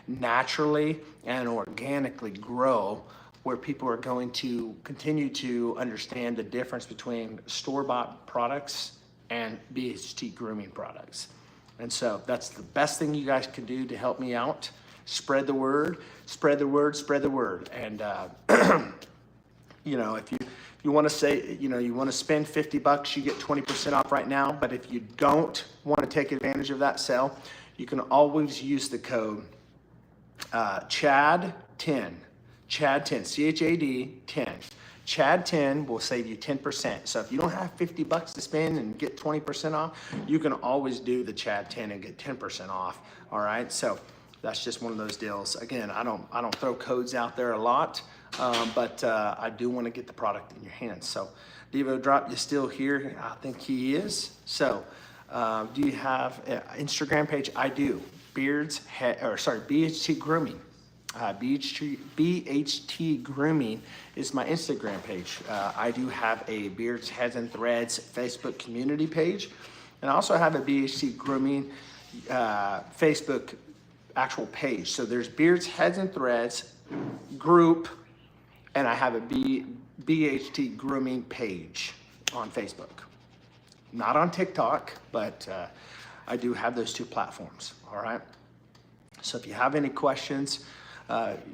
naturally and organically grow, where people are going to continue to understand the difference between store-bought products and BHT grooming products. And so that's the best thing you guys can do to help me out. Spread the word, spread the word, spread the word. And you know, if you want to say, you know, you want to spend $50, you get 20% off right now. But if you don't want to take advantage of that sale, you can always use the code CHAD10, CHAD10, C-H-A-D 10. CHAD10 will save you 10%. So if you don't have $50 to spend and get 20% off, you can always do the CHAD10 and get 10% off. All right. So that's just one of those deals. Again, I don't throw codes out there a lot. But I do want to get the product in your hands. So, Devo Drop, you still here? I think he is. So, do you have an Instagram page? I do. BHT Grooming. BHT Grooming is my Instagram page. I do have a Beards, Heads, and Threads Facebook community page. And I also have a BHT Grooming Facebook actual page. So there's Beards, Heads, and Threads group, and I have a BHT Grooming page on Facebook. Not on TikTok, but I do have those two platforms, all right? So if you have any questions,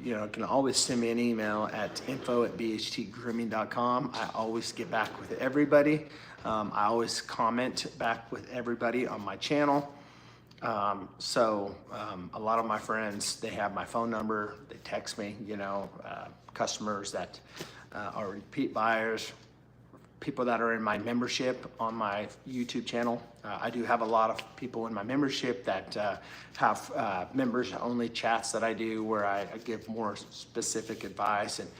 you can always send me an email at info@bhtgrooming.com. I always get back with everybody. I always comment back with everybody on my channel. So a lot of my friends, they have my phone number, they text me, customers that are repeat buyers, people that are in my membership on my YouTube channel. I do have a lot of people in my membership that have members only chats that I do where I give more specific advice and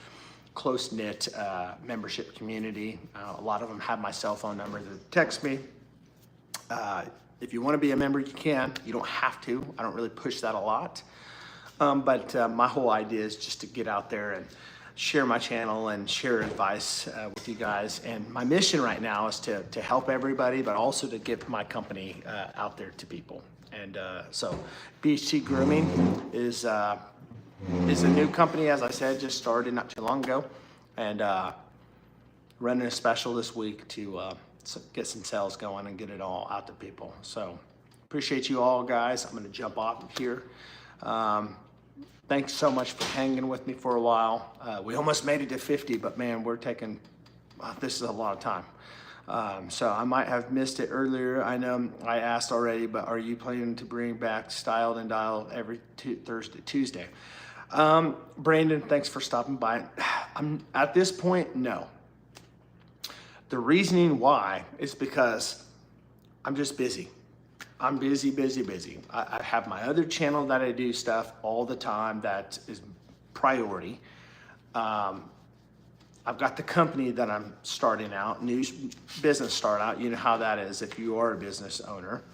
close-knit membership community. A lot of them have my cell phone number that text me. If you want to be a member, you can. You don't have to. I don't really push that a lot. But my whole idea is just to get out there and share my channel and share advice with you guys. And my mission right now is to help everybody, but also to get my company out there to people. And so BHT Grooming is a new company, as I said, just started not too long ago. And running a special this week to get some sales going and get it all out to people. So appreciate you all, guys. I'm gonna jump off here. Thanks so much for hanging with me for a while. We almost made it to 50, but man, this is a lot of time. So I might have missed it earlier. I know I asked already, but are you planning to bring back Styled and Dialed every Tuesday? Brandon, thanks for stopping by. At this point, no. The reasoning why is because I'm just busy. I'm busy. I have my other channel that I do stuff all the time that is priority. I've got the company that I'm starting out, new business start out. You know how that is if you are a business owner.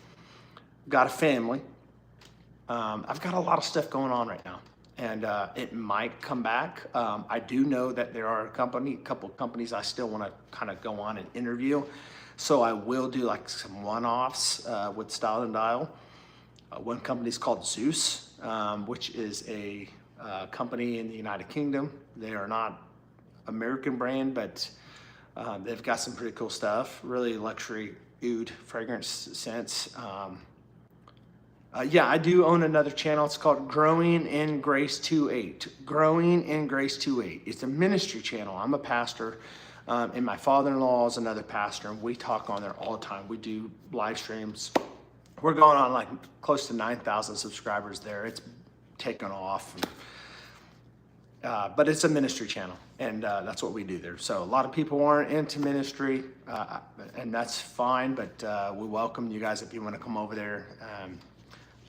Got a family. I've got a lot of stuff going on right now, and it might come back. I do know that there are a couple companies I still want to kind of go on and interview. So I will do like some one-offs with Style and Dial. One company is called Zeus, which is a company in the United Kingdom. They are not American brand, but they've got some pretty cool stuff. Really luxury oud fragrance scents. Yeah, I do own another channel. It's called Growing in Grace 28. Growing in Grace 28. It's a ministry channel. I'm a pastor. And my father-in-law is another pastor, and we talk on there all the time. We do live streams. We're going on like close to 9,000 subscribers there. It's taken off. But it's a ministry channel, and that's what we do there. So a lot of people aren't into ministry, and that's fine, but we welcome you guys if you want to come over there.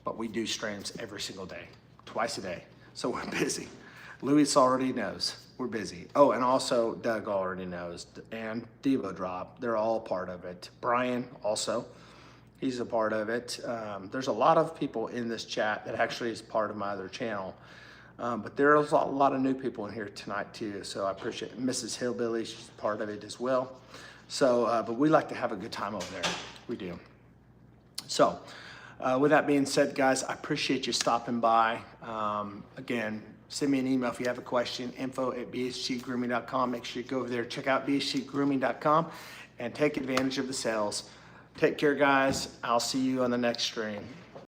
But we do streams every single day, twice a day. So we're busy. Louis already knows. We're busy. Oh, and also Doug already knows, and Devo Drop, they're all part of it. Brian also, he's a part of it. There's a lot of people in this chat that actually is part of my other channel, but there's a lot of new people in here tonight too, so I appreciate it. Mrs. Hillbilly, she's part of it as well. So, but we like to have a good time over there. We do. So, with that being said, guys, I appreciate you stopping by. Again, send me an email if you have a question, info@bhtgrooming.com. Make sure you go over there, check out bhtgrooming.com, and take advantage of the sales. Take care, guys. I'll see you on the next stream.